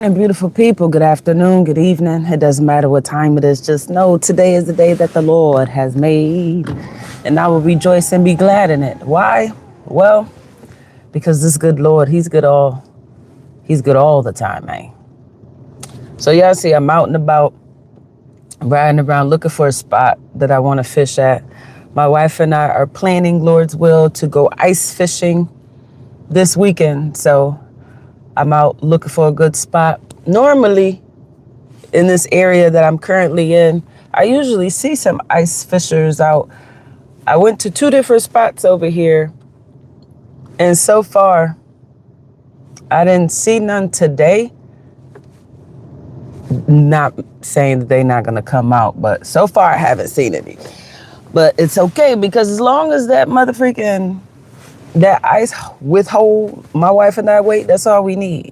And beautiful people, good afternoon, good evening. It doesn't matter what time it is. Just know today is the day that the Lord has made, and I will rejoice and be glad in it. Why? Well, because this good Lord, He's good all the time, man. So y'all see, I'm out and about, riding around looking for a spot that I want to fish at. My wife and I are planning, Lord's will, to go ice fishing this weekend. So I'm out looking for a good spot. Normally, in this area that I'm currently in, I usually see some ice fishers out. I went to 2 different spots over here, and so far, I didn't see none today. Not saying that they're not gonna come out, but so far I haven't seen any. But it's okay, because as long as that that ice withhold my wife and I weight, that's all we need,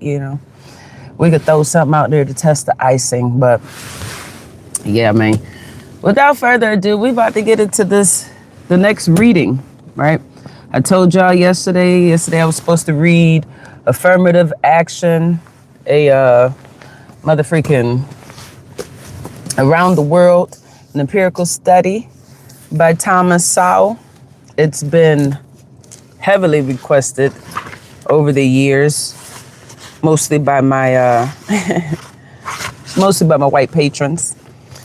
We could throw something out there to test the icing, but yeah, man. Without further ado, we about to get into the next reading, right? I told y'all yesterday I was supposed to read Affirmative Action, a Around the World, an Empirical Study by Thomas Sowell. It's been heavily requested over the years, mostly by my white patrons.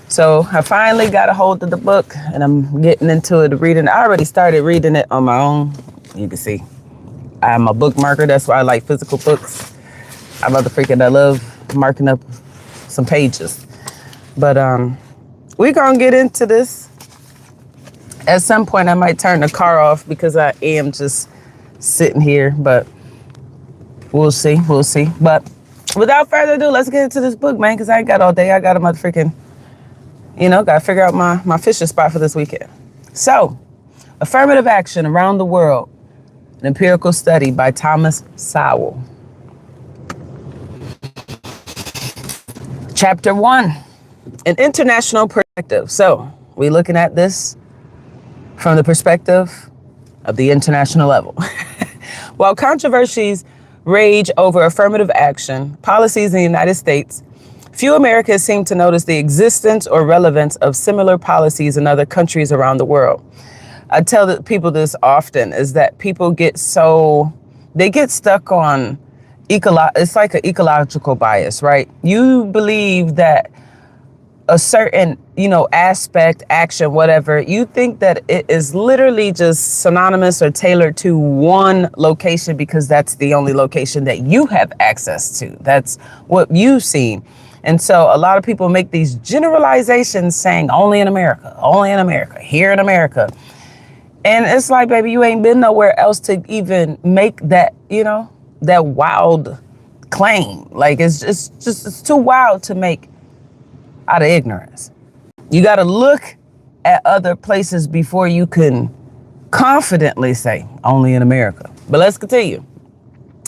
So I finally got a hold of the book, and I'm getting into it, reading. I already started reading it on my own. You can see I'm a bookmarker. That's why I like physical books. I love marking up some pages. But we're gonna get into this. At some point, I might turn the car off because I am just sitting here, but we'll see. But without further ado, let's get into this book, man, because I ain't got all day. I got got to figure out my fishing spot for this weekend. So, Affirmative Action, Around the World, an Empirical Study by Thomas Sowell. Chapter 1, an international perspective. So, we're looking at this from the perspective of the international level. While controversies rage over affirmative action policies in the United States, few Americans seem to notice the existence or relevance of similar policies in other countries around the world. I tell people this often, is that people get stuck on it's like an ecological bias, right? You believe that a certain, aspect, action, whatever, you think that it is literally just synonymous or tailored to one location because that's the only location that you have access to. That's what you've seen. And so a lot of people make these generalizations saying only in America, here in America. And it's like, baby, you ain't been nowhere else to even make that, that wild claim. Like, it's too wild to make out of ignorance. You got to look at other places before you can confidently say only in America. But let's continue.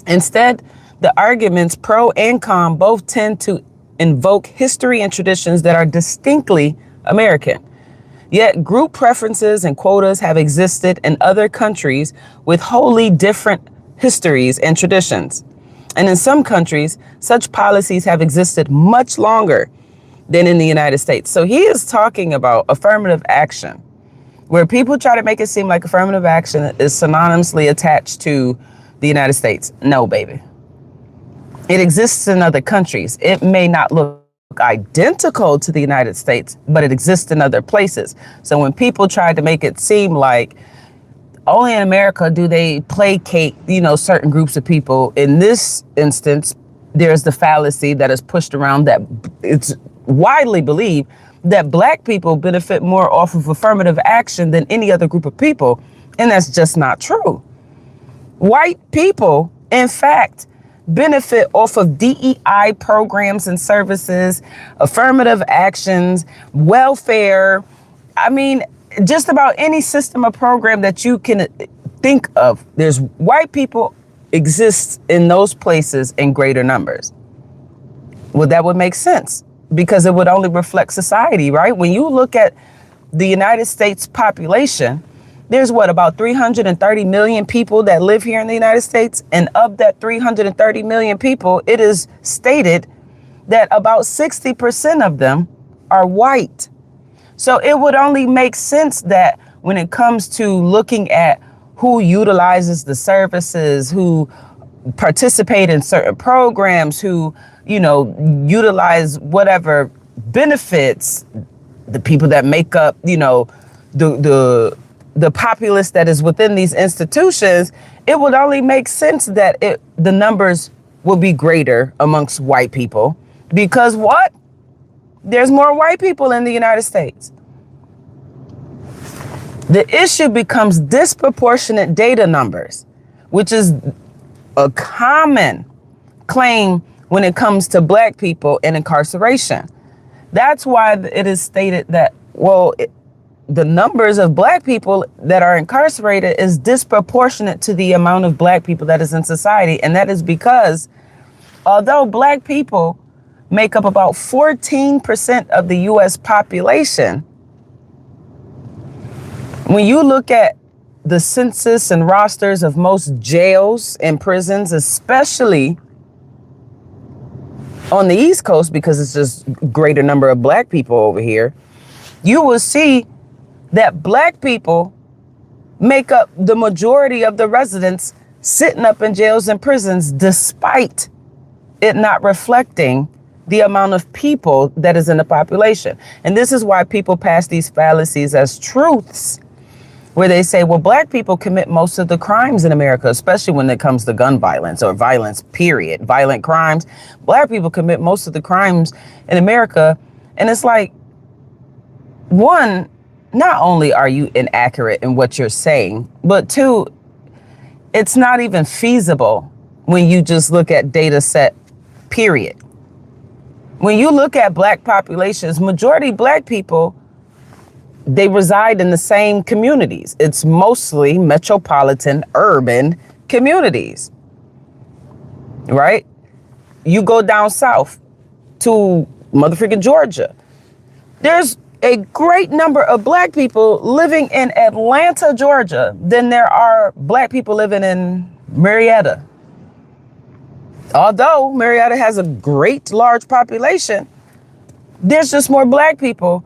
Instead, the arguments pro and con both tend to invoke history and traditions that are distinctly American. Yet group preferences and quotas have existed in other countries with wholly different histories and traditions. And in some countries, such policies have existed much longer than in the United States. So he is talking about affirmative action, where people try to make it seem like affirmative action is synonymously attached to the United States. No, baby. It exists in other countries. It may not look identical to the United States, but it exists in other places. So when people try to make it seem like only in America do they placate, certain groups of people, in this instance, there's the fallacy that is pushed around that it's widely believed that Black people benefit more off of affirmative action than any other group of people. And that's just not true. White people, in fact, benefit off of DEI programs and services, affirmative actions, welfare. I mean, just about any system or program that you can think of. There's white people exist in those places in greater numbers. Well, that would make sense because it would only reflect society, right? When you look at the United States population, there's about 330 million people that live here in the United States. And of that 330 million people, it is stated that about 60% of them are white. So it would only make sense that when it comes to looking at who utilizes the services, who participate in certain programs, who, utilize whatever benefits, the people that make up, the populace that is within these institutions, it would only make sense that the numbers will be greater amongst white people because what? There's more white people in the United States. The issue becomes disproportionate data numbers, which is a common claim when it comes to black people in incarceration. That's why it is stated that, the numbers of black people that are incarcerated is disproportionate to the amount of black people that is in society. And that is because although black people make up about 14% of the US population, when you look at the census and rosters of most jails and prisons, especially on the East Coast, because it's just a greater number of black people over here, you will see that black people make up the majority of the residents sitting up in jails and prisons, despite it not reflecting the amount of people that is in the population. And this is why people pass these fallacies as truths, where they say, well, black people commit most of the crimes in America, especially when it comes to gun violence or violence, period, violent crimes. Black people commit most of the crimes in America. And it's like, one, not only are you inaccurate in what you're saying, but two, it's not even feasible when you just look at data set, period. When you look at black populations, majority black people, they reside in the same communities. It's mostly metropolitan, urban communities, right? You go down south to motherfucking Georgia. There's a great number of black people living in Atlanta, Georgia, than there are black people living in Marietta. Although Marietta has a great large population, there's just more black people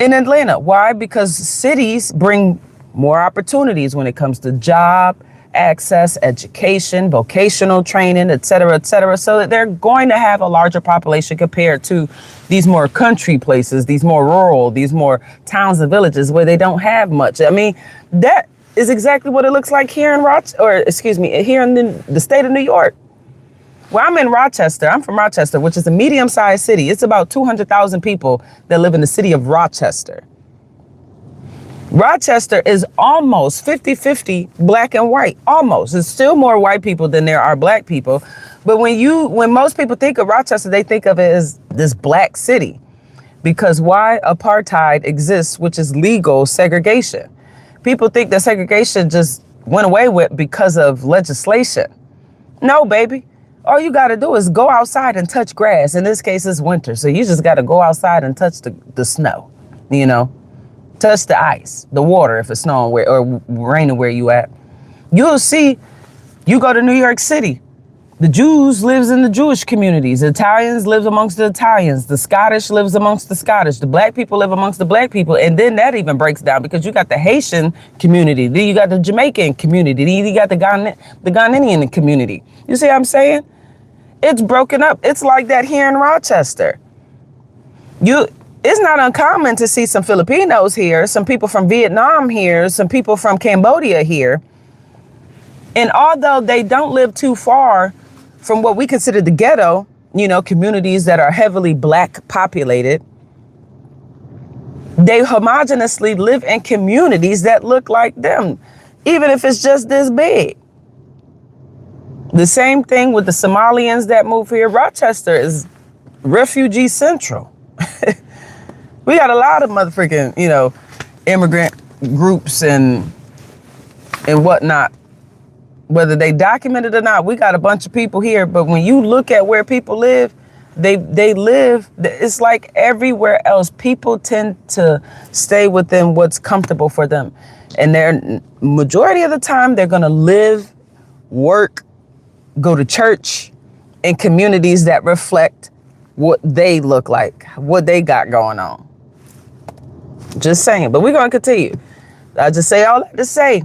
in Atlanta. Why? Because cities bring more opportunities when it comes to job access, education, vocational training, et cetera, so that they're going to have a larger population compared to these more country places, these more rural, these more towns and villages where they don't have much. I mean, that is exactly what it looks like here in here in the state of New York. Well, I'm in Rochester. I'm from Rochester, which is a medium-sized city. It's about 200,000 people that live in the city of Rochester. Rochester is almost 50-50 black and white, almost. There's still more white people than there are black people. But when most people think of Rochester, they think of it as this black city. Because why? Apartheid exists, which is legal segregation. People think that segregation just went away with because of legislation. No, baby. All you got to do is go outside and touch grass. In this case, it's winter. So you just got to go outside and touch the snow, touch the ice, the water, if it's snowing or raining where you at. You'll see, you go to New York City, the Jews lives in the Jewish communities. The Italians live amongst the Italians. The Scottish lives amongst the Scottish. The black people live amongst the black people. And then that even breaks down because you got the Haitian community. Then you got the Jamaican community. Then you got the Ghanaian community. You see what I'm saying? It's broken up. It's like that here in Rochester. It's not uncommon to see some Filipinos here, some people from Vietnam here, some people from Cambodia here. And although they don't live too far from what we consider the ghetto, communities that are heavily black populated, they homogeneously live in communities that look like them, even if it's just this big. The same thing with the Somalians that move here. Rochester is refugee central. We got a lot of motherfucking, immigrant groups and whatnot. Whether they documented or not, we got a bunch of people here. But when you look at where people live, they live, it's like everywhere else. People tend to stay within what's comfortable for them. And they're majority of the time, they're going to live, work, go to church, in communities that reflect what they look like, what they got going on. Just saying, but we're going to continue. I just say all that to say,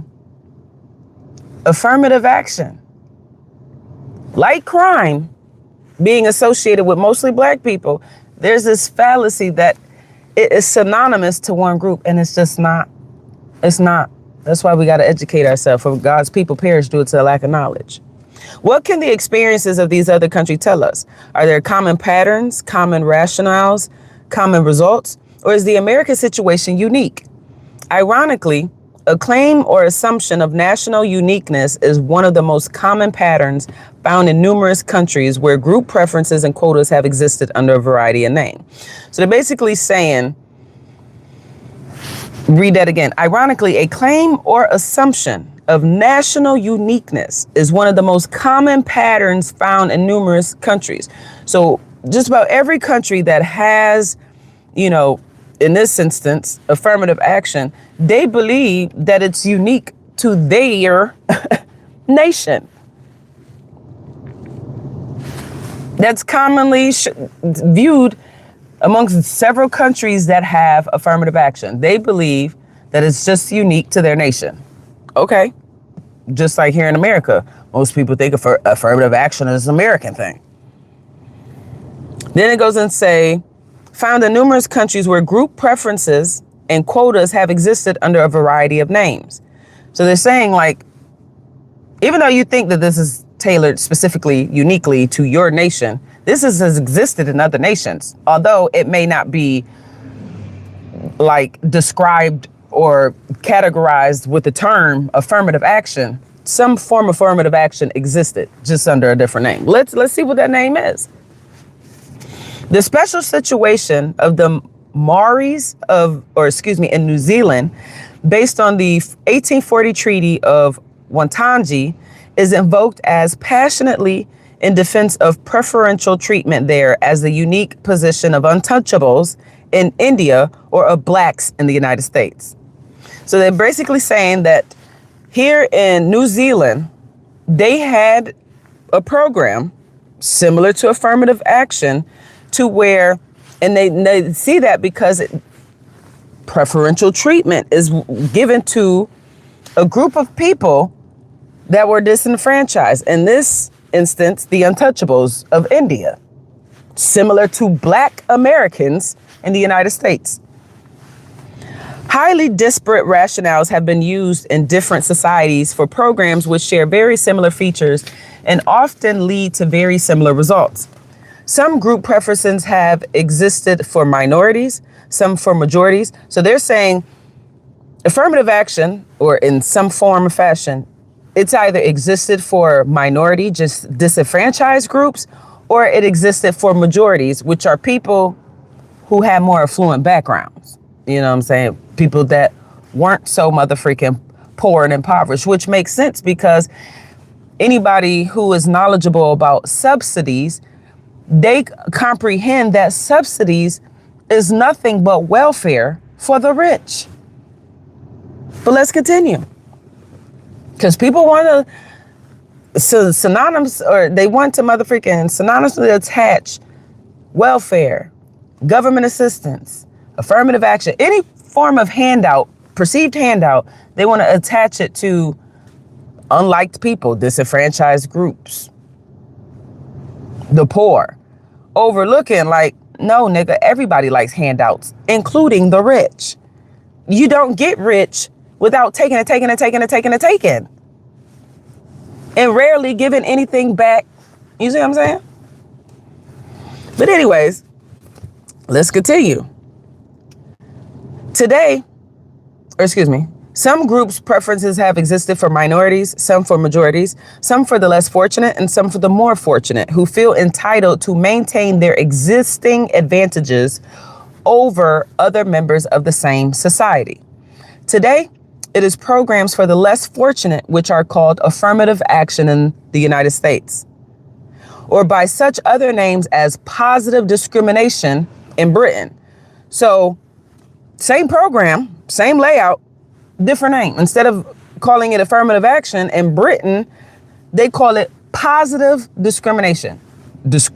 affirmative action, like crime, being associated with mostly black people, there's this fallacy that it is synonymous to one group, and it's just not. It's not. That's why we got to educate ourselves. For God's people perish due to a lack of knowledge. What can the experiences of these other countries tell us? Are there common patterns, common rationales, common results, or is the American situation unique? Ironically, a claim or assumption of national uniqueness is one of the most common patterns found in numerous countries where group preferences and quotas have existed under a variety of names. So they're basically saying, read that again. Ironically, a claim or assumption of national uniqueness is one of the most common patterns found in numerous countries. So just about every country that has, in this instance, affirmative action, they believe that it's unique to their nation. That's commonly viewed amongst several countries that have affirmative action. They believe that it's just unique to their nation. Okay. Just like here in America, most people think of affirmative action as an American thing. Then it goes and say, found in numerous countries where group preferences and quotas have existed under a variety of names. So they're saying, like, even though you think that this is tailored specifically, uniquely to your nation, this has existed in other nations, although it may not be like described or categorized with the term affirmative action. Some form of affirmative action existed just under a different name. Let's see what that name is. The special situation of the Maoris in New Zealand, based on the 1840 Treaty of Waitangi, is invoked as passionately in defense of preferential treatment there as the unique position of untouchables in India or of blacks in the United States. So they're basically saying that here in New Zealand, they had a program similar to affirmative action to where, and they see that because preferential treatment is given to a group of people that were disenfranchised. In this instance, the untouchables of India, similar to black Americans in the United States. Highly disparate rationales have been used in different societies for programs which share very similar features and often lead to very similar results. Some group preferences have existed for minorities, some for majorities. So they're saying affirmative action, or in some form or fashion, it's either existed for minority, just disenfranchised groups, or it existed for majorities, which are people who have more affluent backgrounds. You know what I'm saying? People that weren't so motherfreaking poor and impoverished, which makes sense because anybody who is knowledgeable about subsidies, they comprehend that subsidies is nothing but welfare for the rich. But let's continue. Because people want to synonymous, or they want to motherfreaking synonymously attach welfare, government assistance, affirmative action, any form of handout, perceived handout, they want to attach it to unliked people, disenfranchised groups, the poor, overlooking like, no, nigga, everybody likes handouts, including the rich. You don't get rich without taking, and rarely giving anything back. You see what I'm saying? But anyways, let's continue. Some groups' preferences have existed for minorities, some for majorities, some for the less fortunate, and some for the more fortunate, who feel entitled to maintain their existing advantages over other members of the same society. Today, it is programs for the less fortunate, which are called affirmative action in the United States, or by such other names as positive discrimination in Britain. So, same program, same layout, different name. Instead of calling it affirmative action in Britain, they call it positive discrimination.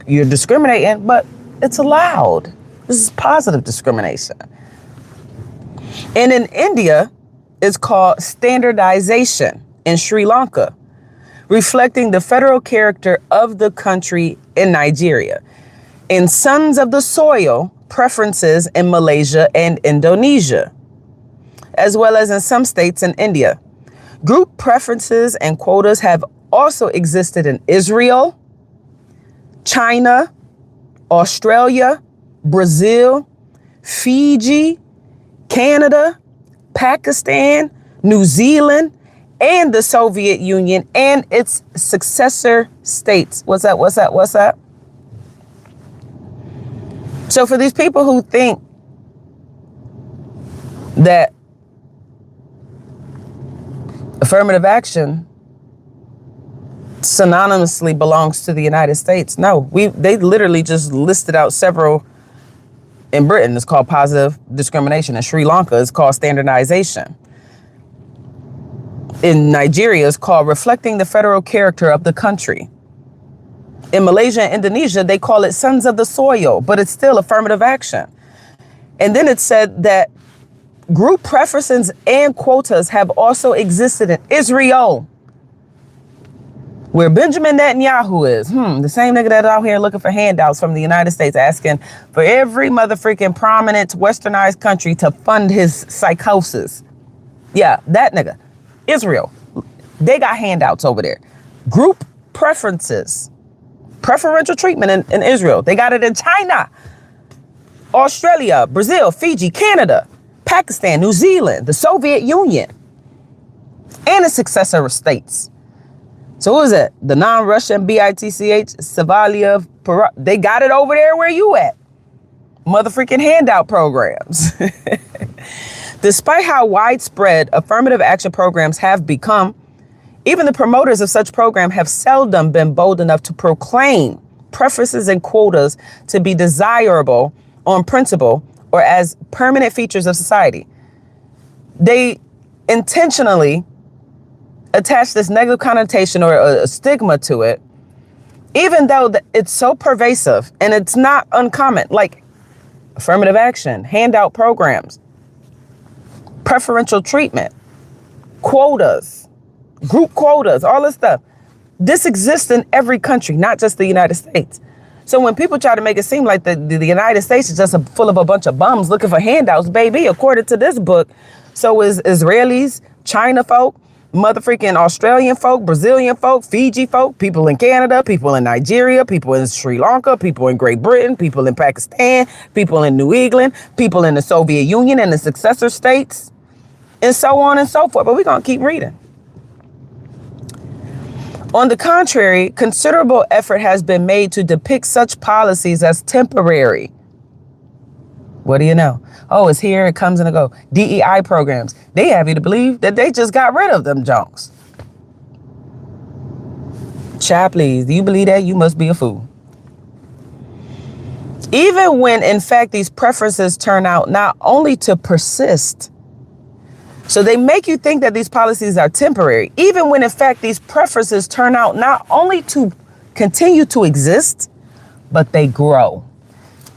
you're discriminating, but it's allowed. This is positive discrimination. And in India, it's called standardization. In Sri Lanka, reflecting the federal character of the country in Nigeria. In sons of the soil, preferences in Malaysia and Indonesia, as well as in some states in India. Group preferences and quotas have also existed in Israel, China, Australia, Brazil, Fiji, Canada, Pakistan, New Zealand, and the Soviet Union and its successor states. What's up? What's up? What's up? So for these people who think that affirmative action synonymously belongs to the United States, no, they literally just listed out several. In Britain, it's called positive discrimination. In Sri Lanka, it's called standardization. In Nigeria, it's called reflecting the federal character of the country. In Malaysia and Indonesia, they call it sons of the soil, but it's still affirmative action. And then it said that group preferences and quotas have also existed in Israel, where Benjamin Netanyahu is. The same nigga that's out here looking for handouts from the United States, asking for every motherfucking prominent westernized country to fund his psychosis. Yeah, that nigga. Israel, they got handouts over there. Group preferences, preferential treatment in Israel. They got it in China, Australia, Brazil, Fiji, Canada, Pakistan, New Zealand, the Soviet Union, and its successor states. So who is it? The non-Russian BITCH, Savalia, they got it over there where you at. Motherfucking handout programs. Despite how widespread affirmative action programs have become, even the promoters of such programs have seldom been bold enough to proclaim preferences and quotas to be desirable on principle or as permanent features of society. They intentionally attach this negative connotation or a stigma to it, even though it's so pervasive and it's not uncommon, like affirmative action, handout programs, preferential treatment, quotas, group quotas, all this stuff. This exists in every country, not just the United States. So when people try to make it seem like the United States is just full of a bunch of bums looking for handouts, baby, according to this book, so is Israelis, China folk, motherfucking Australian folk, Brazilian folk, Fiji folk, people in Canada, people in Nigeria, people in Sri Lanka, people in Great Britain, people in Pakistan, people in New England, people in the Soviet Union and the successor states, and so on and so forth. But we're going to keep reading. On the contrary, considerable effort has been made to depict such policies as temporary. What do you know? Oh, it's here, it comes and it goes. DEI programs. They have you to believe that they just got rid of them junks. Child, please, do you believe that? You must be a fool. Even when, in fact, these preferences turn out not only to persist, so they make you think that these policies are temporary, even when, in fact, these preferences turn out not only to continue to exist, but they grow.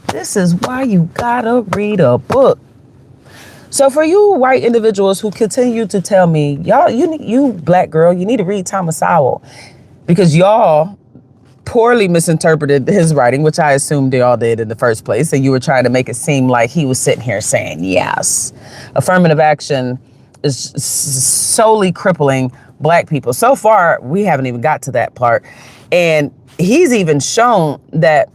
This is why you gotta read a book. So for you white individuals who continue to tell me, y'all, you black girl, you need to read Thomas Sowell, because y'all poorly misinterpreted his writing, which I assumed they all did in the first place. And you were trying to make it seem like he was sitting here saying, yes, affirmative action is solely crippling black people. So far, we haven't even got to that part. And he's even shown that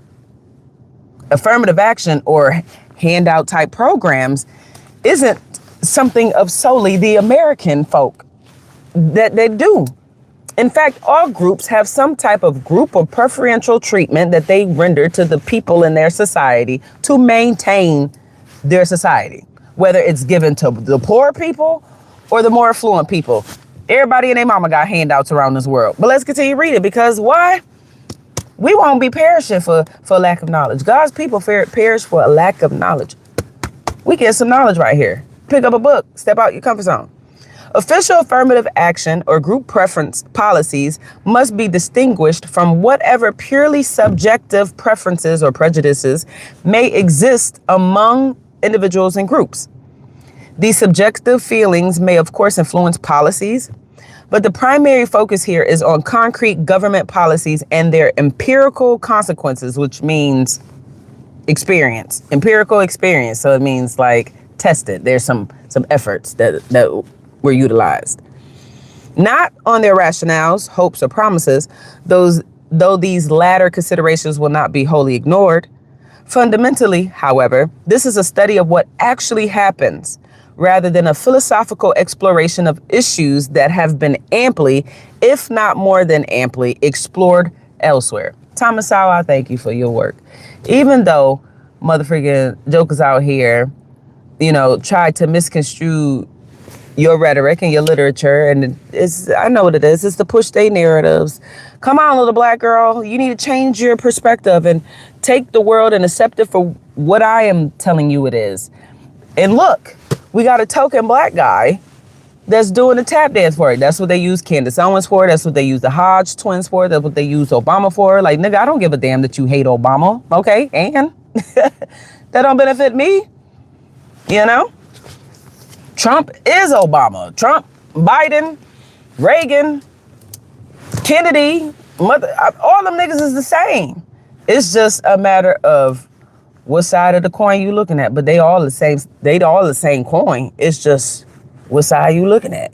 affirmative action or handout type programs isn't something of solely the American folk that they do. In fact, all groups have some type of group or preferential treatment that they render to the people in their society to maintain their society, whether it's given to the poor people or the more affluent people. Everybody and their mama got handouts around this world. But let's continue reading, because why? We won't be perishing for lack of knowledge. God's people perish for a lack of knowledge. We get some knowledge right here. Pick up a book, step out your comfort zone. Official affirmative action or group preference policies must be distinguished from whatever purely subjective preferences or prejudices may exist among individuals and groups. These subjective feelings may, of course, influence policies, but the primary focus here is on concrete government policies and their empirical consequences, which means experience, empirical experience. So it means like tested. There's some efforts that were utilized. Not on their rationales, hopes, or promises, though these latter considerations will not be wholly ignored. Fundamentally, however, this is a study of what actually happens rather than a philosophical exploration of issues that have been amply, if not more than amply, explored elsewhere. Thomas Sowell, I thank you for your work. Even though motherfucking jokers out here, tried to misconstrue your rhetoric and your literature, and I know what it is. It's to push their narratives. Come on, little black girl, you need to change your perspective and take the world and accept it for what I am telling you it is. And look, we got a token black guy that's doing the tap dance for it. That's what they use Candace Owens for. That's what they use the Hodge twins for. That's what they use Obama for. Like, nigga, I don't give a damn that you hate Obama. Okay, and that don't benefit me. Trump is Obama. Trump, Biden, Reagan, Kennedy, all them niggas is the same. It's just a matter of what side of the coin you looking at. But they all the same. They all the same coin. It's just what side you looking at.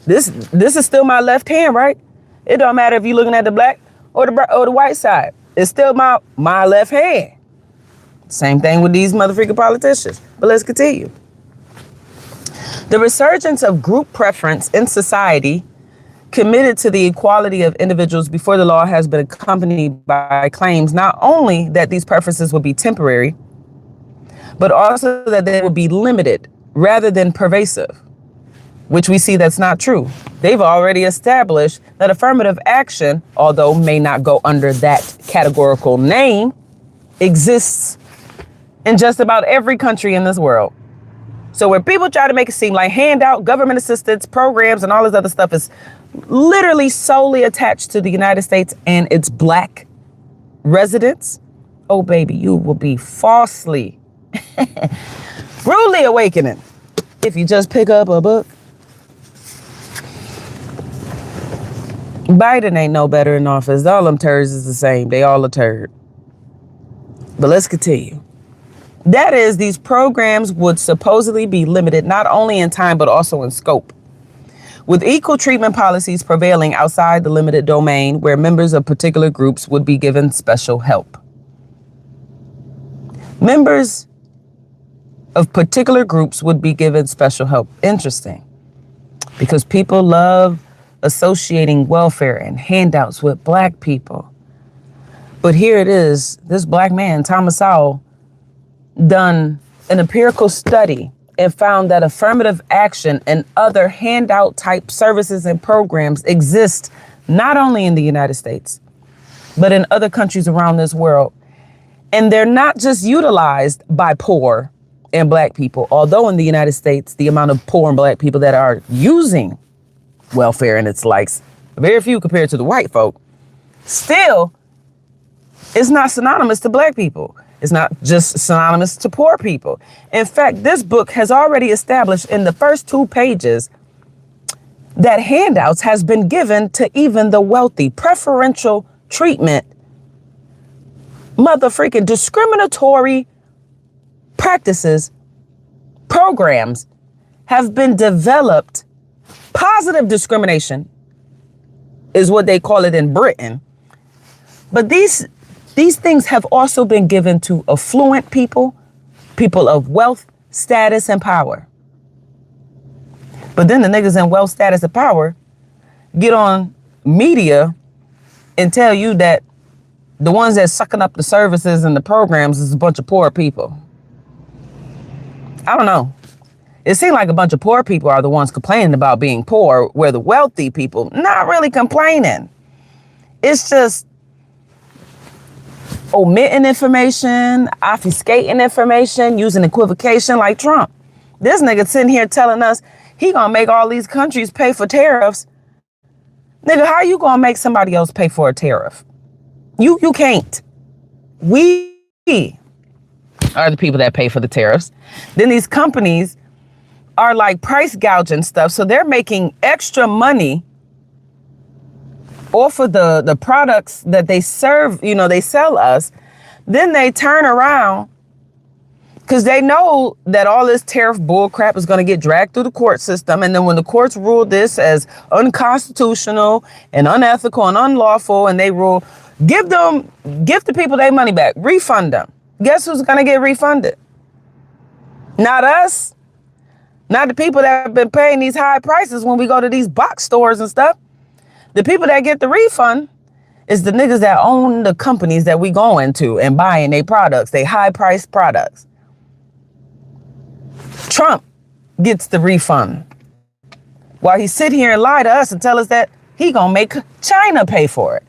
This is still my left hand, right? It don't matter if you looking at the black or the white side. It's still my left hand. Same thing with these motherfucking politicians. But let's continue. The resurgence of group preference in society committed to the equality of individuals before the law has been accompanied by claims not only that these preferences will be temporary, but also that they will be limited rather than pervasive, which we see that's not true. They've already established that affirmative action, although may not go under that categorical name, exists in just about every country in this world. So when people try to make it seem like handout, government assistance, programs, and all this other stuff is literally solely attached to the United States and its black residents, oh baby, you will be falsely, rudely awakening if you just pick up a book. Biden ain't no better in office. All them turds is the same. They all a turd. But let's continue. That is, these programs would supposedly be limited not only in time, but also in scope, with equal treatment policies prevailing outside the limited domain where members of particular groups would be given special help. Members of particular groups would be given special help. Interesting, because people love associating welfare and handouts with black people. But here it is, this black man, Thomas Sowell, done an empirical study and found that affirmative action and other handout type services and programs exist not only in the United States, but in other countries around this world. And they're not just utilized by poor and black people, although in the United States, the amount of poor and black people that are using welfare and its likes, very few compared to the white folk, still, it's not synonymous to black people. It's not just synonymous to poor people. In fact, this book has already established in the first 2 pages that handouts has been given to even the wealthy. Preferential treatment, motherfreaking discriminatory practices, programs have been developed. Positive discrimination is what they call it in Britain. But these things have also been given to affluent people, people of wealth, status, and power. But then the niggas in wealth, status, and power get on media and tell you that the ones that's sucking up the services and the programs is a bunch of poor people. I don't know. It seems like a bunch of poor people are the ones complaining about being poor, where the wealthy people not really complaining. It's just omitting information, obfuscating information, using equivocation like Trump. This nigga sitting here telling us he gonna make all these countries pay for tariffs. Nigga, how you gonna make somebody else pay for a tariff? You can't. We are the people that pay for the tariffs. Then these companies are like price gouging stuff. So they're making extra money off of the products that they serve, they sell us. Then they turn around because they know that all this tariff bull crap is going to get dragged through the court system. And then when the courts rule this as unconstitutional and unethical and unlawful, and they rule, give the people their money back, refund them. Guess who's going to get refunded? Not us. Not the people that have been paying these high prices when we go to these box stores and stuff. The people that get the refund is the niggas that own the companies that we go into and buying their products, they high priced products. Trump gets the refund while he sit here and lie to us and tell us that he gonna make China pay for it.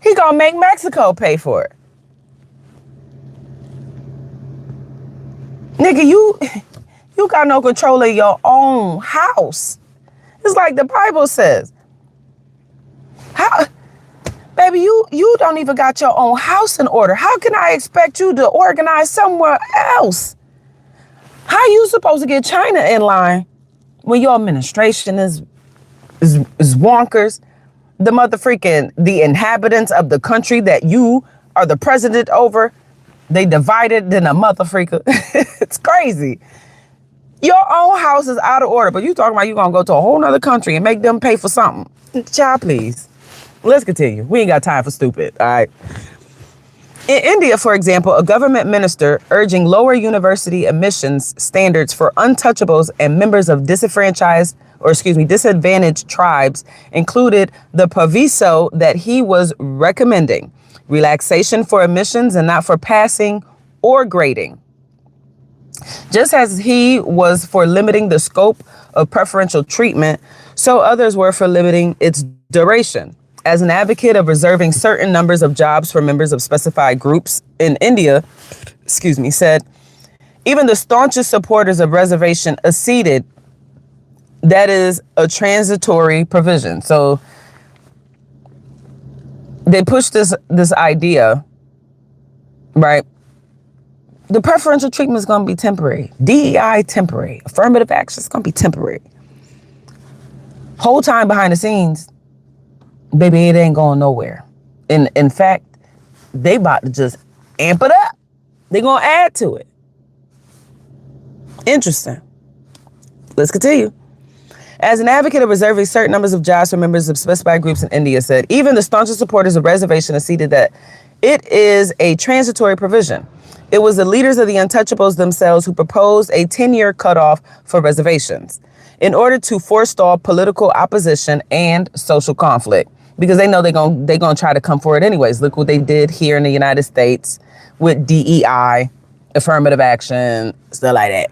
He gonna make Mexico pay for it. Nigga, you got no control of your own house. It's like the Bible says. How, baby, you don't even got your own house in order. How can I expect you to organize somewhere else? How you supposed to get China in line when your administration is wonkers? The inhabitants of the country that you are the president over, they divided in a motherfreaker. It's crazy. Your own house is out of order, but you talking about you gonna go to a whole nother country and make them pay for something. Child, please. Let's continue. We ain't got time for stupid, all right? In India, for example, a government minister urging lower university admissions standards for untouchables and members of disadvantaged tribes included the proviso that he was recommending relaxation for admissions and not for passing or grading. Just as he was for limiting the scope of preferential treatment, so others were for limiting its duration. As an advocate of reserving certain numbers of jobs for members of specified groups in India, said, even the staunchest supporters of reservation acceded that is a transitory provision. So they pushed this idea, right? The preferential treatment is going to be temporary. DEI temporary. Affirmative action is going to be temporary. Whole time behind the scenes, baby, it ain't going nowhere. In fact, they about to just amp it up. They going to add to it. Interesting. Let's continue. As an advocate of reserving certain numbers of jobs for members of specified groups in India said, even the staunchest supporters of reservation acceded that it is a transitory provision. It was the leaders of the untouchables themselves who proposed a 10-year cutoff for reservations in order to forestall political opposition and social conflict, because they know they're gonna try to come for it anyways. Look what they did here in the United States with DEI, affirmative action, stuff like that.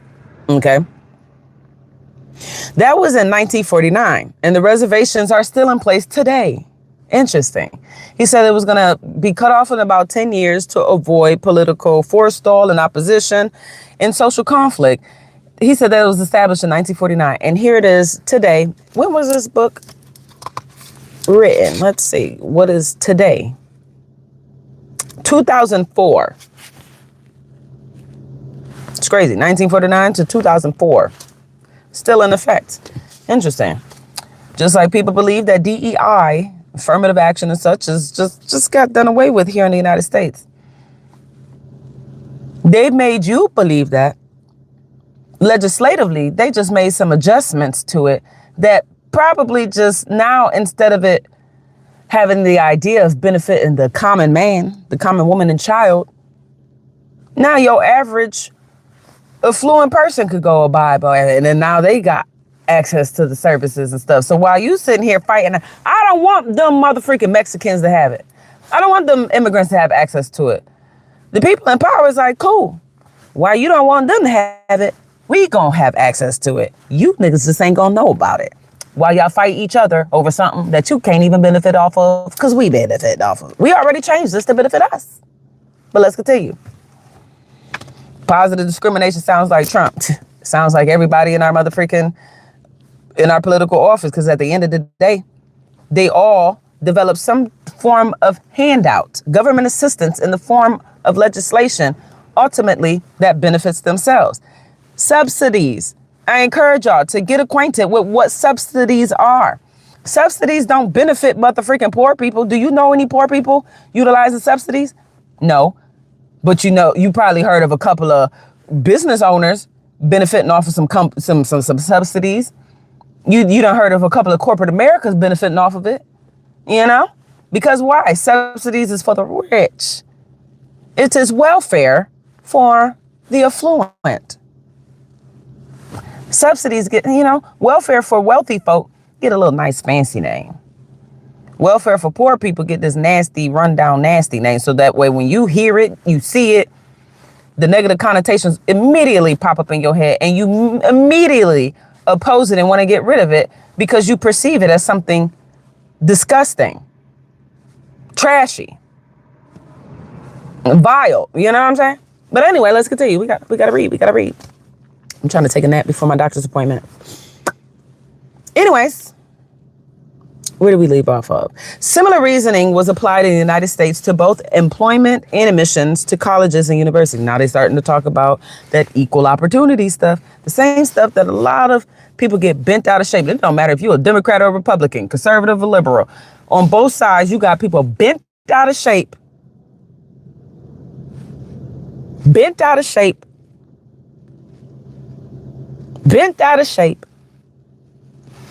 Okay. That was in 1949, and the reservations are still in place today. Interesting. He said it was going to be cut off in about 10 years to avoid political forestall and opposition and social conflict. He said that it was established in 1949, and here it is today. When was this book written? Let's see. What is today? 2004. It's crazy. 1949 to 2004. Still in effect. Interesting. Just like people believe that DEI, affirmative action and such, is just got done away with here in the United States. They made you believe that. Legislatively, they just made some adjustments to it that probably just now, instead of it having the idea of benefiting the common man, the common woman and child, now your average affluent person could go abide by it, and then now they got access to the services and stuff. So while you sitting here fighting, I don't want them motherfucking Mexicans to have it. I don't want them immigrants to have access to it. The people in power is like, cool. While you don't want them to have it, we gonna have access to it. You niggas just ain't gonna know about it. While y'all fight each other over something that you can't even benefit off of, because we benefit off of. We already changed this to benefit us. But let's continue. Positive discrimination sounds like Trump. Sounds like everybody in our motherfucking in our political office, because at the end of the day, they all develop some form of handout, government assistance in the form of legislation, ultimately that benefits themselves. Subsidies. I encourage y'all to get acquainted with what subsidies are. Subsidies don't benefit but the freaking poor people. Do you know any poor people utilizing subsidies? No. But you probably heard of a couple of business owners benefiting off of some subsidies. You done heard of a couple of corporate Americas benefiting off of it, Because why? Subsidies is for the rich. It is welfare for the affluent. Subsidies get, welfare for wealthy folk get a little nice fancy name. Welfare for poor people get this nasty, rundown, nasty name. So that way, when you hear it, you see it, the negative connotations immediately pop up in your head and you immediately oppose it and want to get rid of it because you perceive it as something disgusting, trashy, vile. You know what I'm saying? But anyway, let's continue. We gotta read. I'm trying to take a nap before my doctor's appointment. Anyways, where do we leave off of? Similar reasoning was applied in the United States to both employment and admissions to colleges and universities. Now they're starting to talk about that equal opportunity stuff, the same stuff that a lot of people get bent out of shape. It don't matter if you're a Democrat or Republican, conservative or liberal. On both sides, you got people bent out of shape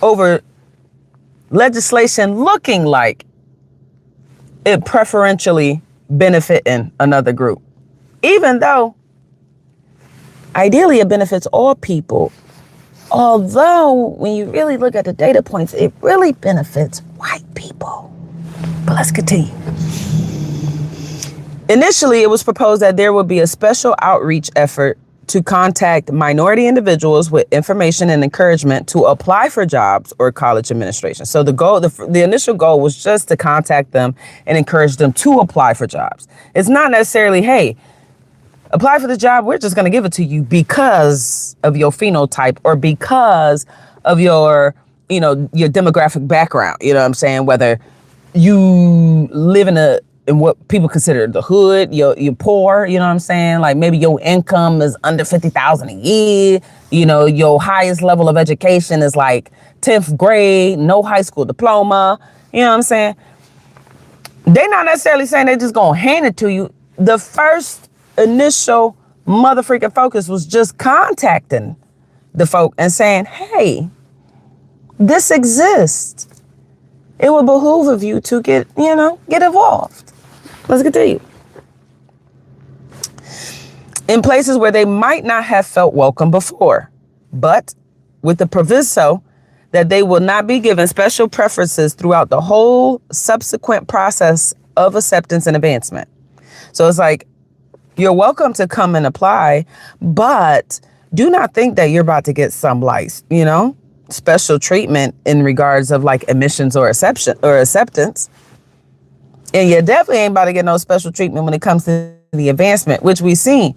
over legislation looking like it preferentially benefiting another group, even though ideally it benefits all people. Although when you really look at the data points, it really benefits white people. But let's continue. Initially, it was proposed that there would be a special outreach effort to contact minority individuals with information and encouragement to apply for jobs or college administration. So the initial goal was just to contact them and encourage them to apply for jobs. It's not necessarily, hey, apply for the job. We're just going to give it to you because of your phenotype or because of your demographic background. You know what I'm saying? Whether you live in what people consider the hood, you're poor, you know what I'm saying? Like maybe your income is under $50,000 a year. Your highest level of education is like 10th grade, no high school diploma. You know what I'm saying? They're not necessarily saying they're just going to hand it to you. The first initial motherfreaking focus was just contacting the folk and saying, hey, this exists. It would behoove of you to get involved. Let's continue. In places where they might not have felt welcome before, but with the proviso that they will not be given special preferences throughout the whole subsequent process of acceptance and advancement. So it's like, you're welcome to come and apply, but do not think that you're about to get some special treatment in regards of like admissions or acceptance. And you definitely ain't about to get no special treatment when it comes to the advancement, which we've seen.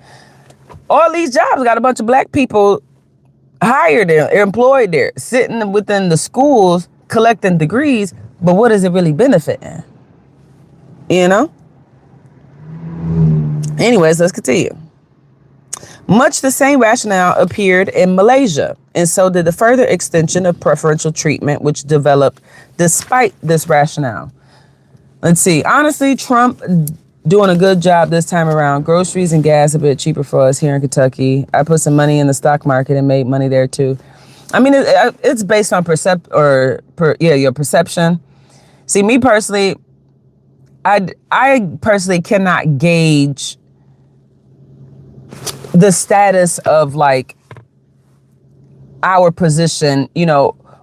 All these jobs got a bunch of black people hired there, employed there, sitting within the schools, collecting degrees. But what is it really benefiting? Anyways, let's continue. Much the same rationale appeared in Malaysia, and so did the further extension of preferential treatment, which developed despite this rationale. Let's see. Honestly, Trump doing a good job this time around. Groceries and gas a bit cheaper for us here in Kentucky. I put some money in the stock market and made money there too. I mean, it's based on your perception. See, me personally, I personally cannot gauge the status of like our position,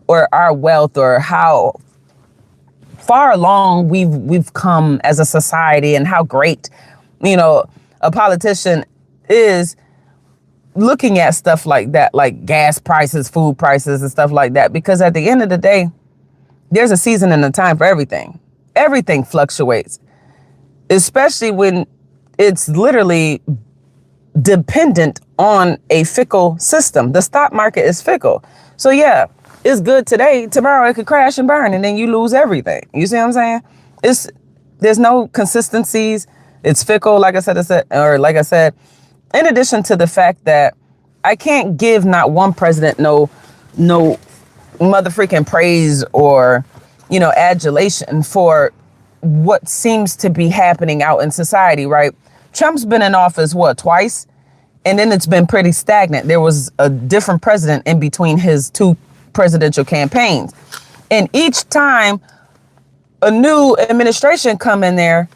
or our wealth, or how far along we've come as a society, and how great, a politician is looking at stuff like that, like gas prices, food prices and stuff like that. Because at the end of the day, there's a season and a time for everything. Everything fluctuates, especially when it's literally dependent on a fickle system. The stock market is fickle. So yeah, it's good today, tomorrow it could crash and burn, and then you lose everything. You see what I'm saying? There's no consistencies. It's fickle, like I said, in addition to the fact that I can't give not one president no mother freaking praise or, adulation for what seems to be happening out in society, right? Trump's been in office, twice? And then it's been pretty stagnant. There was a different president in between his two presidential campaigns. And each time a new administration come in there,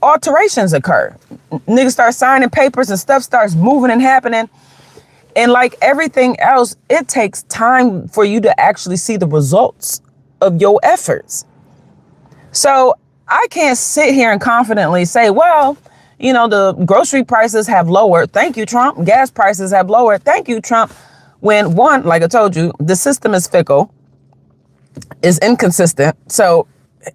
alterations occur. Niggas start signing papers and stuff starts moving and happening. And like everything else, it takes time for you to actually see the results of your efforts. So I can't sit here and confidently say, well, the grocery prices have lowered. Thank you, Trump. Gas prices have lowered. Thank you, Trump. When one, like I told you, the system is fickle, is inconsistent. So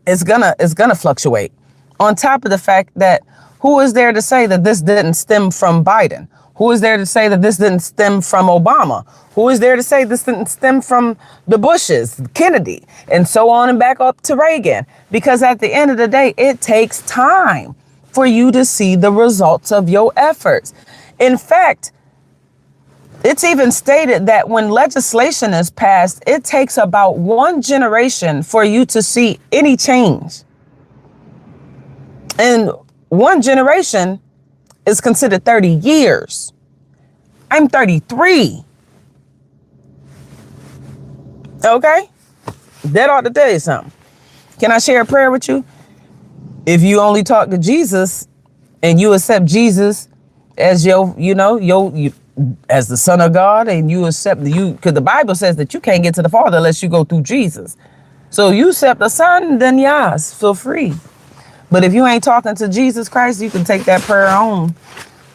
it's gonna fluctuate. On top of the fact that who is there to say that this didn't stem from Biden? Who is there to say that this didn't stem from Obama? Who is there to say this didn't stem from the Bushes, Kennedy, and so on and back up to Reagan? Because at the end of the day, it takes time for you to see the results of your efforts. In fact, it's even stated that when legislation is passed, it takes about one generation for you to see any change. And one generation is considered 30 years. I'm 33. Okay? That ought to tell you something. Can I share a prayer with you? If you only talk to Jesus and you accept Jesus as as the Son of God, and you accept because the Bible says that you can't get to the Father unless you go through Jesus. So you accept the Son, then yes, feel free. But if you ain't talking to Jesus Christ, you can take that prayer on.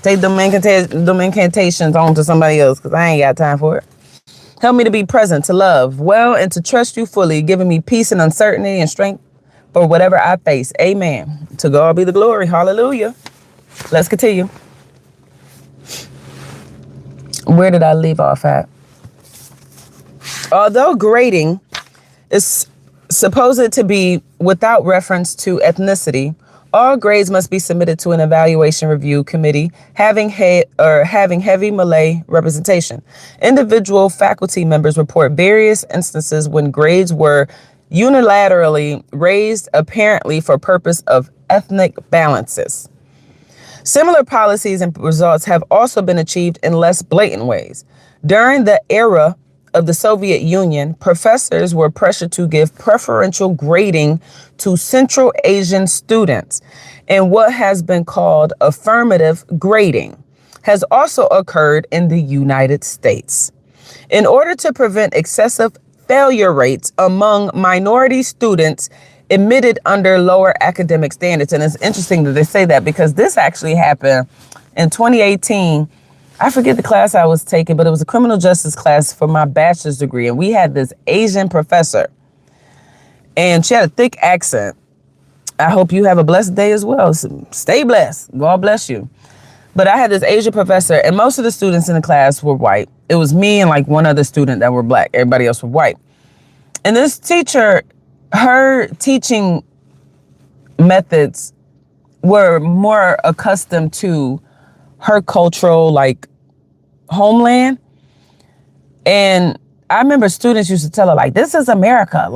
Take them incantations on to somebody else, because I ain't got time for it. Help me to be present, to love well, and to trust you fully, giving me peace and uncertainty and strength for whatever I face. Amen. To God be the glory. Hallelujah. Let's continue. Where did I leave off at? Although grading is supposed to be without reference to ethnicity, all grades must be submitted to an evaluation review committee having heavy Malay representation. Individual faculty members report various instances when grades were unilaterally raised, apparently for purpose of ethnic balances. Similar policies and results have also been achieved in less blatant ways. During the era of the Soviet Union, professors were pressured to give preferential grading to Central Asian students, and what has been called affirmative grading has also occurred in the United States. In order to prevent excessive failure rates among minority students admitted under lower academic standards. And it's interesting that they say that, because this actually happened in 2018. I forget the class I was taking, but it was a criminal justice class for my bachelor's degree. And we had this Asian professor, and she had a thick accent. I hope you have a blessed day as well. So stay blessed. God bless you. But I had this Asian professor, and most of the students in the class were white. It was me and like one other student that were black. Everybody else were white. And this teacher, her teaching methods were more accustomed to her cultural homeland. And I remember students used to tell her, this is America.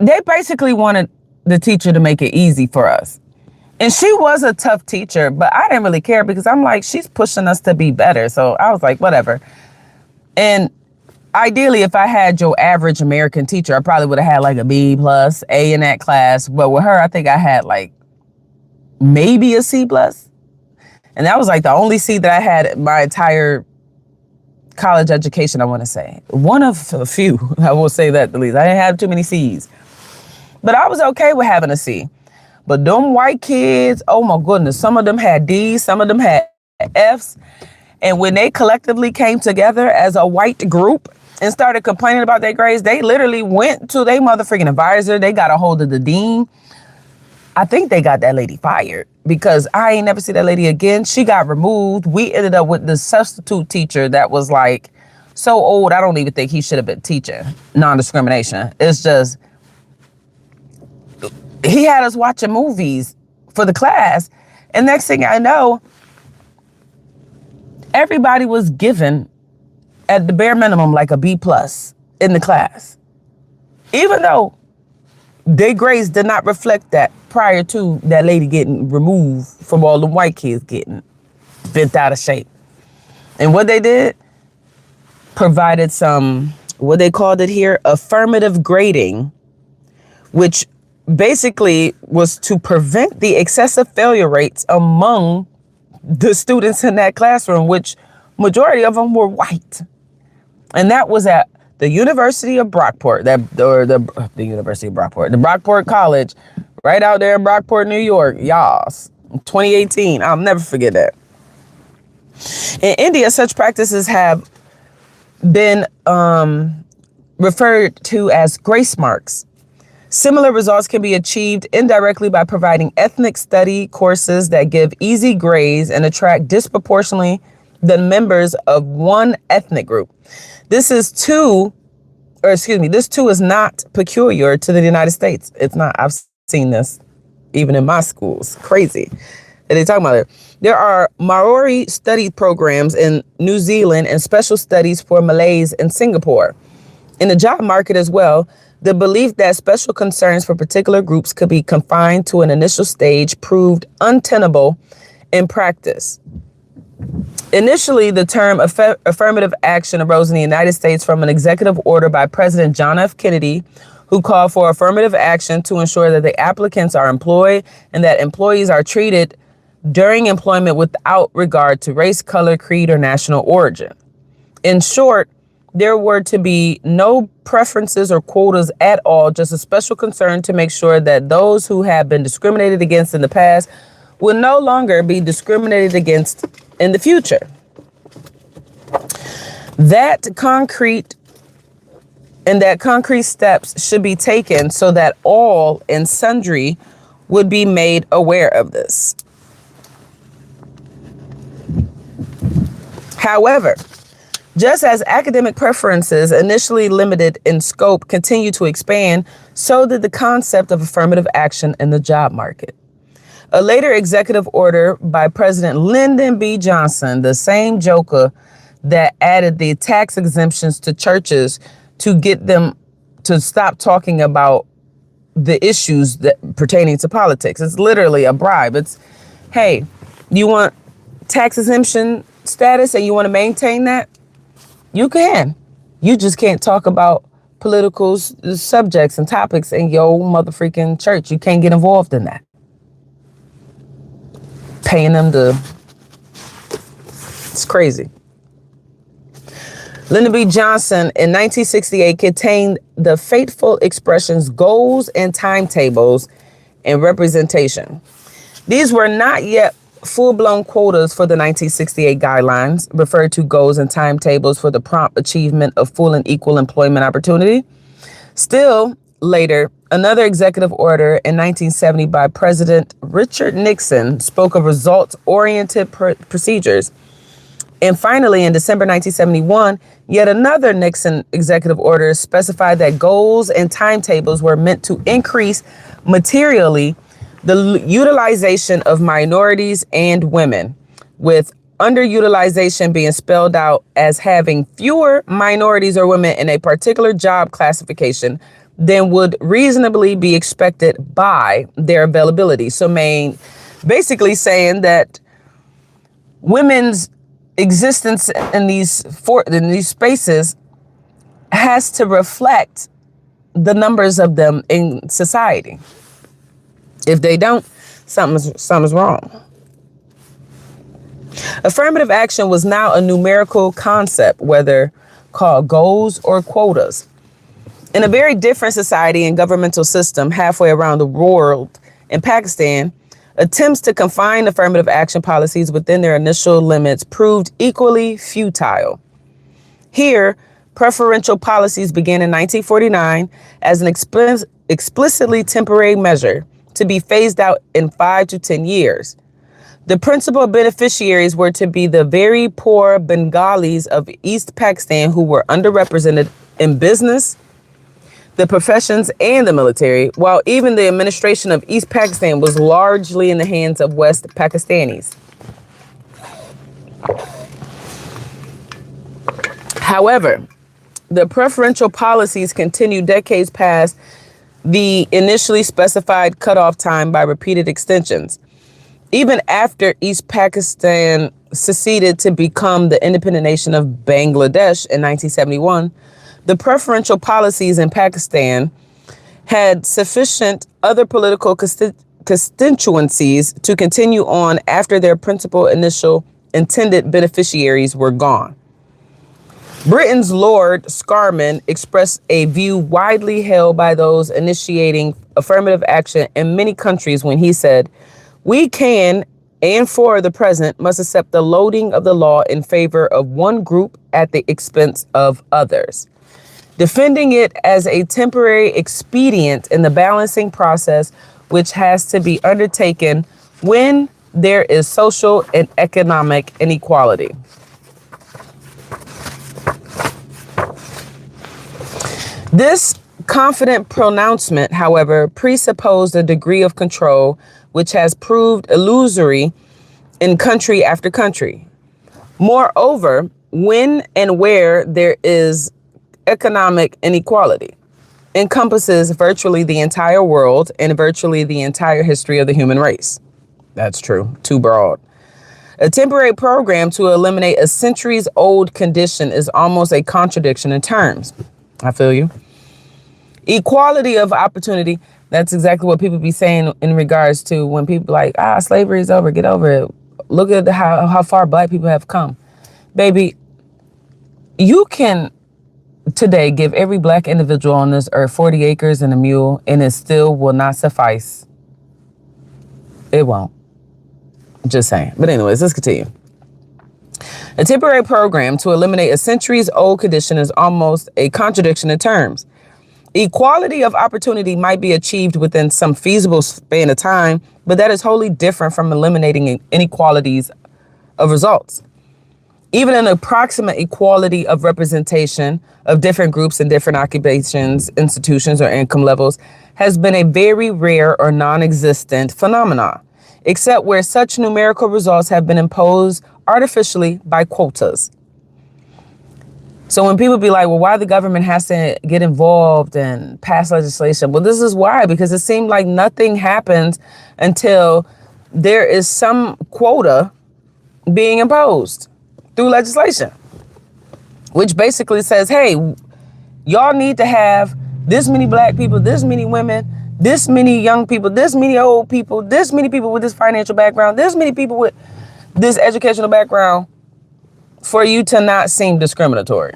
They basically wanted the teacher to make it easy for us. And she was a tough teacher, but I didn't really care, because I'm like, she's pushing us to be better. So I was like, whatever. And ideally, if I had your average American teacher, I probably would have had a B plus, A in that class. But with her, I think I had maybe a C plus. And that was the only C that I had my entire college education, I want to say. One of a few, I will say that at least. I didn't have too many C's. But I was okay with having a C. But them white kids, oh my goodness, some of them had D's, some of them had F's. And when they collectively came together as a white group and started complaining about their grades, they literally went to their motherfucking advisor. They got a hold of the dean. I think they got that lady fired, because I ain't never see that lady again. She got removed. We ended up with the substitute teacher that was so old, I don't even think he should have been teaching non-discrimination. It's just, he had us watching movies for the class. And next thing I know, everybody was given at the bare minimum like a B+ in the class. Even though their grades did not reflect that prior to that lady getting removed from all the white kids getting bent out of shape. And what they did, provided some, what they called it here, affirmative grading, which basically was to prevent the excessive failure rates among the students in that classroom, which majority of them were white. And that was at the University of Brockport, the University of Brockport, the Brockport College, right out there in Brockport, New York, y'all. 2018, I'll never forget that. In India, such practices have been referred to as grace marks. Similar results can be achieved indirectly by providing ethnic study courses that give easy grades and attract disproportionately the members of one ethnic group. This too is not peculiar to the United States. It's not. I've seen this even in my schools. Crazy. And they talking about it. There are Maori study programs in New Zealand and special studies for Malays in Singapore. In the job market as well, the belief that special concerns for particular groups could be confined to an initial stage proved untenable in practice. Initially, the term affirmative action arose in the United States from an executive order by President John F. Kennedy, who called for affirmative action to ensure that the applicants are employed and that employees are treated during employment without regard to race, color, creed, or national origin. In short, there were to be no preferences or quotas at all, just a special concern to make sure that those who have been discriminated against in the past will no longer be discriminated against in the future. That concrete steps should be taken so that all and sundry would be made aware of this. However, just as academic preferences, initially limited in scope, continue to expand, so did the concept of affirmative action in the job market. A later executive order by President Lyndon B. Johnson, the same joker that added the tax exemptions to churches to get them to stop talking about the issues that pertaining to politics. It's literally a bribe. It's, hey, you want tax exemption status and you want to maintain that? You can. You just can't talk about political subjects and topics in your motherfucking church. You can't get involved in that. Paying them to... It's crazy. Lyndon B. Johnson in 1968 contained the fateful expressions goals and timetables and representation. These were not yet full-blown quotas for the 1968 guidelines, referred to goals and timetables for the prompt achievement of full and equal employment opportunity. Still later, another executive order in 1970 by President Richard Nixon spoke of results-oriented procedures. And finally, in December 1971, yet another Nixon executive order specified that goals and timetables were meant to increase materially the utilization of minorities and women, with underutilization being spelled out as having fewer minorities or women in a particular job classification than would reasonably be expected by their availability. So basically saying that women's existence in these spaces has to reflect the numbers of them in society. If they don't, something's wrong. Affirmative action was now a numerical concept, whether called goals or quotas. In a very different society and governmental system halfway around the world, in Pakistan, attempts to confine affirmative action policies within their initial limits proved equally futile. Here, preferential policies began in 1949 as an explicitly temporary measure to be phased out in 5 to 10 years. The principal beneficiaries were to be the very poor Bengalis of East Pakistan who were underrepresented in business, the professions, and the military, while even the administration of East Pakistan was largely in the hands of West Pakistanis. However, the preferential policies continued decades past the initially specified cutoff time by repeated extensions. Even after East Pakistan seceded to become the independent nation of Bangladesh in 1971, the preferential policies in Pakistan had sufficient other political constituencies to continue on after their principal initial intended beneficiaries were gone. Britain's Lord Scarman expressed a view widely held by those initiating affirmative action in many countries when he said, "We can, and for the present, must accept the loading of the law in favor of one group at the expense of others, defending it as a temporary expedient in the balancing process which has to be undertaken when there is social and economic inequality." This confident pronouncement, however, presupposed a degree of control which has proved illusory in country after country. Moreover, when and where there is economic inequality, encompasses virtually the entire world and virtually the entire history of the human race. That's true. Too broad. A temporary program to eliminate a centuries-old condition is almost a contradiction in terms. I feel you. Equality of opportunity. That's exactly what people be saying in regards to when people like, slavery is over, get over it. Look at how far black people have come. Baby, you can today give every black individual on this earth 40 acres and a mule, and it still will not suffice. It won't. Just saying. But anyways, let's continue. A temporary program to eliminate a centuries-old condition is almost a contradiction in terms. Equality of opportunity might be achieved within some feasible span of time, but that is wholly different from eliminating inequalities of results. Even an approximate equality of representation of different groups and different occupations, institutions, or income levels has been a very rare or non-existent phenomenon, except where such numerical results have been imposed artificially by quotas. So when people be like, well, why the government has to get involved and pass legislation? Well, this is why, because it seemed like nothing happens until there is some quota being imposed through legislation, which basically says, hey, y'all need to have this many black people, this many women, this many young people, this many old people, this many people with this financial background, this many people with this educational background, for you to not seem discriminatory,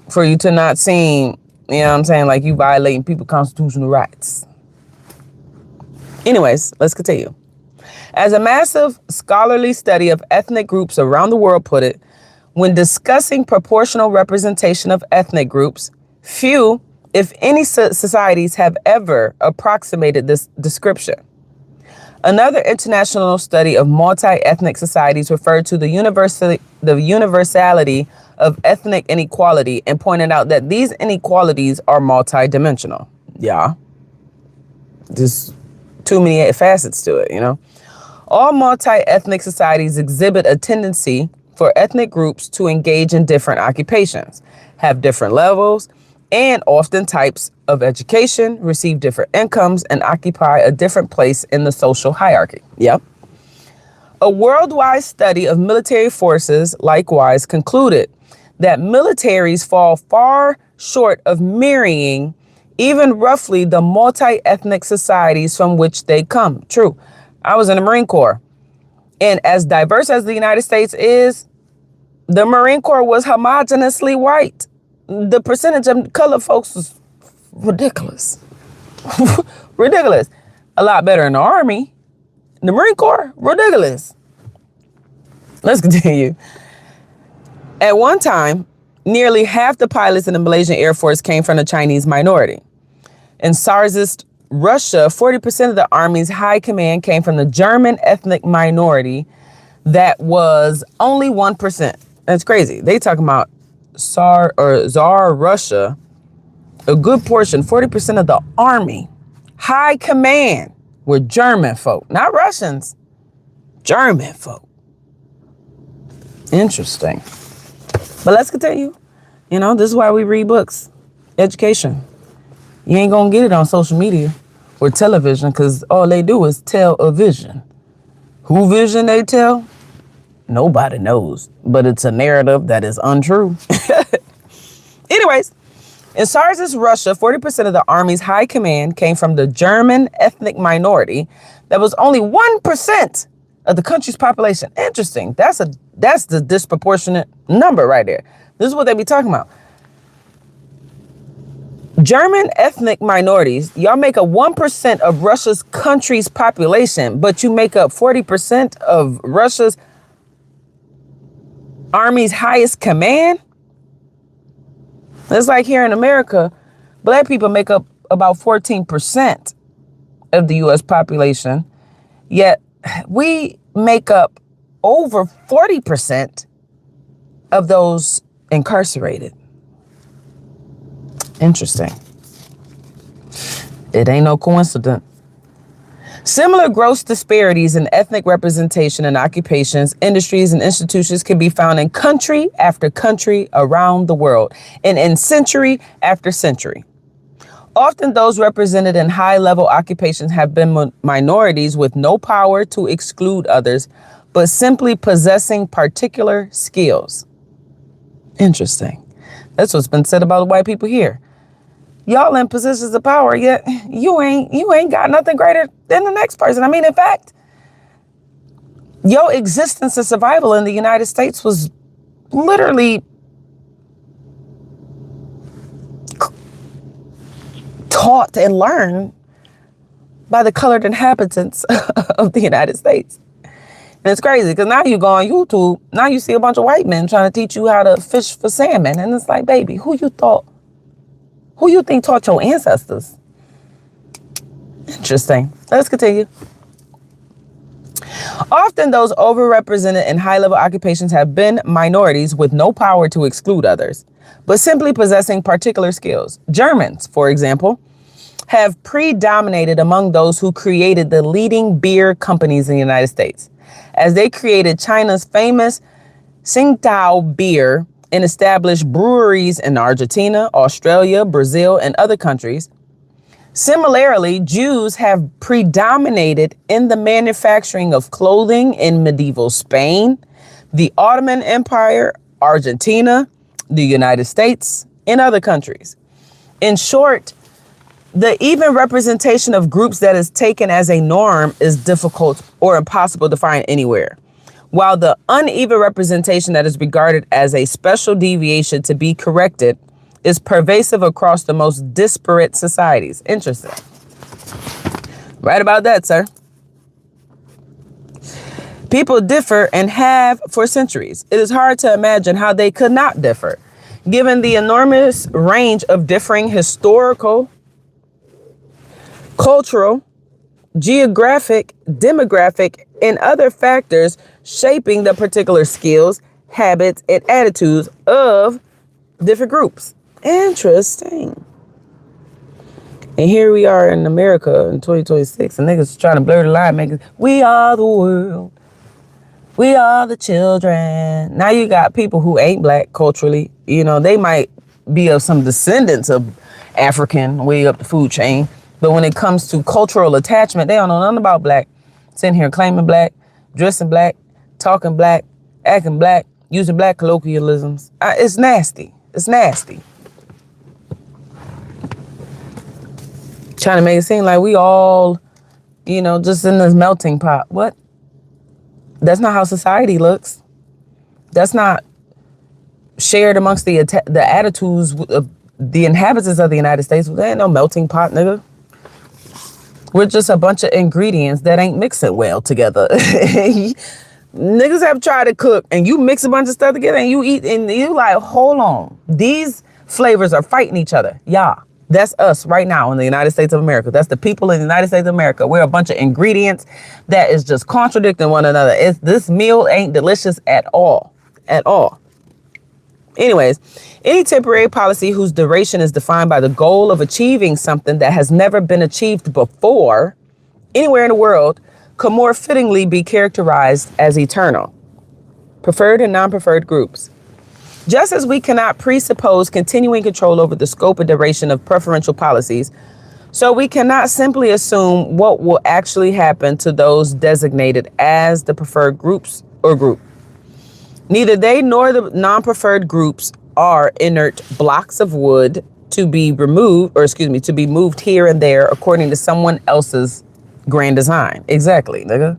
for you to not seem, you know what I'm saying, like you violating people's constitutional rights. Anyways, let's continue. As a massive scholarly study of ethnic groups around the world put it, when discussing proportional representation of ethnic groups, few, if any, societies have ever approximated this description. Another international study of multi-ethnic societies referred to the universality of ethnic inequality and pointed out that these inequalities are multi-dimensional. Yeah. There's too many facets to it, you know. All multi-ethnic societies exhibit a tendency for ethnic groups to engage in different occupations, have different levels, and often types of education, receive different incomes, and occupy a different place in the social hierarchy. Yep. A worldwide study of military forces likewise concluded that militaries fall far short of mirroring even roughly the multi-ethnic societies from which they come. True. I was in the Marine Corps, and as diverse as the United States is, the Marine Corps was homogeneously white. The percentage of colored folks was ridiculous. Ridiculous. A lot better in the Army. The Marine Corps, ridiculous. Let's continue. At one time, nearly half the pilots in the Malaysian Air Force came from the Chinese minority. In Tsarist Russia, 40% of the Army's high command came from the German ethnic minority, that was only 1%. That's crazy. They talking about Tsar Russia, a good portion, 40% of the army, high command were German folk, not Russians, German folk. Interesting. But let's continue. This is why we read books. Education. You ain't gonna get it on social media or television because all they do is tell a vision. Who vision they tell? Nobody knows. But it's a narrative that is untrue. Anyways, in Tsarist Russia, 40% of the army's high command came from the German ethnic minority that was only 1% of the country's population. Interesting. That's the disproportionate number right there. This is what they be talking about. German ethnic minorities, y'all make up 1% of Russia's country's population, but you make up 40% of Russia's army's highest command. It's like here in America, black people make up about 14% of the U.S. population, yet we make up over 40% of those incarcerated. Interesting. It ain't no coincidence. Similar gross disparities in ethnic representation in occupations, industries, and institutions can be found in country after country around the world and in century after century. Often those represented in high-level occupations have been minorities with no power to exclude others, but simply possessing particular skills. Interesting. That's what's been said about the white people here. Y'all in positions of power, yet you ain't got nothing greater than the next person. I mean, in fact, your existence and survival in the United States was literally taught and learned by the colored inhabitants of the United States. And it's crazy because now you go on YouTube, now you see a bunch of white men trying to teach you how to fish for salmon. And it's like, baby, who you think taught your ancestors? Interesting. Let's continue. Often those overrepresented in high-level occupations have been minorities with no power to exclude others, but simply possessing particular skills. Germans, for example, have predominated among those who created the leading beer companies in the United States, as they created China's famous Tsingtao beer and established breweries in Argentina, Australia, Brazil, and other countries. Similarly, Jews have predominated in the manufacturing of clothing in medieval Spain, the Ottoman Empire, Argentina, the United States, and other countries. In short, the even representation of groups that is taken as a norm is difficult or impossible to find anywhere, while the uneven representation that is regarded as a special deviation to be corrected is pervasive across the most disparate societies. Interesting. Right about that, sir. People differ and have for centuries. It is hard to imagine how they could not differ, given the enormous range of differing historical, cultural, geographic, demographic, and other factors shaping the particular skills, habits, and attitudes of different groups. Interesting. And here we are in America in 2026, and niggas trying to blur the line, we are the world. We are the children. Now you got people who ain't black culturally. They might be of some descendants of African way up the food chain. But when it comes to cultural attachment, they don't know nothing about black. Sitting here claiming black, dressing black, talking black, acting black, using black colloquialisms. It's nasty. It's nasty. Trying to make it seem like we all, just in this melting pot. What? That's not how society looks. That's not shared amongst the attitudes of the inhabitants of the United States. There ain't no melting pot, nigga. We're just a bunch of ingredients that ain't mixing well together. Niggas have tried to cook and you mix a bunch of stuff together and you eat and you like, hold on. These flavors are fighting each other. Yeah. That's us right now in the United States of America. That's the people in the United States of America. We're a bunch of ingredients that is just contradicting one another. This meal ain't delicious at all. At all. Anyways, any temporary policy whose duration is defined by the goal of achieving something that has never been achieved before anywhere in the world could more fittingly be characterized as eternal. Preferred and non-preferred groups. Just as we cannot presuppose continuing control over the scope and duration of preferential policies, so we cannot simply assume what will actually happen to those designated as the preferred groups or group. Neither they nor the non-preferred groups are inert blocks of wood to be removed, to be moved here and there according to someone else's grand design. Exactly, nigga.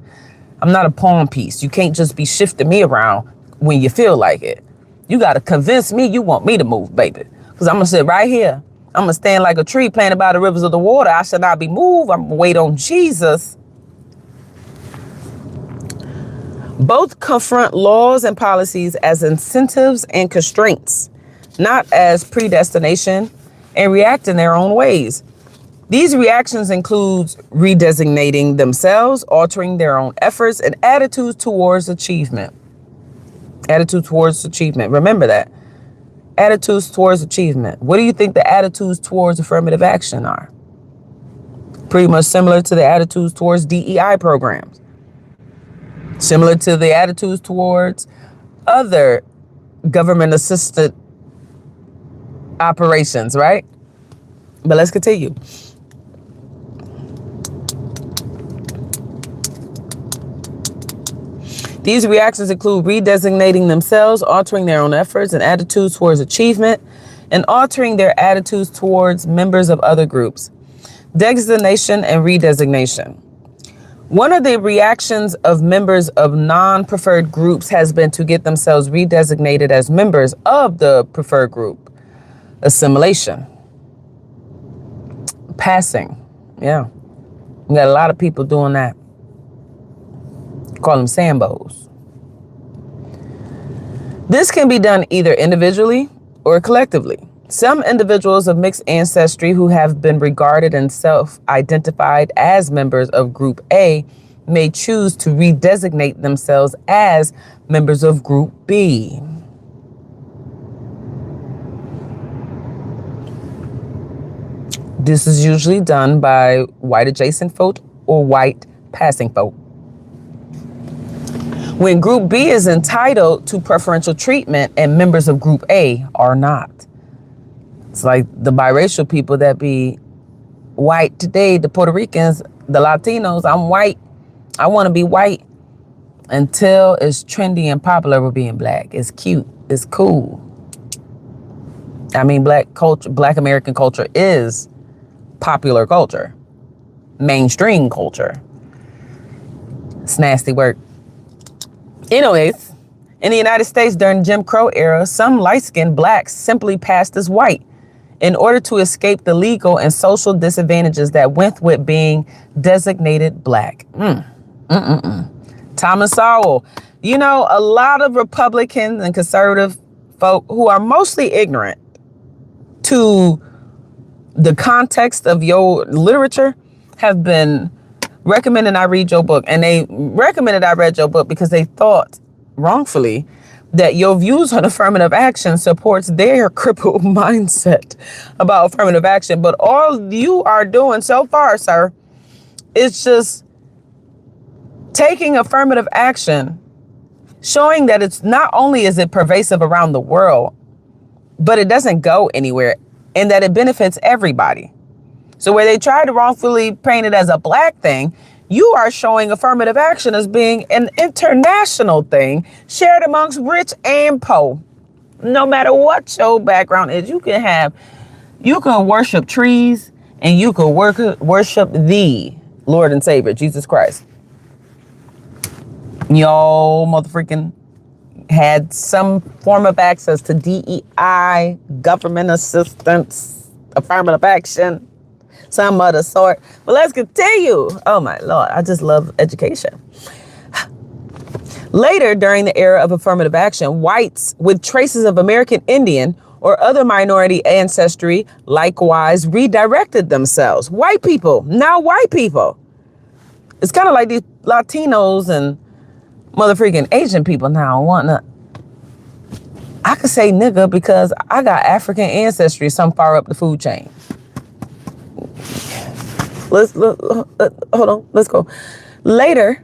I'm not a pawn piece. You can't just be shifting me around when you feel like it. You got to convince me you want me to move, baby. Because I'm going to sit right here. I'm going to stand like a tree planted by the rivers of the water. I shall not be moved. I'm going to wait on Jesus. Both confront laws and policies as incentives and constraints, not as predestination, and react in their own ways. These reactions include redesignating themselves, altering their own efforts, and attitudes towards achievement. Attitude towards achievement. Remember that. Attitudes towards achievement. What do you think the attitudes towards affirmative action are? Pretty much similar to the attitudes towards DEI programs. Similar to the attitudes towards other government-assisted operations, right? But let's continue. These reactions include redesignating themselves, altering their own efforts and attitudes towards achievement, and altering their attitudes towards members of other groups. Designation and redesignation. One of the reactions of members of non-preferred groups has been to get themselves redesignated as members of the preferred group. Assimilation. Passing. Yeah. We got a lot of people doing that. Call them Sambos. This can be done either individually or collectively. Some individuals of mixed ancestry who have been regarded and self-identified as members of Group A may choose to redesignate themselves as members of Group B. This is usually done by white adjacent folk or white passing folk. When Group B is entitled to preferential treatment and members of Group A are not. It's like the biracial people that be white today, the Puerto Ricans, the Latinos. I'm white. I want to be white until it's trendy and popular with being black. It's cute. It's cool. I mean, black culture, black American culture is popular culture, mainstream culture. It's nasty work. Anyways, in the United States during the Jim Crow era, some light-skinned blacks simply passed as white in order to escape the legal and social disadvantages that went with being designated black. Thomas Sowell. You know, a lot of Republicans and conservative folk who are mostly ignorant to the context of your literature have been recommending I read your book. And they recommended I read your book because they thought wrongfully that your views on affirmative action supports their crippled mindset about affirmative action. But all you are doing so far, sir, is just taking affirmative action, showing that it's not only is it pervasive around the world, but it doesn't go anywhere and that it benefits everybody. So where they try to wrongfully paint it as a black thing, you are showing affirmative action as being an international thing shared amongst rich and poor. No matter what your background is, you can worship trees and you can worship the Lord and Savior, Jesus Christ. Y'all motherfucking had some form of access to DEI, government assistance, affirmative action, some other sort. But let's continue. Oh my Lord, I just love education. Later, during the era of affirmative action, whites with traces of American Indian or other minority ancestry likewise redirected themselves. White people, now white people. It's kind of like these Latinos and motherfucking Asian people now wanting I could say nigga because I got African ancestry some far up the food chain. Hold on, let's go. Later,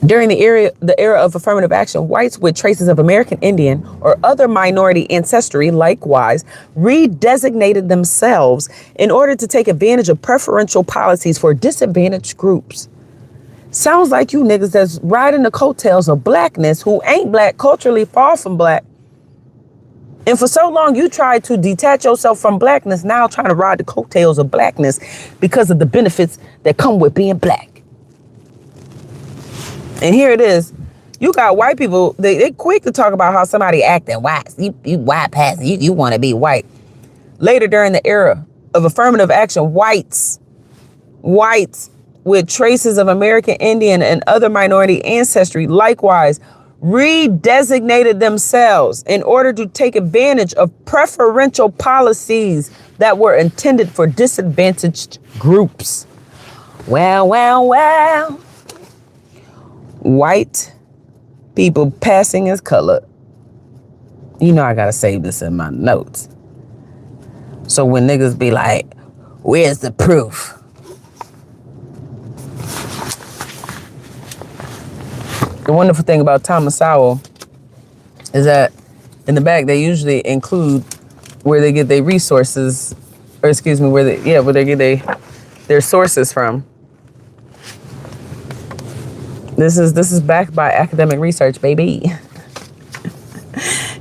during the era of affirmative action, whites with traces of American Indian or other minority ancestry likewise redesignated themselves in order to take advantage of preferential policies for disadvantaged groups. Sounds like you niggas that's riding the coattails of blackness who ain't black, culturally far from black. And for so long, you tried to detach yourself from blackness, now trying to ride the coattails of blackness because of the benefits that come with being black. And here it is. You got white people, they quick to talk about how somebody acting white. You white passing, you want to be white. Later during the era of affirmative action, whites with traces of American Indian and other minority ancestry likewise redesignated themselves in order to take advantage of preferential policies that were intended for disadvantaged groups. Well. White people passing as color. You know I gotta save this in my notes. So when niggas be like, where's the proof? The wonderful thing about Thomas Sowell is that in the back they usually include where they get their resources, or excuse me, where they get their sources from. This is backed by academic research, baby.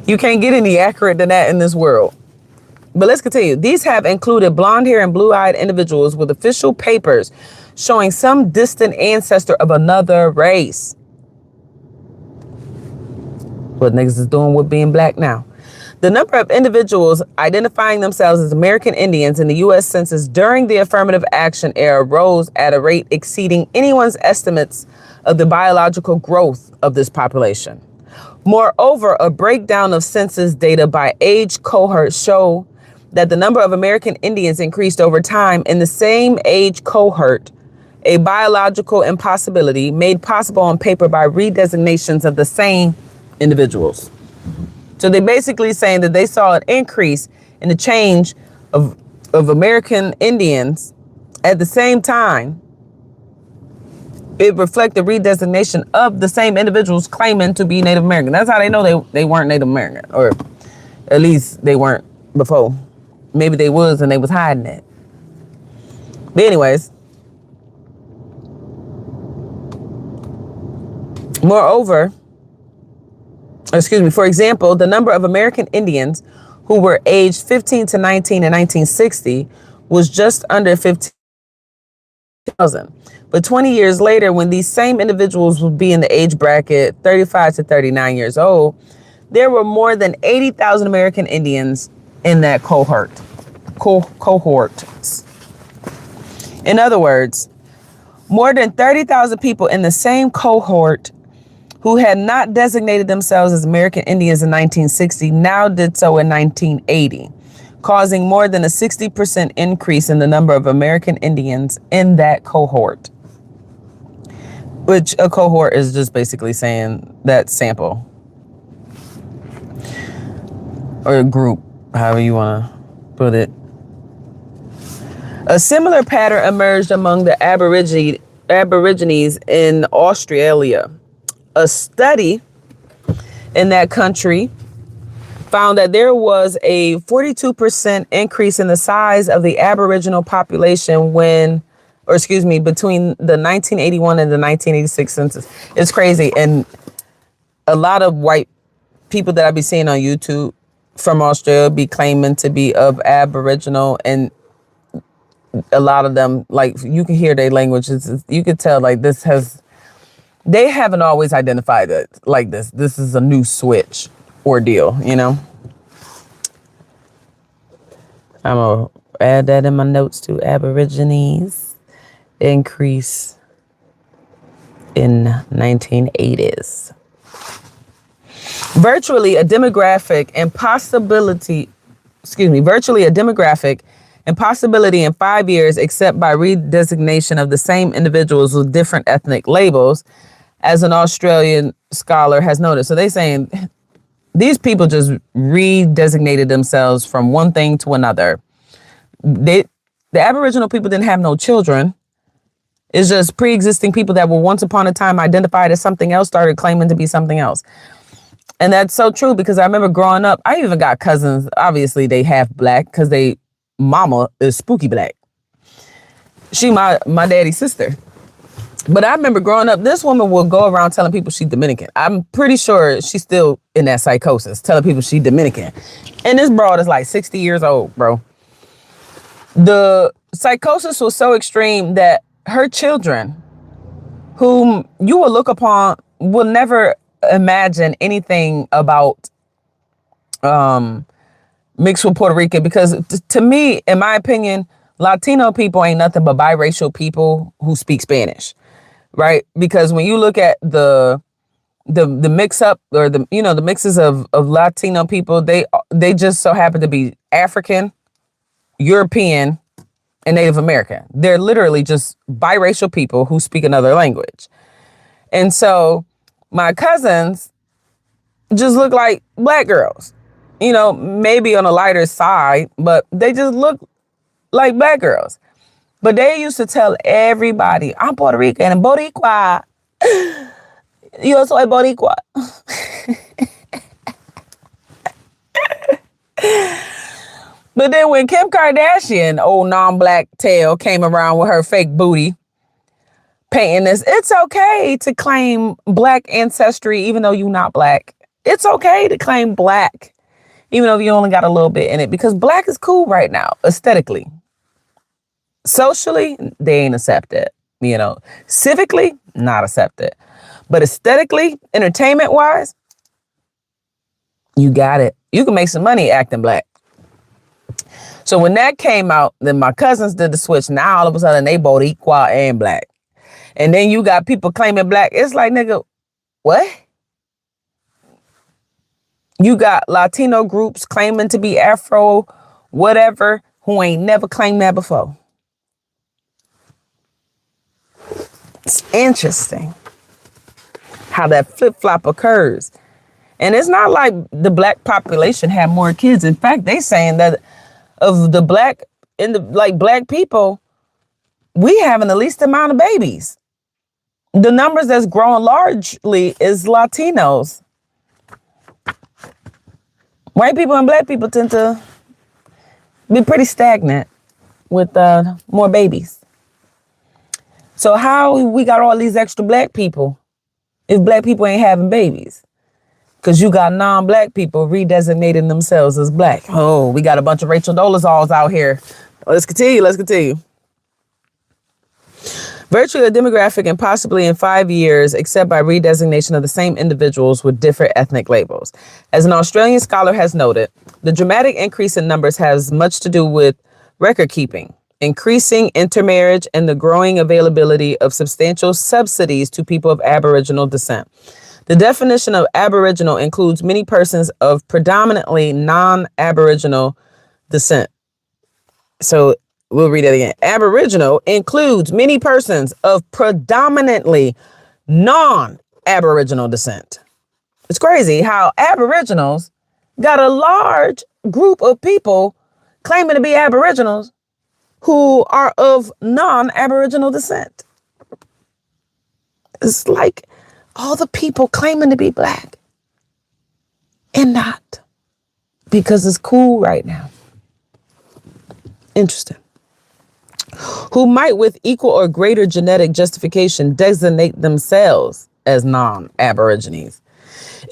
You can't get any accurate than that in this world. But let's continue. These have included blonde hair and blue-eyed individuals with official papers showing some distant ancestor of another race. What niggas is doing with being black now. The number of individuals identifying themselves as American Indians in the U.S. Census during the affirmative action era rose at a rate exceeding anyone's estimates of the biological growth of this population. Moreover, a breakdown of census data by age cohort show that the number of American Indians increased over time in the same age cohort, a biological impossibility made possible on paper by redesignations of the same individuals. So they're basically saying that they saw an increase in the change of American Indians at the same time. It reflected redesignation of the same individuals claiming to be Native American. That's how they know they weren't Native American, or at least they weren't before. Maybe they was and they was hiding it. But anyways, moreover, for example, the number of American Indians who were aged 15 to 19 in 1960 was just under 15,000. But 20 years later, when these same individuals would be in the age bracket 35 to 39 years old, there were more than 80,000 American Indians in that cohort. In other words, more than 30,000 people in the same cohort who had not designated themselves as American Indians in 1960 now did so in 1980, causing more than a 60% increase in the number of American Indians in that cohort. Which a cohort is just basically saying that sample or a group, however you want to put it. A similar pattern emerged among the Aborigines in Australia. A study in that country found that there was a 42% increase in the size of the Aboriginal population between the 1981 and the 1986 census. It's crazy. And a lot of white people that I be seeing on YouTube from Australia be claiming to be of Aboriginal, and a lot of them, like, you can hear their language. You could tell, like, they haven't always identified it like this. This is a new switch ordeal, you know? I'm going to add that in my notes too. Aborigines increase in 1980s. Virtually a demographic and possibility, virtually a demographic and possibility in 5 years, except by redesignation of the same individuals with different ethnic labels, as an Australian scholar has noted. So they saying these people just redesignated themselves from one thing to another. The Aboriginal people didn't have no children. It's just pre-existing people that were once upon a time identified as something else started claiming to be something else. And that's so true, because I remember growing up, I even got cousins. Obviously, they half black because they mama is spooky black. She my daddy's sister. But I remember growing up, this woman would go around telling people she's Dominican. I'm pretty sure she's still in that psychosis, telling people she's Dominican. And this broad is like 60 years old, bro. The psychosis was so extreme that her children, whom you will look upon, will never imagine anything about mixed with Puerto Rican, because to me, in my opinion, Latino people ain't nothing but biracial people who speak Spanish, right? Because when you look at the mix up, or the mixes of Latino people, they just so happen to be African, European, and Native American. They're literally just biracial people who speak another language. And so my cousins just look like black girls, maybe on a lighter side, but they just look like black girls. But they used to tell everybody, I'm Puerto Rican and Boricua. Yo soy Boricua. But then when Kim Kardashian, old non-black tail, came around with her fake booty, painting this, it's okay to claim black ancestry even though you're not black. It's okay to claim black even though you only got a little bit in it, because black is cool right now, aesthetically. Socially, they ain't accepted. Civically, not accepted. But aesthetically, entertainment-wise, you got it. You can make some money acting black. So when that came out, then my cousins did the switch. Now all of a sudden they both equal and black. And then you got people claiming black. It's like, nigga, what? You got Latino groups claiming to be Afro, whatever, who ain't never claimed that before. It's interesting how that flip-flop occurs. And it's not like the black population had more kids. In fact, they saying that of the black people, we having the least amount of babies. The numbers that's growing largely is Latinos. White people and black people tend to be pretty stagnant with more babies. So how we got all these extra black people if black people ain't having babies? Because you got non-black people redesignating themselves as black. Oh, we got a bunch of Rachel Dolezals out here. Let's continue. Virtually a demographic and possibly in 5 years, except by redesignation of the same individuals with different ethnic labels. As an Australian scholar has noted, the dramatic increase in numbers has much to do with record keeping, increasing intermarriage, and the growing availability of substantial subsidies to people of Aboriginal descent. The definition of Aboriginal includes many persons of predominantly non-Aboriginal descent. So we'll read that again. Aboriginal includes many persons of predominantly non-Aboriginal descent. It's crazy how Aboriginals got a large group of people claiming to be Aboriginals who are of non-Aboriginal descent. It's like all the people claiming to be black and not, because it's cool right now. Interesting. Who might with equal or greater genetic justification designate themselves as non-Aborigines.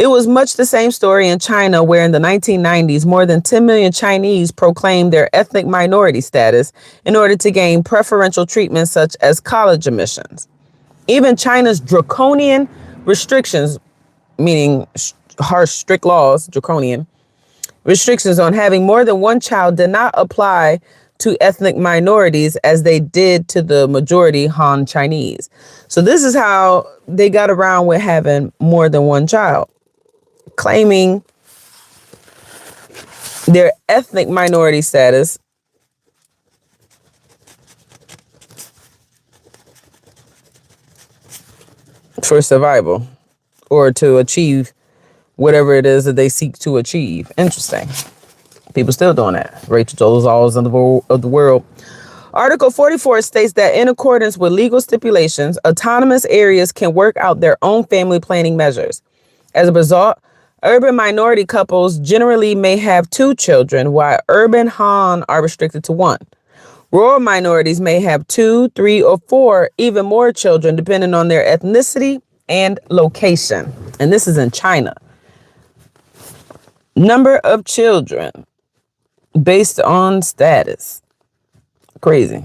It was much the same story in China, where in the 1990s, more than 10 million Chinese proclaimed their ethnic minority status in order to gain preferential treatment such as college admissions. Even China's draconian restrictions, meaning harsh, strict laws, draconian restrictions on having more than one child did not apply to ethnic minorities as they did to the majority Han Chinese. So this is how they got around with having more than one child. claiming their ethnic minority status for survival or to achieve whatever it is that they seek to achieve. Interesting. People still doing that. Rachel Dolezal's of the world. Article 44 states that in accordance with legal stipulations, autonomous areas can work out their own family planning measures. As a result, urban minority couples generally may have 2 children, while urban Han are restricted to 1. Rural minorities may have 2, 3, or 4, even more children, depending on their ethnicity and location. And this is in China. Number of children based on status. Crazy.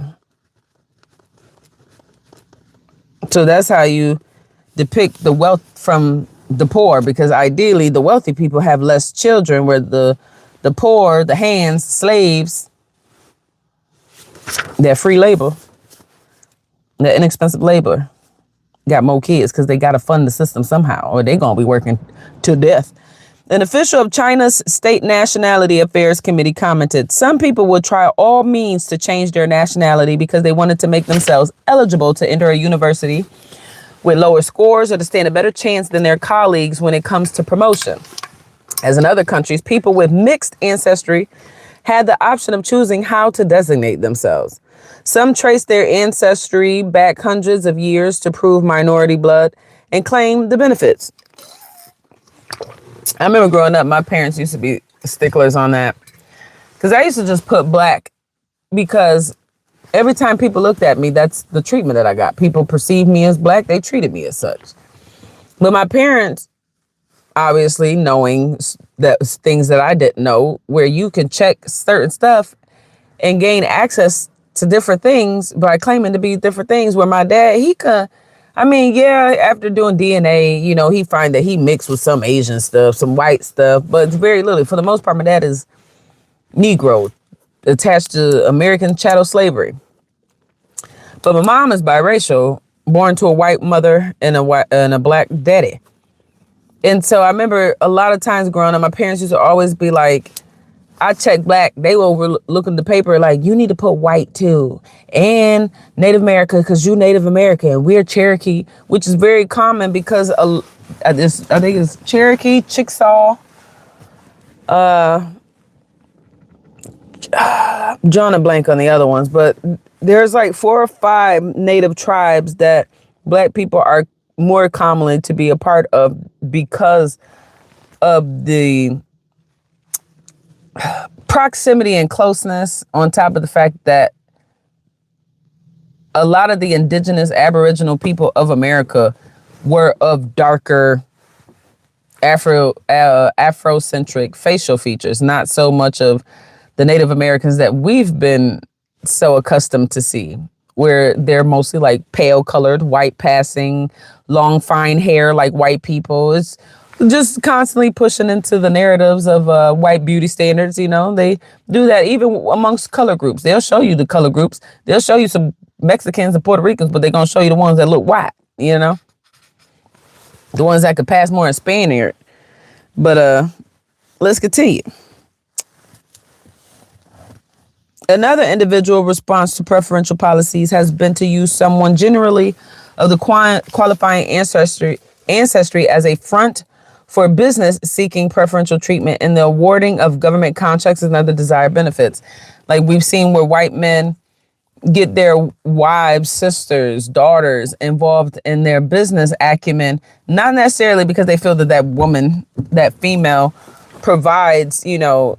So that's how you depict the wealth from the poor, because ideally the wealthy people have less children, where the poor, the hands, slaves, they're free labor, they're inexpensive labor, got more kids because they got to fund the system somehow, or they're going to be working to death. An official of China's State Nationality Affairs Committee commented, some people would try all means to change their nationality because they wanted to make themselves eligible to enter a university with lower scores or to stand a better chance than their colleagues when it comes to promotion. As in other countries, people with mixed ancestry had the option of choosing how to designate themselves. Some trace their ancestry back hundreds of years to prove minority blood and claim the benefits. I remember growing up, my parents used to be sticklers on that, because I used to just put black because every time people looked at me, that's the treatment that I got. People perceived me as black. They treated me as such. But my parents, obviously knowing that things that I didn't know, where you can check certain stuff and gain access to different things by claiming to be different things, where my dad, after doing DNA, he find that he mixed with some Asian stuff, some white stuff, but it's very little. For the most part, my dad is Negro, attached to American chattel slavery. But my mom is biracial, born to a white mother and a black daddy. And so I remember a lot of times growing up, my parents used to always be like, I check black. They will look at the paper like, you need to put white too. And Native America, because you Native American. We're Cherokee, which is very common because I think it's Cherokee, Chickasaw, drawing a blank on the other ones. But there's like 4 or 5 native tribes that black people are more commonly to be a part of because of the proximity and closeness, on top of the fact that a lot of the indigenous Aboriginal people of America were of darker Afrocentric facial features, not so much of the Native Americans that we've been so accustomed to see, where they're mostly like pale colored, white passing, long fine hair like white people. It's just constantly pushing into the narratives of white beauty standards. They do that even amongst color groups. They'll show you the color groups. They'll show you some Mexicans and Puerto Ricans, but they're going to show you the ones that look white, the ones that could pass more in Spaniard. But let's continue. Another individual response to preferential policies has been to use someone generally of the qualifying ancestry as a front for business seeking preferential treatment in the awarding of government contracts and other desired benefits. Like we've seen where white men get their wives, sisters, daughters involved in their business acumen, not necessarily because they feel that that woman, that female, provides,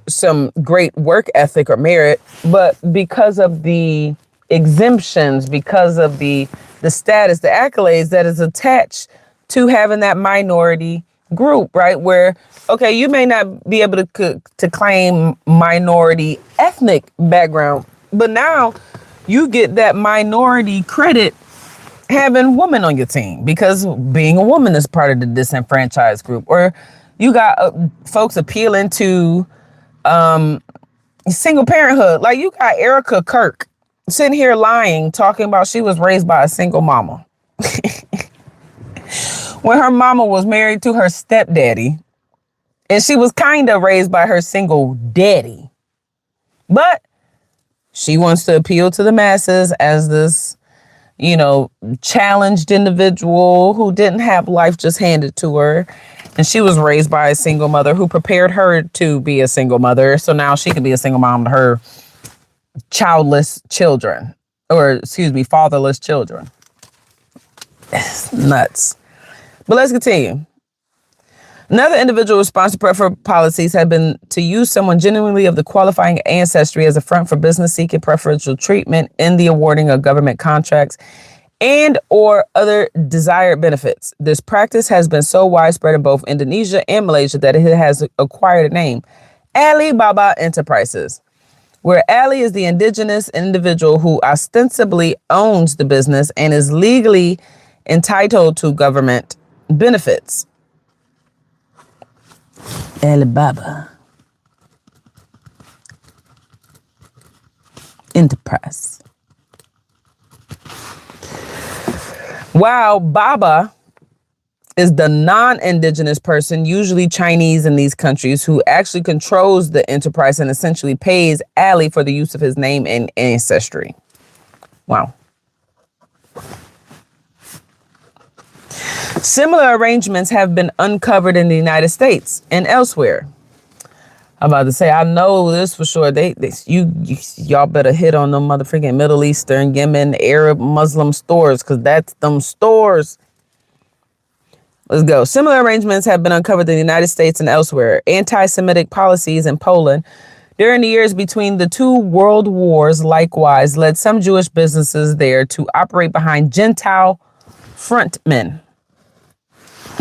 some great work ethic or merit, but because of the exemptions, because of the status, the accolades that is attached to having that minority group, right? Where, okay, you may not be able to claim minority ethnic background, but now you get that minority credit having women on your team because being a woman is part of the disenfranchised group. Or you got folks appealing to single parenthood. Like you got Erica Kirk sitting here lying, talking about she was raised by a single mama. When her mama was married to her stepdaddy And she was kind of raised by her single daddy. But she wants to appeal to the masses as this, challenged individual who didn't have life just handed to her. And she was raised by a single mother who prepared her to be a single mother. So now she can be a single mom to her fatherless children. It's nuts. But let's continue. Another individual response to preferential policies had been to use someone genuinely of the qualifying ancestry as a front for business seeking preferential treatment in the awarding of government contracts and or other desired benefits. This practice has been so widespread in both Indonesia and Malaysia that it has acquired a name, Alibaba Enterprises, where Ali is the indigenous individual who ostensibly owns the business and is legally entitled to government benefits. Alibaba Enterprise. While Baba is the non-indigenous person, usually Chinese in these countries, who actually controls the enterprise and essentially pays Ali for the use of his name and ancestry. Wow. Similar arrangements have been uncovered in the United States and elsewhere. I'm about to say, I know this for sure. Y'all better hit on them motherfucking Middle Eastern, Yemen, Arab, Muslim stores, because that's them stores. Let's go. Similar arrangements have been uncovered in the United States and elsewhere. Anti-Semitic policies in Poland during the years between the two world wars likewise led some Jewish businesses there to operate behind Gentile frontmen.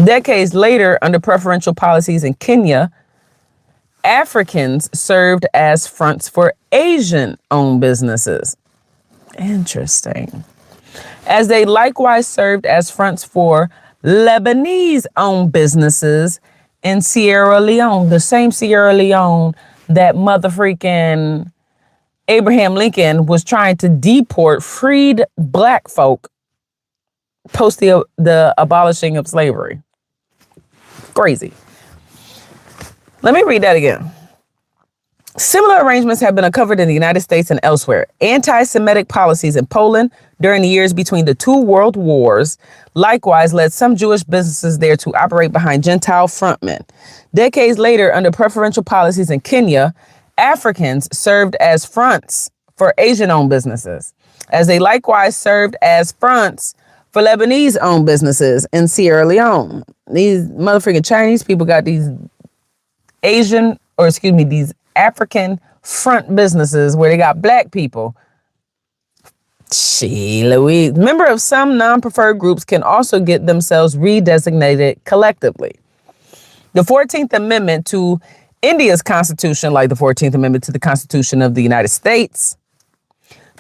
Decades later, under preferential policies in Kenya, Africans served as fronts for Asian-owned businesses. Interesting. As they likewise served as fronts for Lebanese-owned businesses in Sierra Leone, the same Sierra Leone that motherfreaking Abraham Lincoln was trying to deport freed black folk post the abolishing of slavery. Crazy. Let me read that again. Similar arrangements have been uncovered in the United States and elsewhere. Anti-Semitic policies in Poland during the years between the two world wars likewise led some Jewish businesses there to operate behind Gentile frontmen. Decades later, under preferential policies in Kenya, Africans served as fronts for Asian-owned businesses, as they likewise served as fronts for Lebanese-owned businesses in Sierra Leone. These motherfucking Chinese people got these these African front businesses where they got black people. Louise. Member of some non-preferred groups can also get themselves redesignated collectively. The 14th Amendment to India's Constitution, like the 14th Amendment to the Constitution of the United States,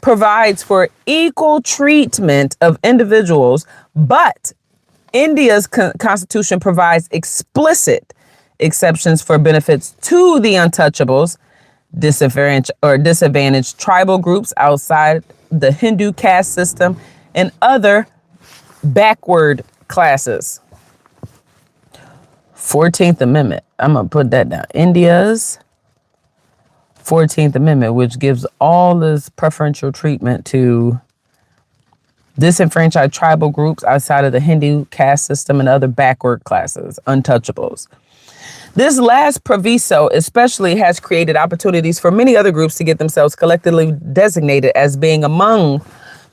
provides for equal treatment of individuals, but India's Constitution provides explicit exceptions for benefits to the untouchables, disadvantaged tribal groups outside the Hindu caste system, and other backward classes. 14th Amendment. I'm going to put that down. India's 14th Amendment, which gives all this preferential treatment to disenfranchised tribal groups outside of the Hindu caste system and other backward classes, untouchables. This last proviso especially has created opportunities for many other groups to get themselves collectively designated as being among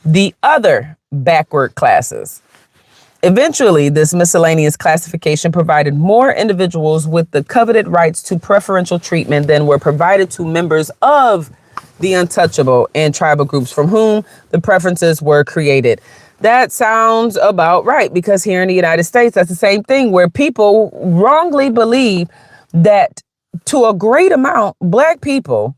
the other backward classes. Eventually, this miscellaneous classification provided more individuals with the coveted rights to preferential treatment than were provided to members of the untouchable and tribal groups from whom the preferences were created. That sounds about right, because here in the United States, that's the same thing, where people wrongly believe that to a great amount, black people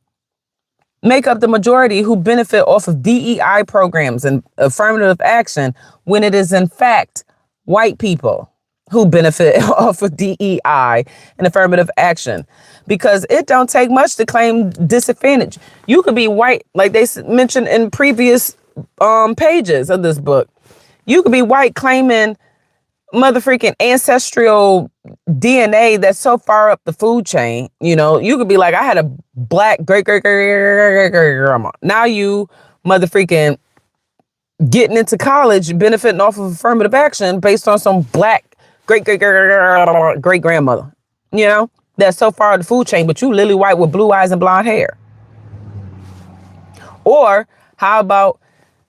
make up the majority who benefit off of DEI programs and affirmative action, when it is in fact white people who benefit off of DEI and affirmative action, because it don't take much to claim disadvantage. You could be white, like they mentioned in previous pages of this book. You could be white claiming motherfucking ancestral DNA that's so far up the food chain. You know, you could be like, I had a black great grandma. Now you motherfucking getting into college, benefiting off of affirmative action based on some black great grandmother. You know, that's so far up the food chain, but you lily white with blue eyes and blonde hair. Or how about,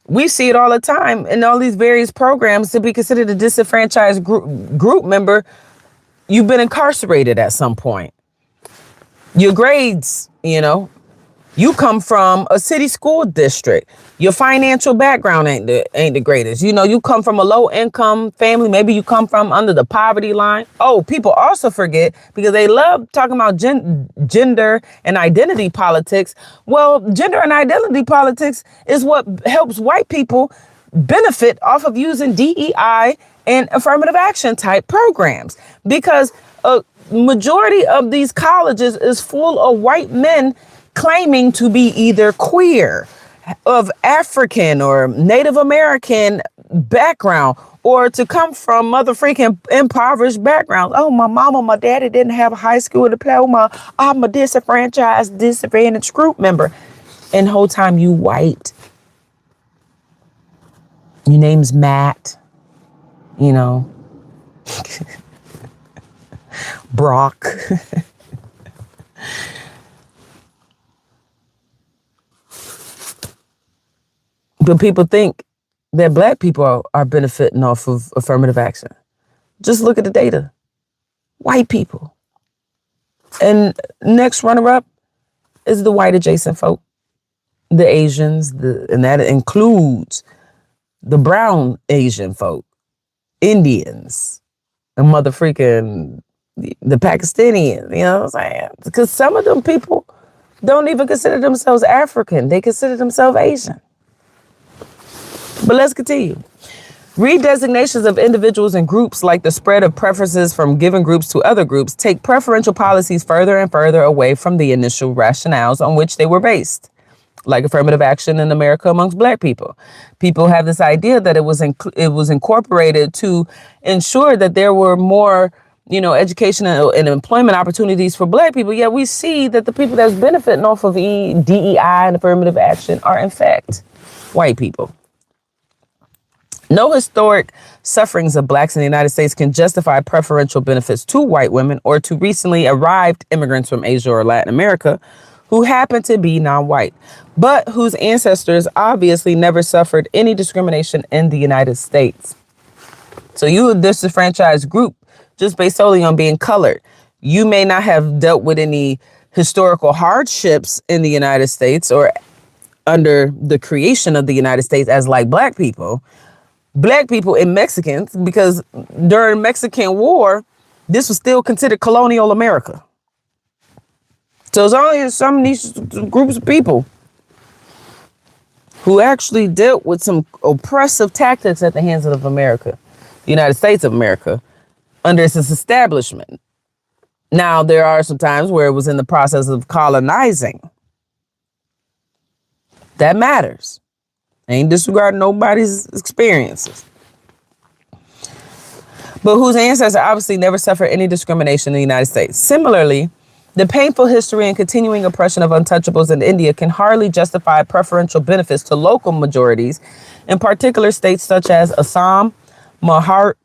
we see it all the time in all these various programs, to be considered a disenfranchised group member, you've been incarcerated at some point. Your grades, you know, you come from a city school district. Your financial background ain't the greatest. You know, you come from a low income family. Maybe you come from under the poverty line. Oh, people also forget, because they love talking about gender and identity politics. Well, gender and identity politics is what helps white people benefit off of using DEI and affirmative action type programs, because a majority of these colleges is full of white men claiming to be either queer, of African or Native American background, or to come from motherfucking impoverished backgrounds. Oh, my mama, my daddy didn't have a high school diploma. I'm a disadvantaged group member. And the whole time you white. Your name's Matt, you know, Brock. But people think that black people are benefiting off of affirmative action. Just look at the data. White people. And next runner-up is the white adjacent folk, the Asians, and that includes the brown Asian folk, Indians, and motherfucking the Pakistanians, you know what I'm saying? Because some of them people don't even consider themselves African. They consider themselves Asian. But let's continue. Redesignations of individuals and groups, like the spread of preferences from given groups to other groups, take preferential policies further and further away from the initial rationales on which they were based, like affirmative action in America amongst black people. People have this idea that it was incorporated to ensure that there were more, you know, education and employment opportunities for black people. Yet we see that the people that's benefiting off of DEI and affirmative action are, in fact, white people. No historic sufferings of blacks in the United States can justify preferential benefits to white women or to recently arrived immigrants from Asia or Latin America who happen to be non-white, but whose ancestors obviously never suffered any discrimination in the United States. So you, a disenfranchised group, just based solely on being colored, you may not have dealt with any historical hardships in the United States or under the creation of the United States as like black people and Mexicans, because during Mexican War, this was still considered colonial America. So it's only some niche groups of people who actually dealt with some oppressive tactics at the hands of America, the United States of America, under its establishment. Now, there are some times where it was in the process of colonizing. That matters. Ain't disregarding nobody's experiences. But whose ancestors obviously never suffered any discrimination in the United States. Similarly, the painful history and continuing oppression of untouchables in India can hardly justify preferential benefits to local majorities, in particular states such as Assam, Maharashtra,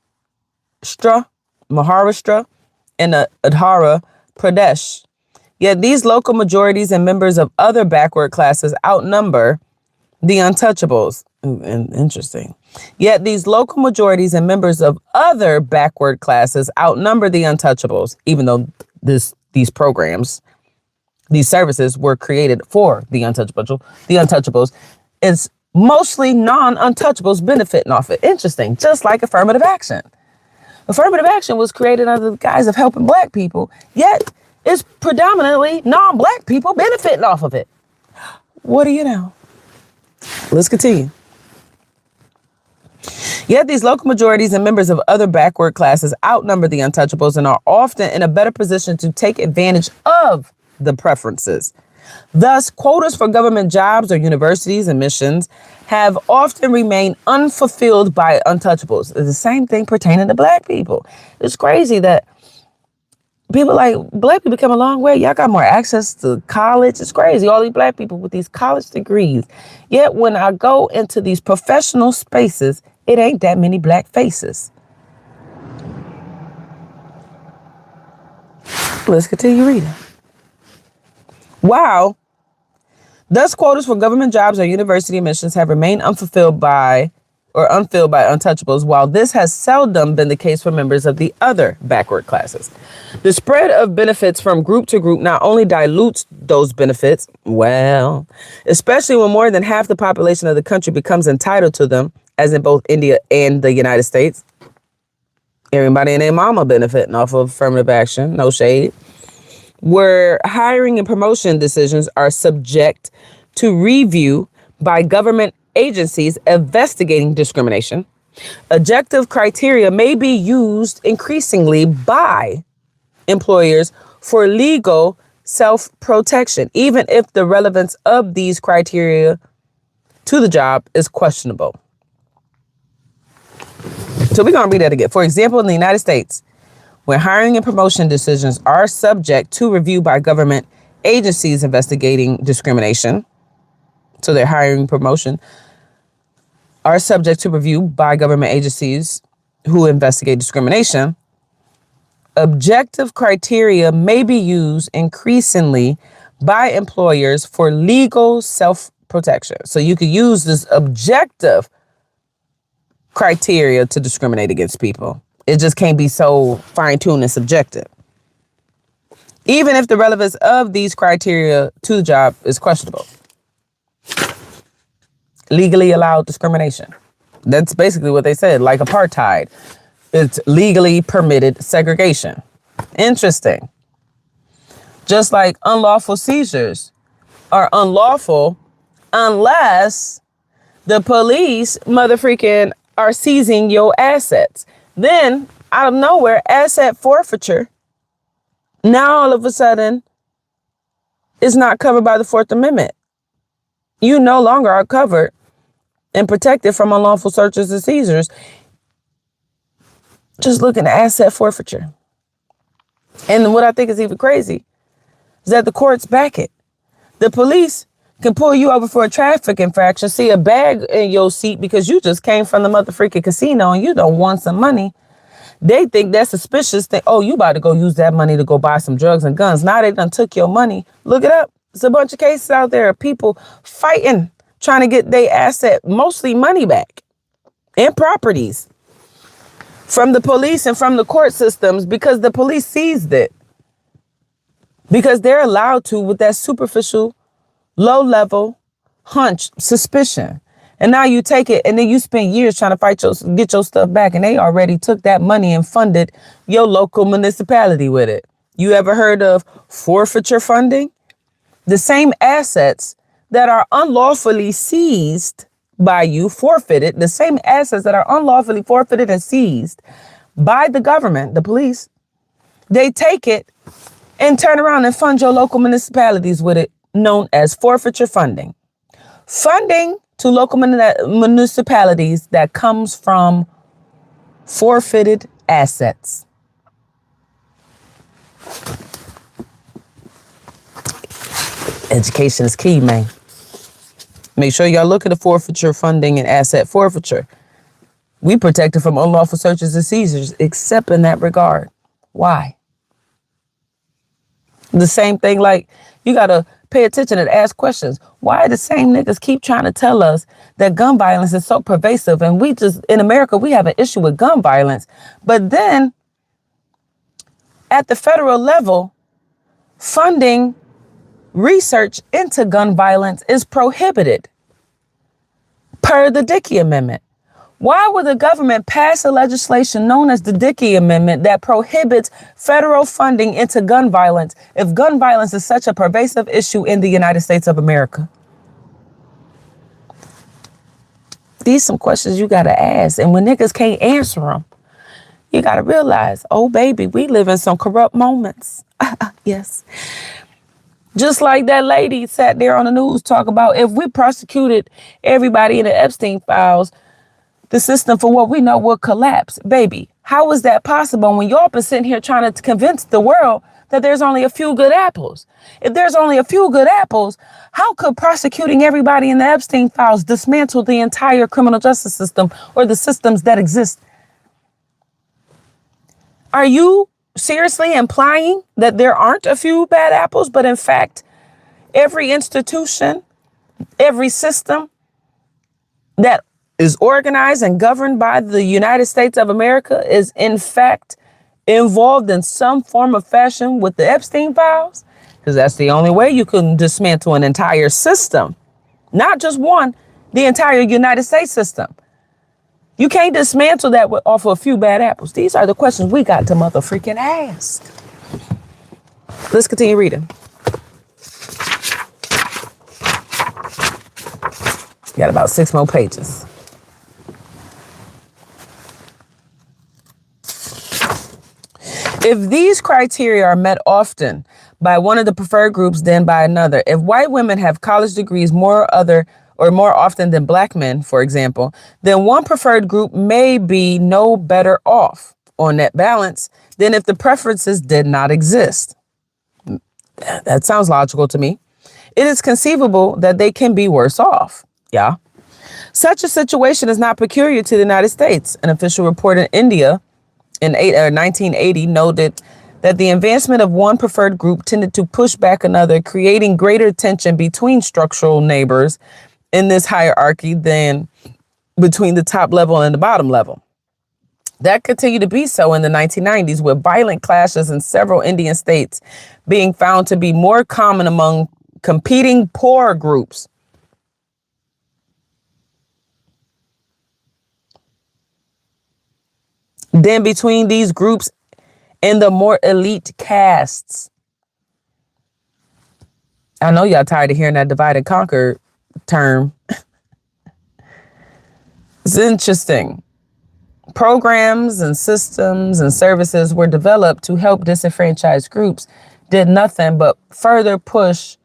and Andhra Pradesh. Yet these local majorities and members of other backward classes outnumber the untouchables. Interesting. Yet these local majorities and members of other backward classes outnumber the untouchables, even though these programs, these services were created for the untouchables. It's mostly non-untouchables benefiting off it. Interesting. Just like affirmative action. Affirmative action was created under the guise of helping black people, yet it's predominantly non-black people benefiting off of it. What do you know? Let's continue. Yet these local majorities and members of other backward classes outnumber the untouchables and are often in a better position to take advantage of the preferences. Thus, quotas for government jobs or universities admissions have often remained unfulfilled by untouchables. It's the same thing pertaining to black people. It's crazy that people like black people come a long way. Y'all got more access to college. It's crazy. All these black people with these college degrees. Yet when I go into these professional spaces, it ain't that many black faces. Let's continue reading. Wow. Thus, quotas for government jobs or university admissions have remained unfulfilled by untouchables, while this has seldom been the case for members of the other backward classes. The spread of benefits from group to group not only dilutes those benefits, well, especially when more than half the population of the country becomes entitled to them, as in both India and the United States. Everybody and their mama benefiting off of affirmative action, no shade. Where hiring and promotion decisions are subject to review by government agencies investigating discrimination, objective criteria may be used increasingly by employers for legal self-protection, even if the relevance of these criteria to the job is questionable. So we're going to read that again. For example, in the United States, when hiring and promotion decisions are subject to review by government agencies investigating discrimination, so their hiring and promotion are subject to review by government agencies who investigate discrimination, objective criteria may be used increasingly by employers for legal self-protection. So you could use this objective criteria to discriminate against people. It just can't be so fine-tuned and subjective. Even if the relevance of these criteria to the job is questionable. Legally allowed discrimination. That's basically what they said, like apartheid. It's legally permitted segregation. Interesting. Just like unlawful seizures are unlawful unless the police motherfreaking are seizing your assets. Then, out of nowhere, asset forfeiture, now all of a sudden, is not covered by the Fourth Amendment. You no longer are covered and protected from unlawful searches and seizures. Just looking at asset forfeiture. And what I think is even crazy is that the courts back it. The police can pull you over for a traffic infraction, see a bag in your seat because you just came from the motherfucking casino and you don't want some money. They think that's suspicious. Think, oh, you about to go use that money to go buy some drugs and guns. Now they done took your money. Look it up. There's a bunch of cases out there of people fighting, trying to get their asset, mostly money back and properties from the police and from the court systems because the police seized it. Because they're allowed to with that superficial, low-level hunch, suspicion. And now you take it and then you spend years trying to get your stuff back. And they already took that money and funded your local municipality with it. You ever heard of forfeiture funding? The same assets that are unlawfully seized by you, forfeited, the same assets that are unlawfully forfeited and seized by the government, the police, they take it and turn around and fund your local municipalities with it, known as forfeiture funding. Funding to local municipalities that comes from forfeited assets. Education is key, man. Make sure y'all look at the forfeiture funding and asset forfeiture. We protected from unlawful searches and seizures, except in that regard. Why? The same thing, like, you got to pay attention and ask questions. Why the same niggas keep trying to tell us that gun violence is so pervasive? And we just, in America, we have an issue with gun violence. But then at the federal level, funding research into gun violence is prohibited per the Dickey Amendment. Why would the government pass a legislation known as the Dickey Amendment that prohibits federal funding into gun violence if gun violence is such a pervasive issue in the United States of America? These some questions you got to ask. And when niggas can't answer them, you got to realize, oh, baby, we live in some corrupt moments. Yes. Just like that lady sat there on the news talk about, if we prosecuted everybody in the Epstein files, the system for what we know will collapse. Baby, how is that possible when y'all been sitting here trying to convince the world that there's only a few good apples? If there's only a few good apples, how could prosecuting everybody in the Epstein files dismantle the entire criminal justice system or the systems that exist? Are you seriously implying that there aren't a few bad apples, but in fact, every institution, every system that is organized and governed by the United States of America is in fact involved in some form of fashion with the Epstein files? Because that's the only way you can dismantle an entire system, not just one, the entire United States system. You can't dismantle that off of a few bad apples. These are the questions we got to motherfreaking ask. Let's continue reading. Got about 6 more pages. If these criteria are met often by one of the preferred groups than by another, if white women have college degrees more often than black men, for example, then one preferred group may be no better off on net balance than if the preferences did not exist. That sounds logical to me. It is conceivable that they can be worse off. Yeah. Such a situation is not peculiar to the United States. An official report in India in 1980 noted that the advancement of one preferred group tended to push back another, creating greater tension between structural neighbors in this hierarchy than between the top level and the bottom level. That continued to be so in the 1990s, with violent clashes in several Indian states being found to be more common among competing poor groups than between these groups and the more elite castes. I know y'all tired of hearing that divide and conquer term. It's interesting. Programs and systems and services were developed to help disenfranchised groups, did nothing but further push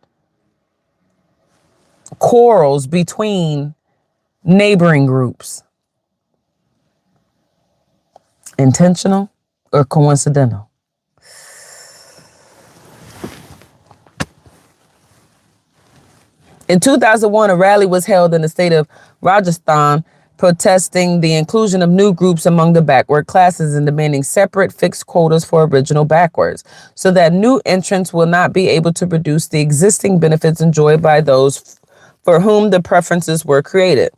quarrels between neighboring groups. Intentional or coincidental? In 2001, a rally was held in the state of Rajasthan protesting the inclusion of new groups among the backward classes and demanding separate fixed quotas for original backwards, so that new entrants will not be able to produce the existing benefits enjoyed by those for whom the preferences were created.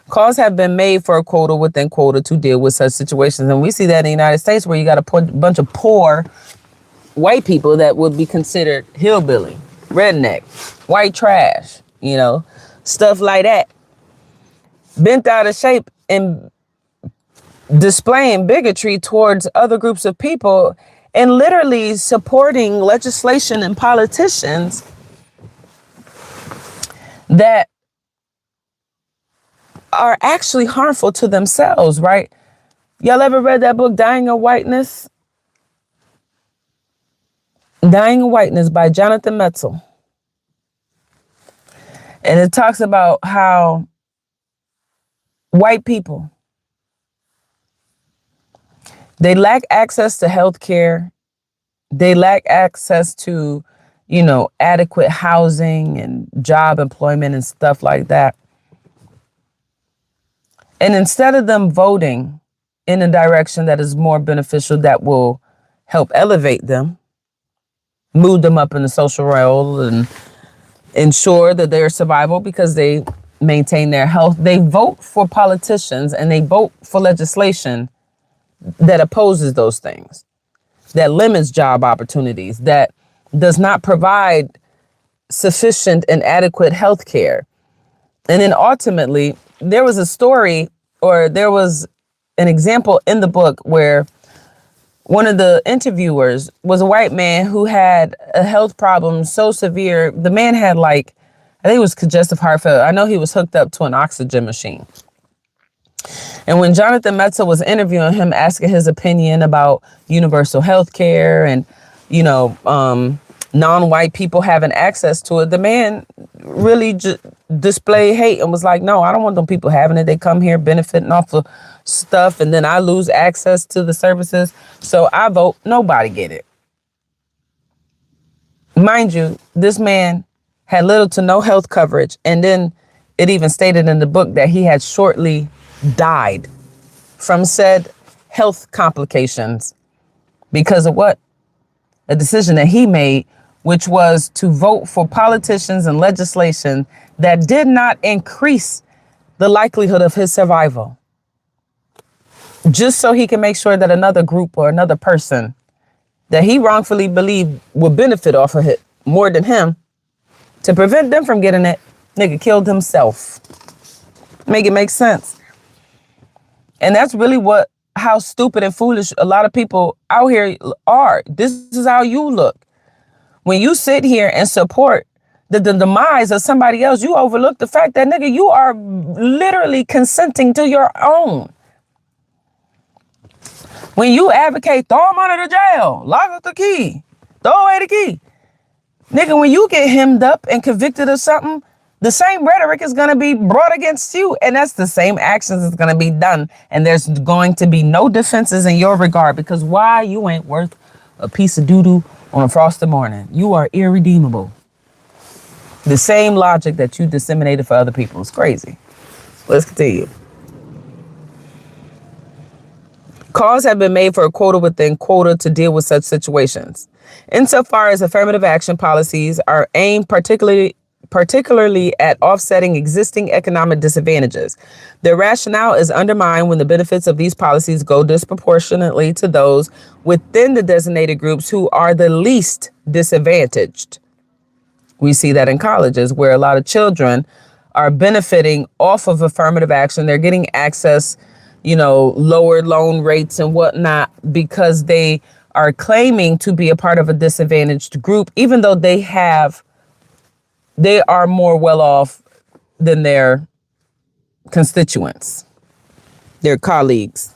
Calls have been made for a quota within quota to deal with such situations. And we see that in the United States, where you got a bunch of poor white people that would be considered hillbilly, redneck, white trash, stuff like that. Bent out of shape and displaying bigotry towards other groups of people and literally supporting legislation and politicians that are actually harmful to themselves, right? Y'all ever read that book, Dying of Whiteness? Dying of Whiteness by Jonathan Metzl. And it talks about how white people, they lack access to health care. They lack access to, adequate housing and job employment and stuff like that. And instead of them voting in a direction that is more beneficial, that will help elevate them, move them up in the social role and ensure that their survival because they maintain their health, they vote for politicians and they vote for legislation that opposes those things, that limits job opportunities, that does not provide sufficient and adequate health care. And then ultimately, there was an example in the book where one of the interviewers was a white man who had a health problem so severe. The man had I think it was congestive heart failure. I know he was hooked up to an oxygen machine. And when Jonathan Metzl was interviewing him, asking his opinion about universal health care and, non-white people having access to it, the man really displayed hate and was like, no, I don't want them people having it. They come here benefiting off of stuff, and then I lose access to the services. So I vote nobody get it. Mind you, this man had little to no health coverage. And then it even stated in the book that he had shortly died from said health complications because of what? A decision that he made, which was to vote for politicians and legislation that did not increase the likelihood of his survival, just so he can make sure that another group or another person that he wrongfully believed would benefit off of it more than him, to prevent them from getting it, nigga killed himself. Make it make sense. And that's really how stupid and foolish a lot of people out here are. This is how you look. When you sit here and support the demise of somebody else, you overlook the fact that, nigga, you are literally consenting to your own. When you advocate, throw him under the jail, lock up the key, throw away the key. Nigga, when you get hemmed up and convicted of something, the same rhetoric is going to be brought against you. And that's the same actions that's going to be done. And there's going to be no defenses in your regard, because why? You ain't worth a piece of doo-doo on a frosty morning. You are irredeemable. The same logic that you disseminated for other people is crazy. Let's continue. Calls have been made for a quota within quota to deal with such situations. Insofar as affirmative action policies are aimed particularly at offsetting existing economic disadvantages, their rationale is undermined when the benefits of these policies go disproportionately to those within the designated groups who are the least disadvantaged. We see that in colleges where a lot of children are benefiting off of affirmative action. They're getting access, lower loan rates and whatnot, because they are claiming to be a part of a disadvantaged group, even though they are more well off than their constituents, their colleagues.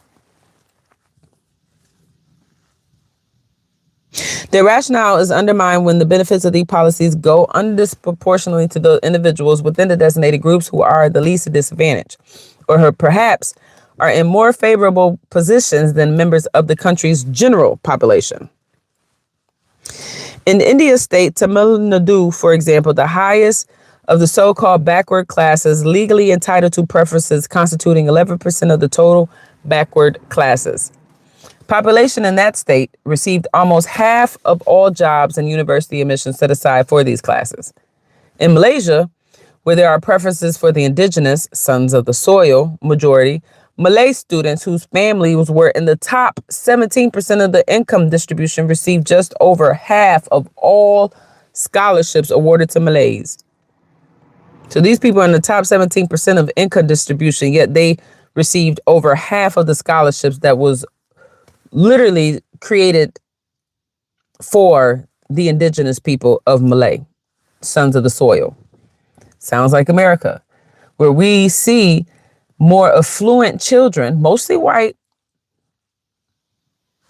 Their rationale is undermined when the benefits of these policies go undisproportionately to the individuals within the designated groups who are the least disadvantaged, or who perhaps are in more favorable positions than members of the country's general population. In India's state, Tamil Nadu, for example, the highest of the so-called backward classes legally entitled to preferences constituting 11% of the total backward classes. Population in that state received almost half of all jobs and university admissions set aside for these classes. In Malaysia, where there are preferences for the indigenous, sons of the soil, majority, Malay students whose families were in the top 17% of the income distribution received just over half of all scholarships awarded to Malays. So these people are in the top 17% of income distribution, yet they received over half of the scholarships that was literally created for the indigenous people of Malay, sons of the soil. Sounds like America, where we see more affluent children, mostly white,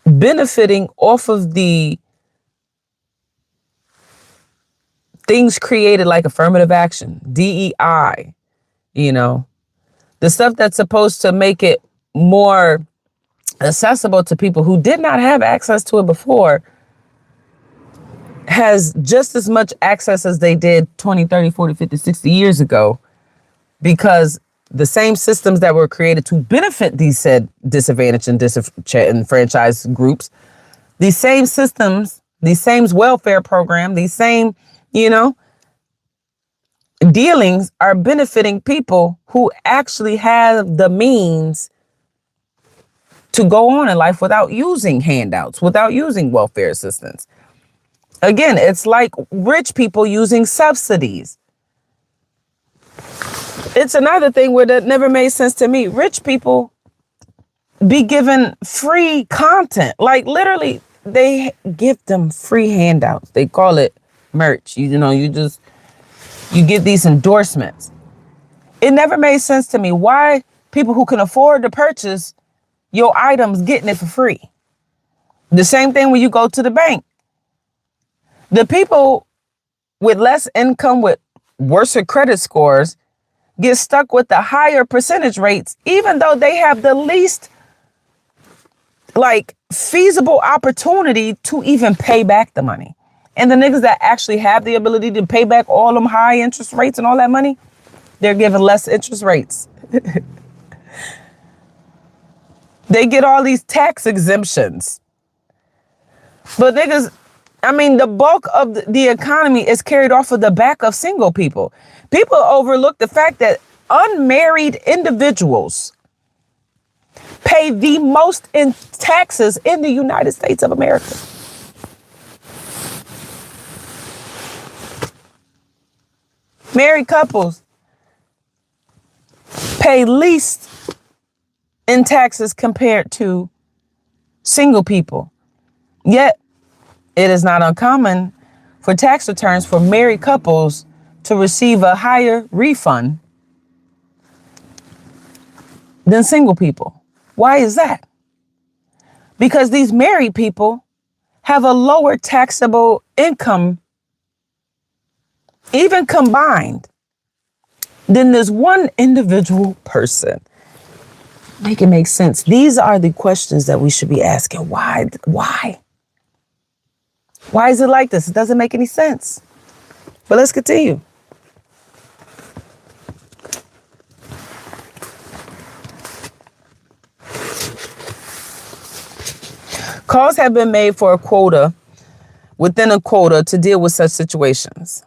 benefiting off of the things created like affirmative action, DEI, the stuff that's supposed to make it more accessible to people who did not have access to it before, has just as much access as they did 20, 30, 40, 50, 60 years ago, because the same systems that were created to benefit these said disadvantaged and disenfranchised groups, these same systems, these same welfare program, these same, dealings are benefiting people who actually have the means to go on in life without using handouts, without using welfare assistance. Again, it's like rich people using subsidies. It's another thing where that never made sense to me. Rich people be given free content. Like literally, they give them free handouts. They call it merch. You get these endorsements. It never made sense to me why people who can afford to purchase your items getting it for free. The same thing when you go to the bank. The people with less income with worse credit scores get stuck with the higher percentage rates, even though they have the least feasible opportunity to even pay back the money. And the niggas that actually have the ability to pay back all them high interest rates and all that money, they're given less interest rates. They get all these tax exemptions. But niggas, the bulk of the economy is carried off of the back of single people. People overlook the fact that unmarried individuals pay the most in taxes in the United States of America. Married couples pay least in taxes compared to single people. Yet, it is not uncommon for tax returns for married couples to receive a higher refund than single people. Why is that? Because these married people have a lower taxable income, even combined, than this one individual person. Make it make sense. These are the questions that we should be asking. Why? Why is it like this? It doesn't make any sense. But let's continue. Calls have been made for a quota within a quota to deal with such situations.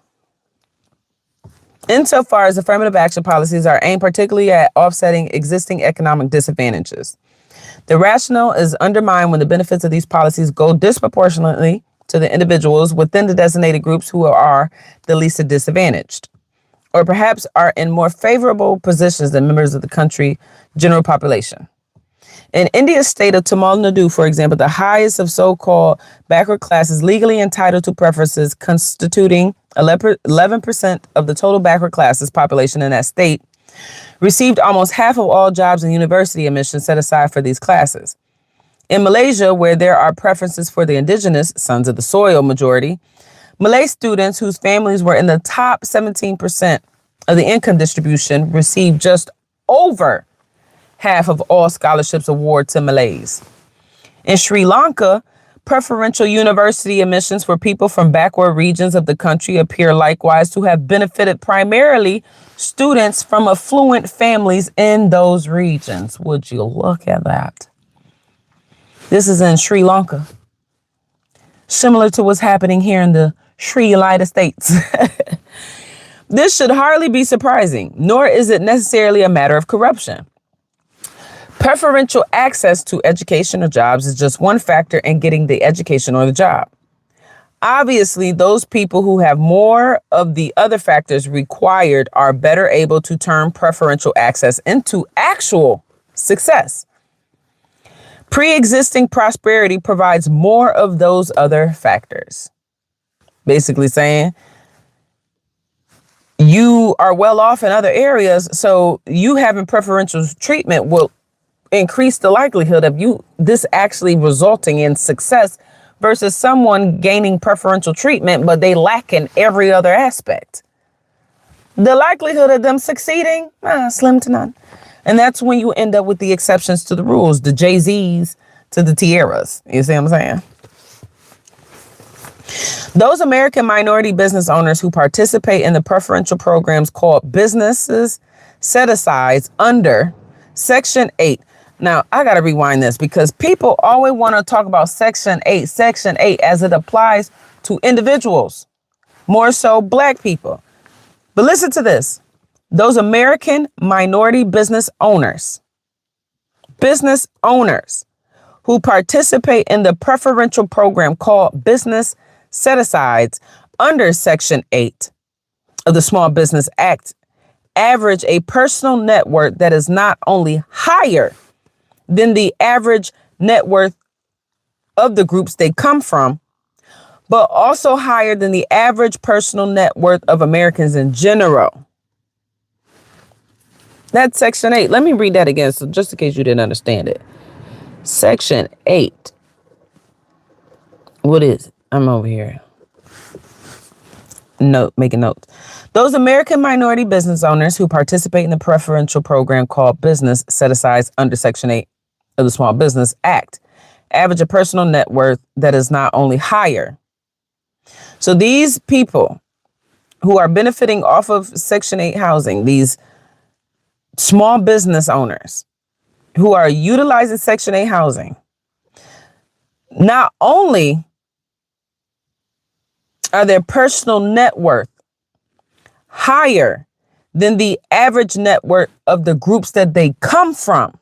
Insofar as affirmative action policies are aimed particularly at offsetting existing economic disadvantages, the rationale is undermined when the benefits of these policies go disproportionately to the individuals within the designated groups who are the least disadvantaged, or perhaps are in more favorable positions than members of the country general population. In India's state of Tamil Nadu, for example, the highest of so-called backward classes legally entitled to preferences constituting 11% of the total backward classes population in that state received almost half of all jobs and university admissions set aside for these classes. In Malaysia, where there are preferences for the indigenous, sons of the soil majority, Malay students whose families were in the top 17% of the income distribution received just over half of all scholarships awarded to Malays. In Sri Lanka, preferential university admissions for people from backward regions of the country appear likewise to have benefited primarily students from affluent families in those regions. Would you look at that? This is in Sri Lanka. Similar to what's happening here in the United States. This should hardly be surprising, nor is it necessarily a matter of corruption. Preferential access to education or jobs is just one factor in getting the education or the job. Obviously, those people who have more of the other factors required are better able to turn preferential access into actual success. Pre-existing prosperity provides more of those other factors. Basically saying you are well off in other areas, so you having preferential treatment will increase the likelihood of this actually resulting in success versus someone gaining preferential treatment, but they lack in every other aspect. The likelihood of them succeeding, slim to none. And that's when you end up with the exceptions to the rules, the Jay-Z's to the Tierras. You see what I'm saying? Those American minority business owners who participate in the preferential programs called businesses set-asides under Section 8. Now, I got to rewind this because people always want to talk about Section 8 as it applies to individuals, more so Black people. But listen to this. Those American minority business owners who participate in the preferential program called business set-asides under Section 8 of the Small Business Act average a personal net worth that is not only higher than the average net worth of the groups they come from, but also higher than the average personal net worth of Americans in general. That's Section 8. Let me read that again, so just in case you didn't understand it. Section 8. What is it? I'm over here. Making notes. Those American minority business owners who participate in the preferential program called business set aside under Section 8 of the Small Business Act average a personal net worth that is not only higher. So these people who are benefiting off of Section 8 housing, these small business owners who are utilizing Section 8 housing, not only are their personal net worth higher than the average net worth of the groups that they come from,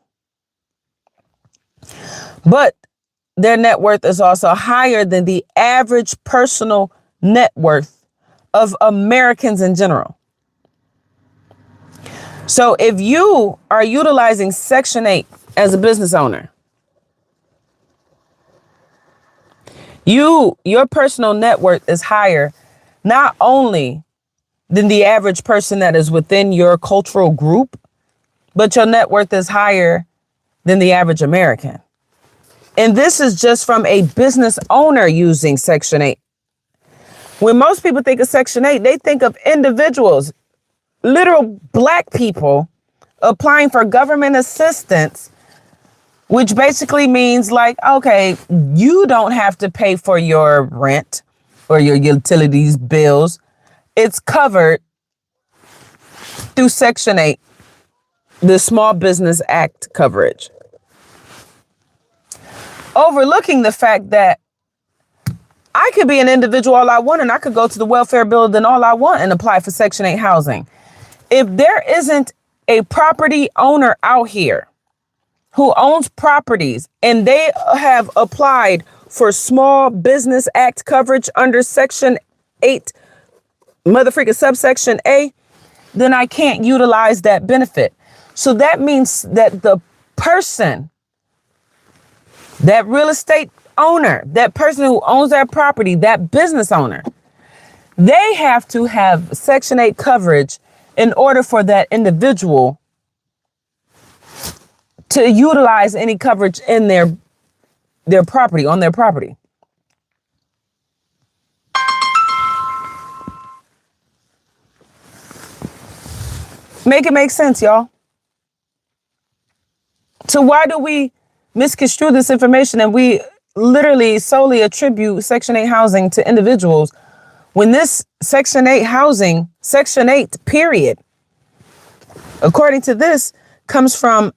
but their net worth is also higher than the average personal net worth of Americans in general. So if you are utilizing Section 8 as a business owner, your personal net worth is higher not only than the average person that is within your cultural group, but your net worth is higher than the average American. And this is just from a business owner using Section 8. When most people think of Section 8, they think of individuals, literal Black people applying for government assistance, which basically means like, okay, you don't have to pay for your rent or your utilities bills. It's covered through Section 8, the Small Business Act coverage. Overlooking the fact that I could be an individual all I want, and I could go to the welfare building all I want and apply for Section 8 housing. If there isn't a property owner out here who owns properties and they have applied for Small Business Act coverage under Section 8, subsection A, then I can't utilize that benefit. So that means that the person, that real estate owner, that person who owns that property, that business owner, they have to have Section 8 coverage in order for that individual to utilize any coverage in their property, on their property. Make it make sense, y'all. So why do we misconstrue this information and we literally solely attribute Section 8 housing to individuals when this Section 8 housing, Section 8 period, according to this, comes from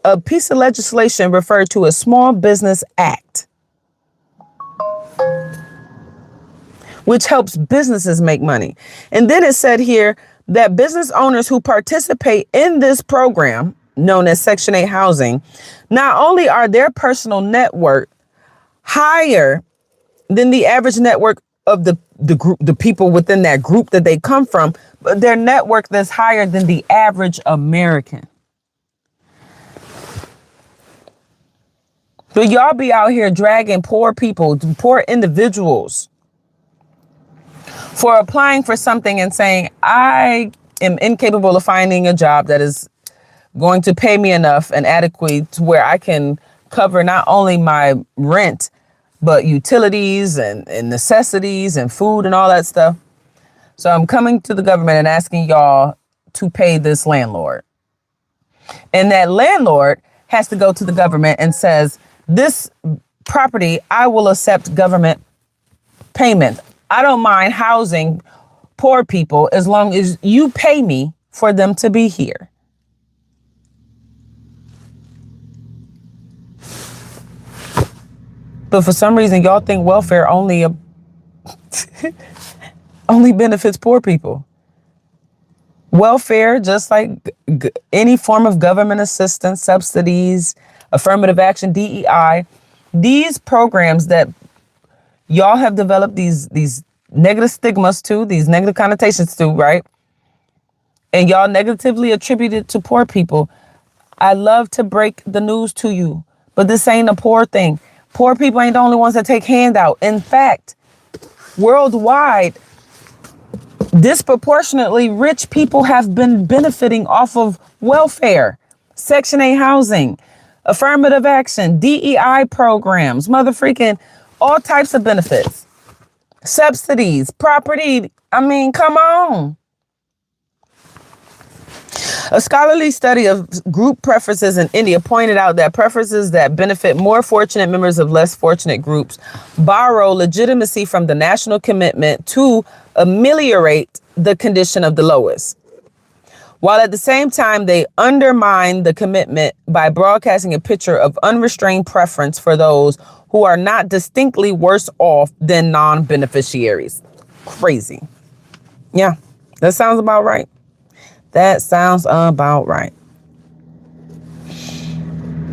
a piece of legislation referred to as Small Business Act, which helps businesses make money. And then it said here that business owners who participate in this program, known as Section 8 housing, not only are their personal net worth higher than the average net worth of the group, the people within that group that they come from, but their net worth is higher than the average American. So y'all be out here dragging poor people, poor individuals, for applying for something and saying, I am incapable of finding a job that is going to pay me enough and adequate to where I can cover not only my rent, but utilities and necessities and food and all that stuff. So I'm coming to the government and asking y'all to pay this landlord. And that landlord has to go to the government and says, this property, I will accept government payment. I don't mind housing poor people as long as you pay me for them to be here. But for some reason, y'all think welfare only benefits poor people. Welfare, just like any form of government assistance, subsidies, affirmative action, DEI, these programs that y'all have developed these negative stigmas to, these negative connotations to, right? And y'all negatively attribute it to poor people. I love to break the news to you, but this ain't a poor thing. Poor people ain't the only ones that take handout. In fact, worldwide, disproportionately rich people have been benefiting off of welfare, Section 8 housing, affirmative action, DEI programs, all types of benefits. Subsidies, property. I mean, come on. A scholarly study of group preferences in India pointed out that preferences that benefit more fortunate members of less fortunate groups borrow legitimacy from the national commitment to ameliorate the condition of the lowest, while at the same time they undermine the commitment by broadcasting a picture of unrestrained preference for those who are not distinctly worse off than non-beneficiaries. Crazy. Yeah, that sounds about right. That sounds about right.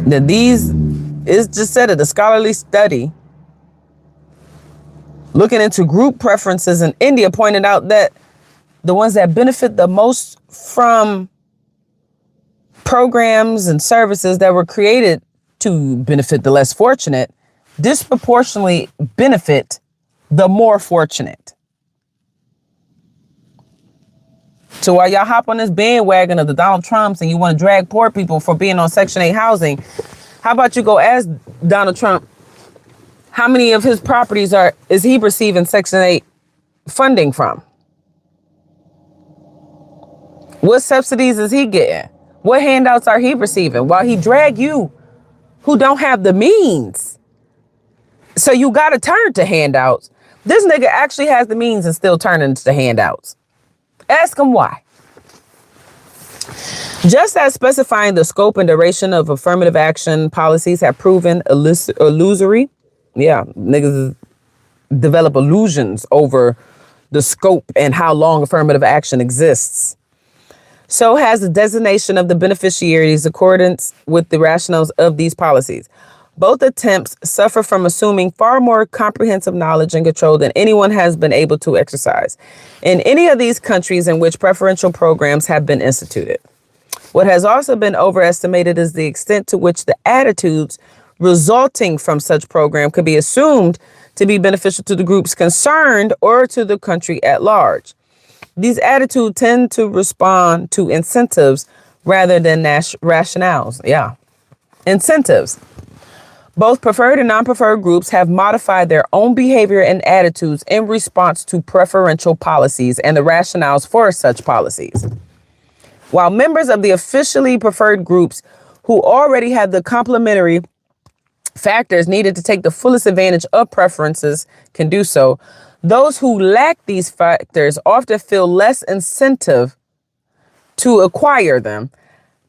That these is just said it, a scholarly study looking into group preferences in India pointed out that the ones that benefit the most from programs and services that were created to benefit the less fortunate disproportionately benefit the more fortunate. So while y'all hop on this bandwagon of the Donald Trumps and you want to drag poor people for being on Section 8 housing, how about you go ask Donald Trump how many of his properties is he receiving Section 8 funding from? What subsidies is he getting? What handouts are he receiving? While he drag you who don't have the means. So you got to turn to handouts. This nigga actually has the means and still turning to handouts. Ask him why. Just as specifying the scope and duration of affirmative action policies have proven illusory. Yeah, niggas develop illusions over the scope and how long affirmative action exists. So has the designation of the beneficiaries accordance with the rationales of these policies. Both attempts suffer from assuming far more comprehensive knowledge and control than anyone has been able to exercise in any of these countries in which preferential programs have been instituted. What has also been overestimated is the extent to which the attitudes resulting from such program could be assumed to be beneficial to the groups concerned or to the country at large. These attitudes tend to respond to incentives rather than rationales. Yeah, incentives. Both preferred and non-preferred groups have modified their own behavior and attitudes in response to preferential policies and the rationales for such policies. While members of the officially preferred groups who already had the complementary factors needed to take the fullest advantage of preferences can do so, those who lack these factors often feel less incentive to acquire them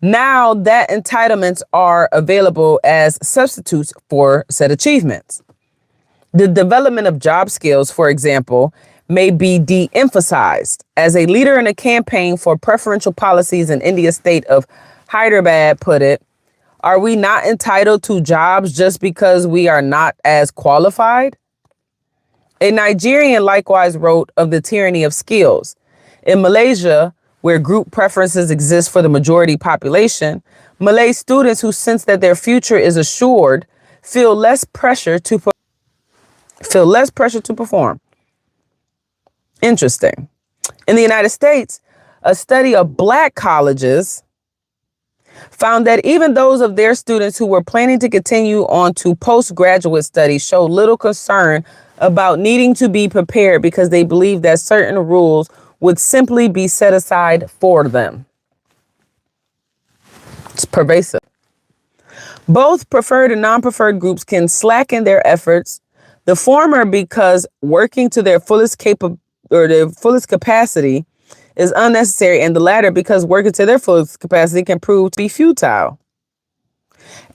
now that entitlements are available as substitutes for said achievements. The development of job skills, for example, may be de-emphasized. As a leader in a campaign for preferential policies in India's state of Hyderabad put it, are we not entitled to jobs just because we are not as qualified? A Nigerian likewise wrote of the tyranny of skills. In Malaysia, where group preferences exist for the majority population, Malay students who sense that their future is assured feel less pressure to perform. Interesting. In the United States, a study of Black colleges found that even those of their students who were planning to continue on to postgraduate studies showed little concern about needing to be prepared because they believed that certain rules would simply be set aside for them. It's pervasive. Both preferred and non-preferred groups can slacken their efforts, the former because working to their fullest capacity is unnecessary, and the latter because working to their fullest capacity can prove to be futile.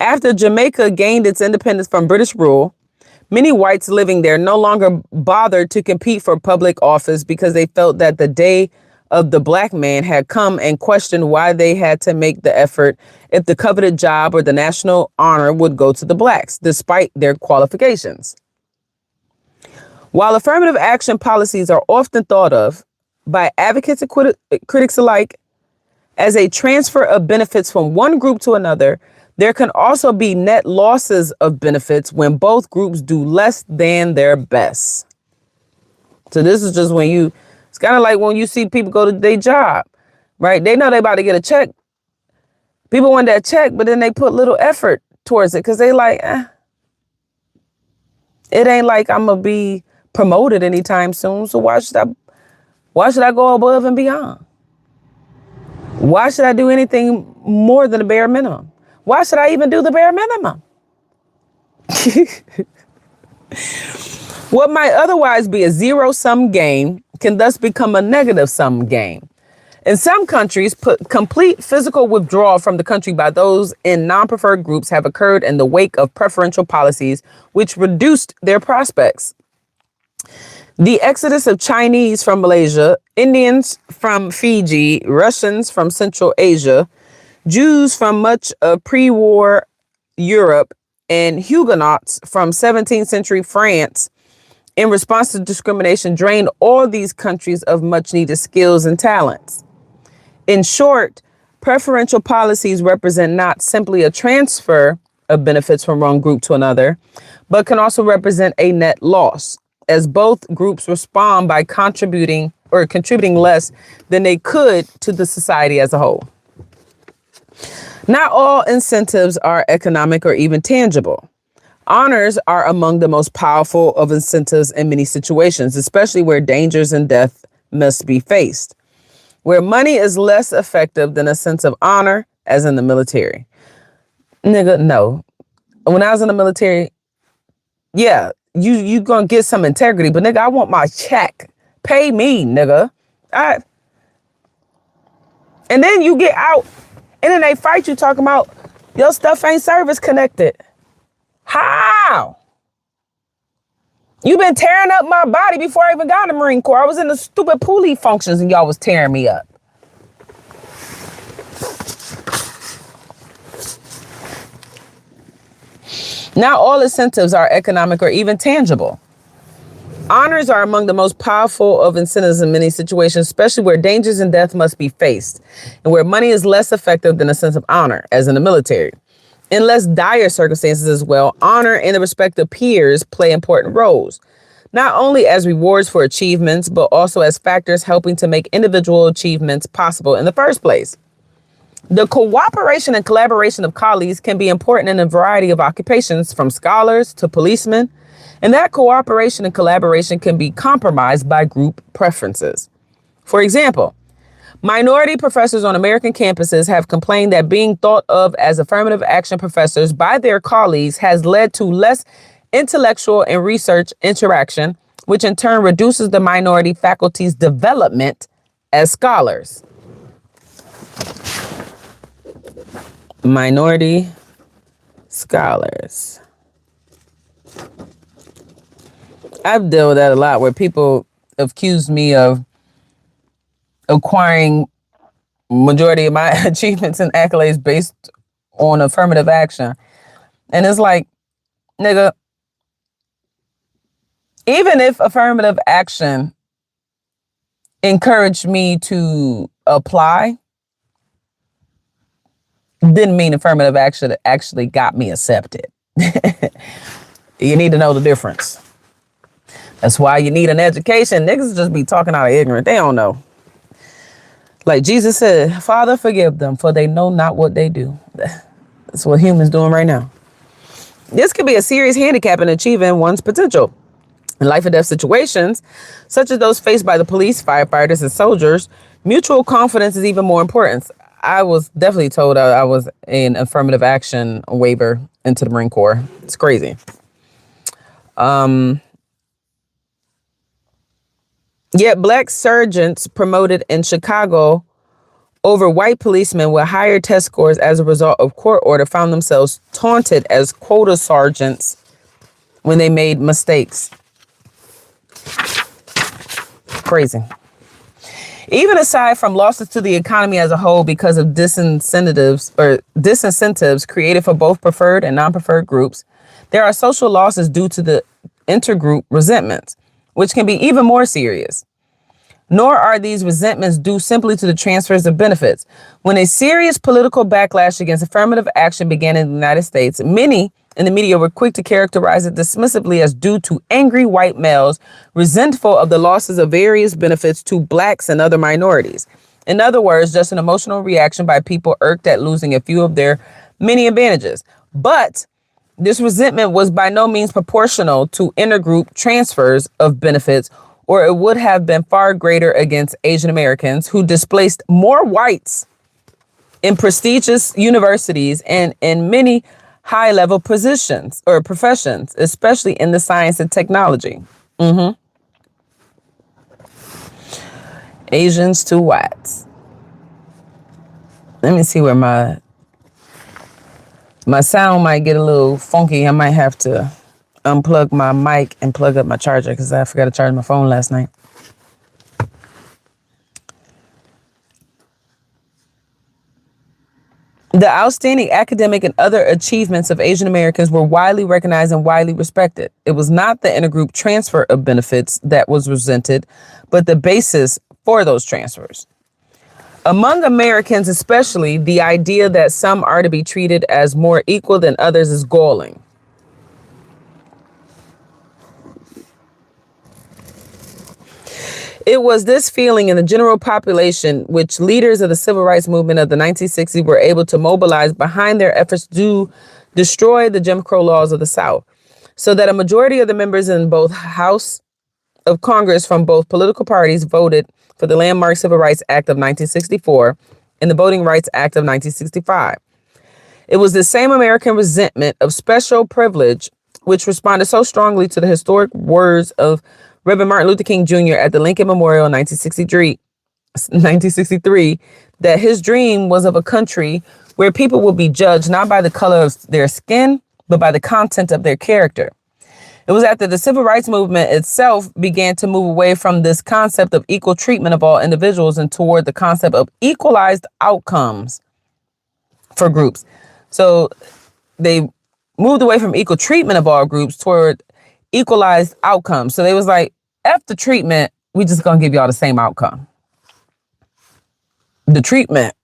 After Jamaica gained its independence from British rule, many whites living there no longer bothered to compete for public office because they felt that the day of the Black man had come and questioned why they had to make the effort if the coveted job or the national honor would go to the Blacks, despite their qualifications. While affirmative action policies are often thought of by advocates and critics alike as a transfer of benefits from one group to another, there can also be net losses of benefits when both groups do less than their best. So this is just it's kind of like when you see people go to their job, right? They know they about to get a check. People want that check, but then they put little effort towards it because they like, it ain't like I'm going to be promoted anytime soon. So why should I go above and beyond? Why should I do anything more than the bare minimum? Why should I even do the bare minimum? What might otherwise be a zero-sum game can thus become a negative-sum game. In some countries, complete physical withdrawal from the country by those in non-preferred groups have occurred in the wake of preferential policies, which reduced their prospects. The exodus of Chinese from Malaysia, Indians from Fiji, Russians from Central Asia, Jews from much of pre-war Europe, and Huguenots from 17th century France, in response to discrimination, drained all these countries of much needed skills and talents. In short, preferential policies represent not simply a transfer of benefits from one group to another, but can also represent a net loss, as both groups respond by contributing less than they could to the society as a whole. Not all incentives are economic or even tangible. Honors are among the most powerful of incentives in many situations, especially where dangers and death must be faced, where money is less effective than a sense of honor, as in the military. Nigga, no. When I was in the military, yeah, you gonna get some integrity, but nigga, I want my check. Pay me, nigga. And then you get out, and then they fight you talking about your stuff ain't service connected. How? You been tearing up my body before I even got in the Marine Corps. I was in the stupid pulley functions and y'all was tearing me up. Not all incentives are economic or even tangible. Honors are among the most powerful of incentives in many situations, especially where dangers and death must be faced, and where money is less effective than a sense of honor, as in the military. In less dire circumstances as well, honor and the respect of peers play important roles, not only as rewards for achievements, but also as factors helping to make individual achievements possible in the first place. The cooperation and collaboration of colleagues can be important in a variety of occupations, from scholars to policemen, and that cooperation and collaboration can be compromised by group preferences. For example, minority professors on American campuses have complained that being thought of as affirmative action professors by their colleagues has led to less intellectual and research interaction, which in turn reduces the minority faculty's development as scholars. Minority scholars. I've dealt with that a lot, where people accuse me of acquiring majority of my achievements and accolades based on affirmative action. And it's like, nigga, even if affirmative action encouraged me to apply, didn't mean affirmative action actually got me accepted. You need to know the difference. That's why you need an education. Niggas just be talking out of ignorance. They don't know. Like Jesus said, Father, forgive them, for they know not what they do. That's what humans doing right now. This could be a serious handicap in achieving one's potential. In life or death situations, such as those faced by the police, firefighters, and soldiers, mutual confidence is even more important. I was definitely told I was an affirmative action waiver into the Marine Corps. It's crazy. Yet black sergeants promoted in Chicago over white policemen with higher test scores as a result of court order found themselves taunted as quota sergeants when they made mistakes. Crazy. Even aside from losses to the economy as a whole because of disincentives created for both preferred and non-preferred groups, there are social losses due to the intergroup resentments, which can be even more serious. Nor are these resentments due simply to the transfers of benefits. When a serious political backlash against affirmative action began in the United States, many in the media were quick to characterize it dismissively as due to angry white males resentful of the losses of various benefits to blacks and other minorities. In other words, just an emotional reaction by people irked at losing a few of their many advantages. But This resentment was by no means proportional to intergroup transfers of benefits, or it would have been far greater against Asian Americans who displaced more whites in prestigious universities and in many high-level positions or professions, especially in the science and technology. Asians to whites. Let me see where my sound might get a little funky. I might have to unplug my mic and plug up my charger because I forgot to charge my phone last night. The outstanding academic and other achievements of Asian Americans were widely recognized and widely respected. It was not the intergroup transfer of benefits that was resented, but the basis for those transfers. Among Americans especially, the idea that some are to be treated as more equal than others is galling. It was this feeling in the general population which leaders of the civil rights movement of the 1960s were able to mobilize behind their efforts to destroy the Jim Crow laws of the South, so that a majority of the members in both House of Congress from both political parties voted for the landmark Civil Rights Act of 1964 and the Voting Rights Act of 1965. It was the same American resentment of special privilege which responded so strongly to the historic words of Reverend Martin Luther King Jr. at the Lincoln Memorial in 1963, that his dream was of a country where people would be judged not by the color of their skin, but by the content of their character. It was after the civil rights movement itself began to move away from this concept of equal treatment of all individuals and toward the concept of equalized outcomes for groups. So they moved away from equal treatment of all groups toward equalized outcomes. So they was like, F the treatment, we just gonna give y'all the same outcome. The treatment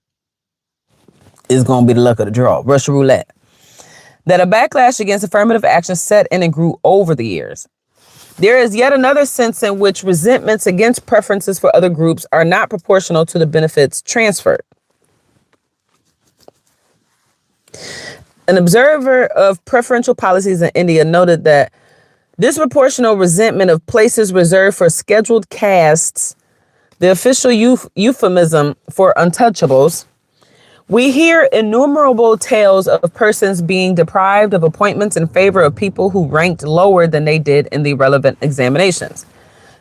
is gonna be the luck of the draw, Russian roulette. That a backlash against affirmative action set in and grew over the years. There is yet another sense in which resentments against preferences for other groups are not proportional to the benefits transferred. An observer of preferential policies in India noted that disproportional resentment of places reserved for scheduled castes, the official euphemism for untouchables. We hear innumerable tales of persons being deprived of appointments in favor of people who ranked lower than they did in the relevant examinations.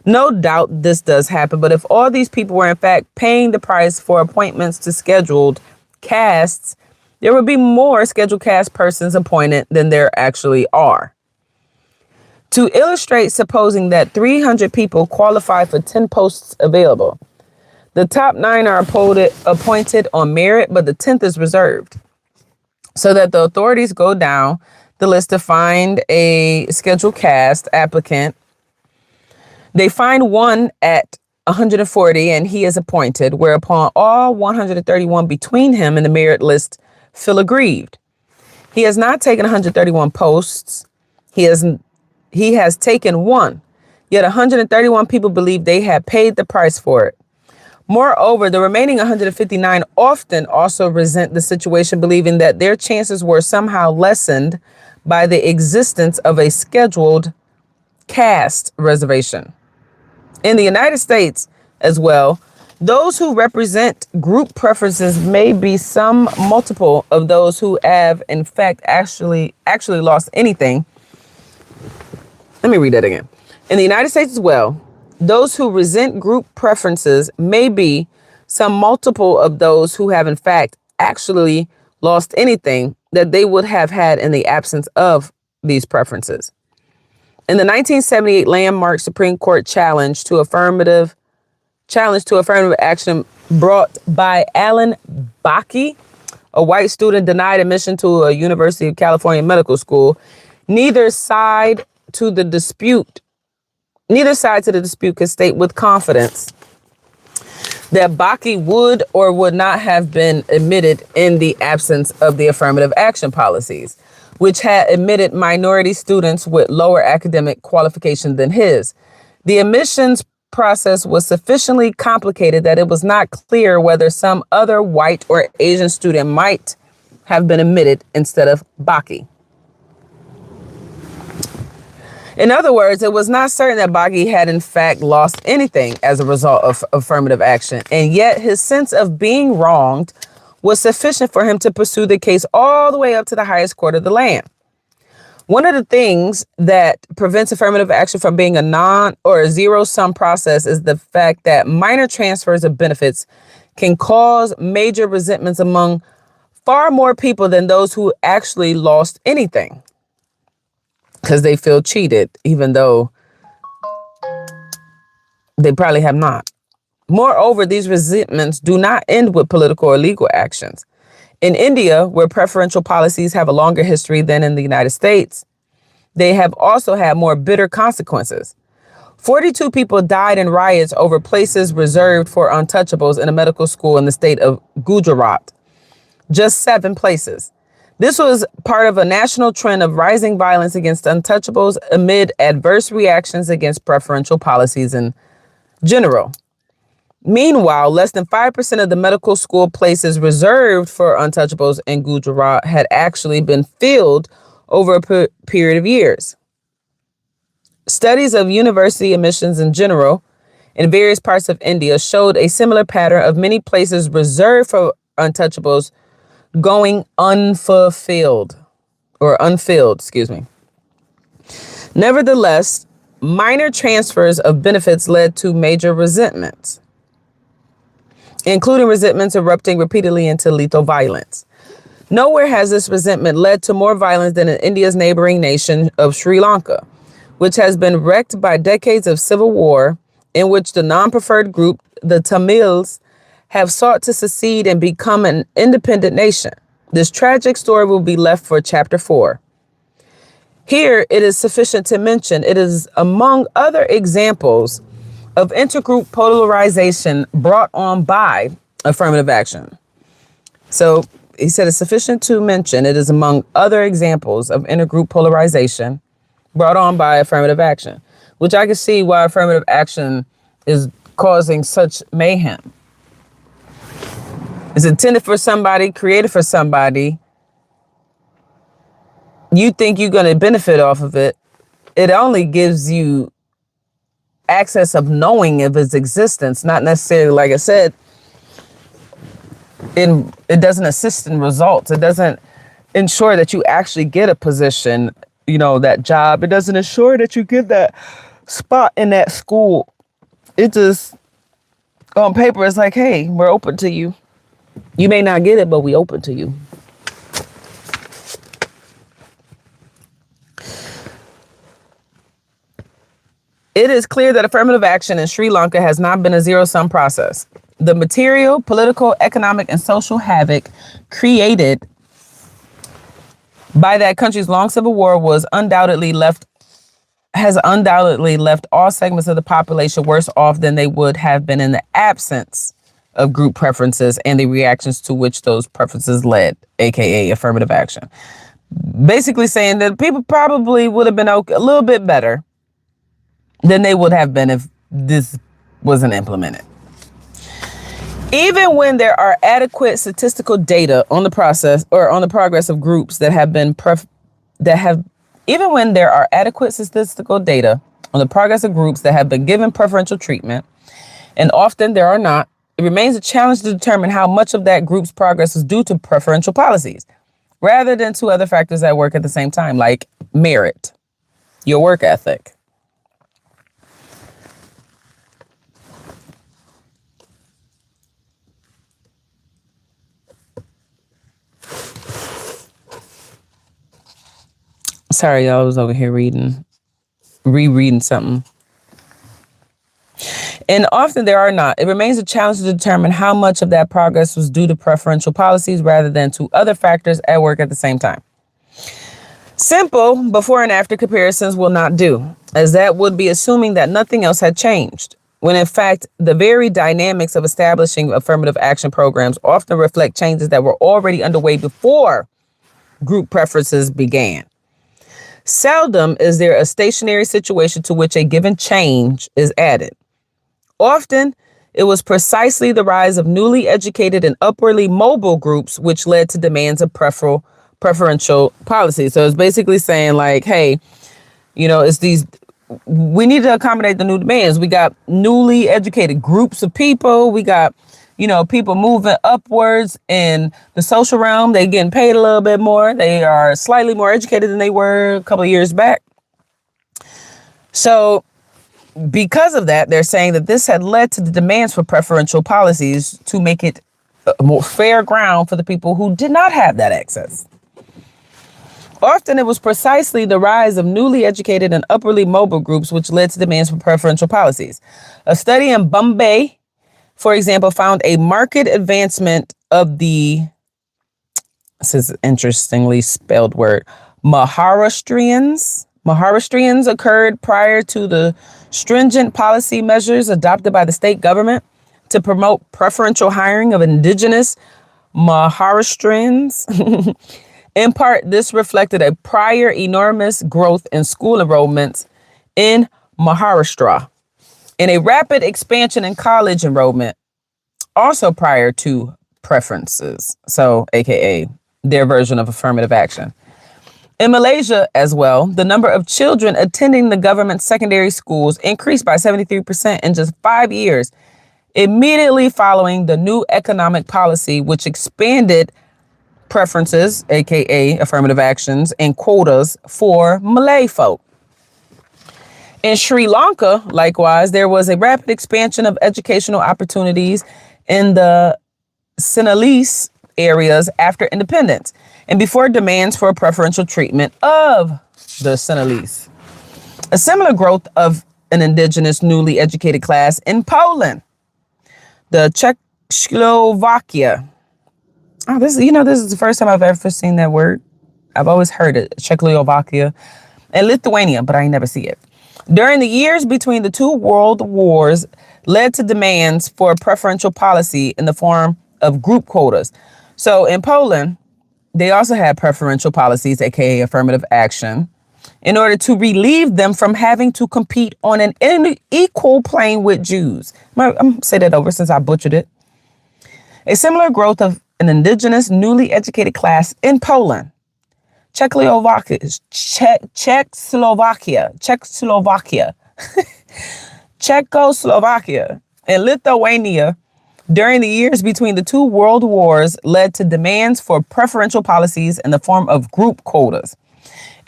No doubt this does happen, but if all these people were in fact paying the price for appointments to scheduled castes, there would be more scheduled caste persons appointed than there actually are. To illustrate, supposing that 300 people qualify for 10 posts available, the top 9 are appointed on merit, but the 10th is reserved, so that the authorities go down the list to find a scheduled caste applicant. They find one at 140 and he is appointed, whereupon all 131 between him and the merit list feel aggrieved. He has not taken 131 posts. He has taken one, yet 131 people believe they had paid the price for it. Moreover, the remaining 159 often also resent the situation, believing that their chances were somehow lessened by the existence of a scheduled caste reservation. In the United States as well, those who represent group preferences may be some multiple of those who have in fact actually lost anything. Let me read that again. In the United States as well, those who resent group preferences may be some multiple of those who have in fact actually lost anything that they would have had in the absence of these preferences. In the 1978 landmark Supreme Court challenge to affirmative action brought by Alan Bakke, a white student denied admission to a University of California medical school, neither side to the dispute could state with confidence that Bakke would or would not have been admitted in the absence of the affirmative action policies, which had admitted minority students with lower academic qualification than his. The admissions process was sufficiently complicated that it was not clear whether some other white or Asian student might have been admitted instead of Bakke. In other words, it was not certain that Baghi had in fact lost anything as a result of affirmative action, and yet his sense of being wronged was sufficient for him to pursue the case all the way up to the highest court of the land. One of the things that prevents affirmative action from being a non or a zero-sum process is the fact that minor transfers of benefits can cause major resentments among far more people than those who actually lost anything, because they feel cheated, even though they probably have not. Moreover, these resentments do not end with political or legal actions. In India, where preferential policies have a longer history than in the United States, they have also had more bitter consequences. 42 people died in riots over places reserved for untouchables in a medical school in the state of Gujarat. Just 7 places. This was part of a national trend of rising violence against untouchables amid adverse reactions against preferential policies in general. Meanwhile, less than 5% of the medical school places reserved for untouchables in Gujarat had actually been filled over a period of years. Studies of university admissions in general in various parts of India showed a similar pattern of many places reserved for untouchables going unfilled. Nevertheless, minor transfers of benefits led to major resentments, including resentments erupting repeatedly into lethal violence. Nowhere has this resentment led to more violence than in India's neighboring nation of Sri Lanka, which has been wrecked by decades of civil war in which the non-preferred group, the Tamils, have sought to secede and become an independent nation. This tragic story will be left for chapter 4. Here, it is sufficient to mention it is among other examples of intergroup polarization brought on by affirmative action. So he said it's sufficient to mention it is among other examples of intergroup polarization brought on by affirmative action, which I can see why affirmative action is causing such mayhem. It's intended for somebody, created for somebody. You think you're going to benefit off of it. It only gives you access of knowing of its existence, not necessarily, like I said, it doesn't assist in results. It doesn't ensure that you actually get a position, that job. It doesn't ensure that you get that spot in that school. It just, on paper, it's like, hey, we're open to you. You may not get it, but we open to you. It is clear that affirmative action in Sri Lanka has not been a zero-sum process. The material, political, economic, and social havoc created by that country's long civil war has undoubtedly left all segments of the population worse off than they would have been in the absence of group preferences and the reactions to which those preferences led, aka affirmative action. Basically saying that people probably would have been a little bit better than they would have been if this wasn't implemented. Even when there are adequate statistical data on the process or on the progress of groups that have been even when there are adequate statistical data on the progress of groups that have been given preferential treatment, and often there are not, it remains a challenge to determine how much of that group's progress is due to preferential policies, rather than to other factors that work at the same time, like merit, your work ethic. Sorry, y'all, I was over here rereading something. And often there are not. It remains a challenge to determine how much of that progress was due to preferential policies rather than to other factors at work at the same time. Simple before and after comparisons will not do, as that would be assuming that nothing else had changed, when in fact, the very dynamics of establishing affirmative action programs often reflect changes that were already underway before group preferences began. Seldom is there a stationary situation to which a given change is added. Often, it was precisely the rise of newly educated and upwardly mobile groups which led to demands of preferential policy. So it's basically saying like, hey, It's these, we need to accommodate the new demands. We got newly educated groups of people. We got, people moving upwards in the social realm. They getting paid a little bit more. They are slightly more educated than they were a couple of years back. So because of that, they're saying that this had led to the demands for preferential policies to make it a more fair ground for the people who did not have that access. Often it was precisely the rise of newly educated and upwardly mobile groups which led to demands for preferential policies. A study in Bombay, for example, found a marked advancement of this is an interestingly spelled word, Maharashtrians. Maharashtrians occurred prior to the stringent policy measures adopted by the state government to promote preferential hiring of indigenous Maharashtrians. In part, this reflected a prior enormous growth in school enrollments in Maharashtra and a rapid expansion in college enrollment, also prior to preferences. So, AKA their version of affirmative action. In Malaysia as well, the number of children attending the government secondary schools increased by 73% in just 5 years, immediately following the new economic policy, which expanded preferences, aka affirmative actions, and quotas for Malay folk. In Sri Lanka, likewise, there was a rapid expansion of educational opportunities in the Sinhalese areas after independence and before demands for preferential treatment of the Sinhalese. A similar growth of an indigenous newly educated class in Poland, the Czechoslovakia. Oh, this is the first time I've ever seen that word. I've always heard it, Czechoslovakia and Lithuania, but I never see it. During the years between the two world wars led to demands for preferential policy in the form of group quotas. So in Poland, they also had preferential policies, aka affirmative action, in order to relieve them from having to compete on an equal plane with Jews. I'm going to say that over since I butchered it. A similar growth of an indigenous newly educated class in Poland, Czechoslovakia, and Lithuania during the years between the two world wars led to demands for preferential policies in the form of group quotas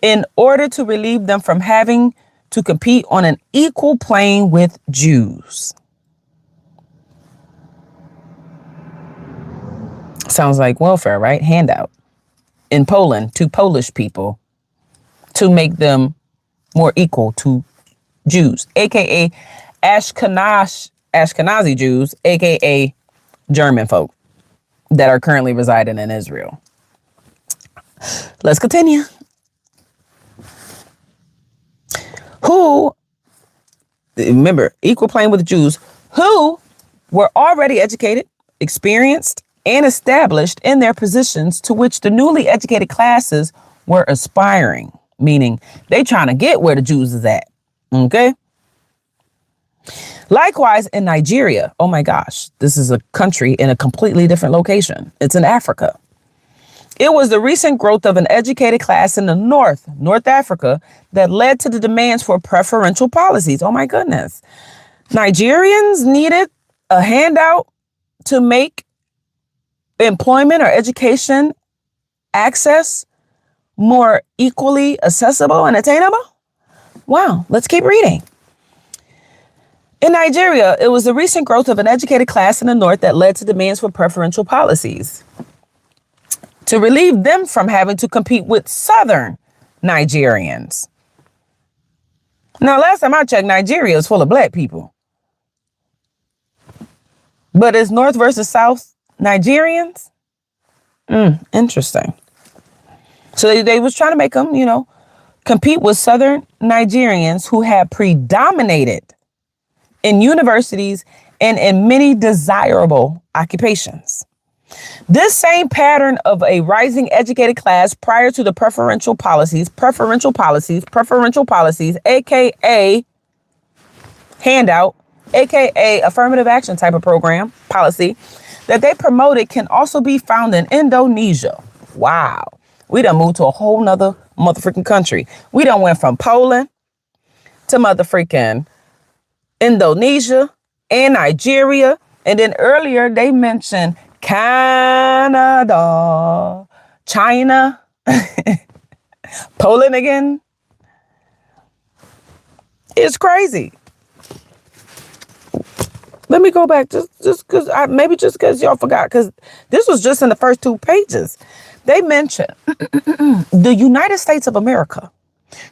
in order to relieve them from having to compete on an equal plane with Jews. Sounds like welfare, right? Handout in Poland to Polish people to make them more equal to Jews, aka Ashkenazi Jews, aka German folk that are currently residing in Israel. Let's continue. Who, remember, equal plane with Jews, who were already educated, experienced, and established in their positions to which the newly educated classes were aspiring, meaning they trying to get where the Jews is at. Okay. Likewise, in Nigeria, oh my gosh, this is a country in a completely different location. It's in Africa. It was the recent growth of an educated class in the North Africa, that led to the demands for preferential policies. Oh my goodness. Nigerians needed a handout to make employment or education access more equally accessible and attainable. Wow, let's keep reading. In Nigeria, it was the recent growth of an educated class in the North that led to demands for preferential policies to relieve them from having to compete with Southern Nigerians. Now, last time I checked, Nigeria is full of black people. But it's North versus South Nigerians? Interesting. So they was trying to make them, compete with Southern Nigerians who had predominated in universities and in many desirable occupations. This same pattern of a rising educated class prior to the preferential policies, aka handout, aka affirmative action type of program policy that they promoted can also be found in Indonesia. Wow. We done moved to a whole nother motherfucking country. We done went from Poland to motherfreaking Indonesia and Nigeria. And then earlier they mentioned Canada, China, Poland again. It's crazy. Let me go back just because y'all forgot, because this was just in the first 2 pages. They mentioned the United States of America,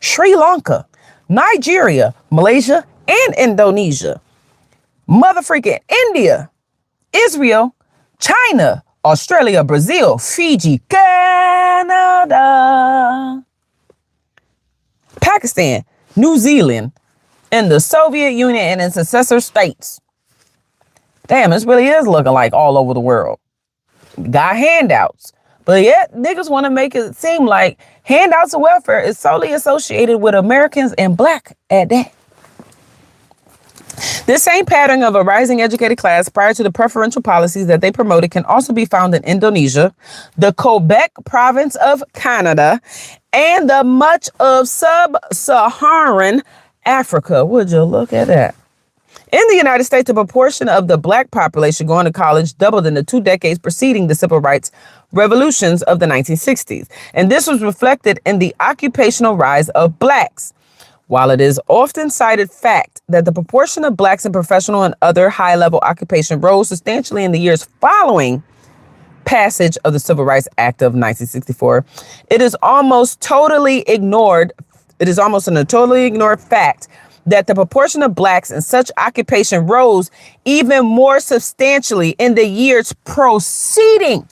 Sri Lanka, Nigeria, Malaysia, and Indonesia, motherfreaking India, Israel, China, Australia, Brazil, Fiji, Canada, Pakistan, New Zealand, and the Soviet Union and its successor states. Damn, this really is looking like all over the world. Got handouts. But yet, niggas want to make it seem like handouts of welfare is solely associated with Americans and black at that. This same pattern of a rising educated class prior to the preferential policies that they promoted can also be found in Indonesia, the Quebec province of Canada, and the much of sub-Saharan Africa. Would you look at that? In the United States, the proportion of the black population going to college doubled in the 2 decades preceding the civil rights revolutions of the 1960s. And this was reflected in the occupational rise of blacks. While it is often cited fact that the proportion of blacks in professional and other high-level occupation rose substantially in the years following passage of the Civil Rights Act of 1964, it is almost a totally ignored fact that the proportion of blacks in such occupation rose even more substantially in the years preceding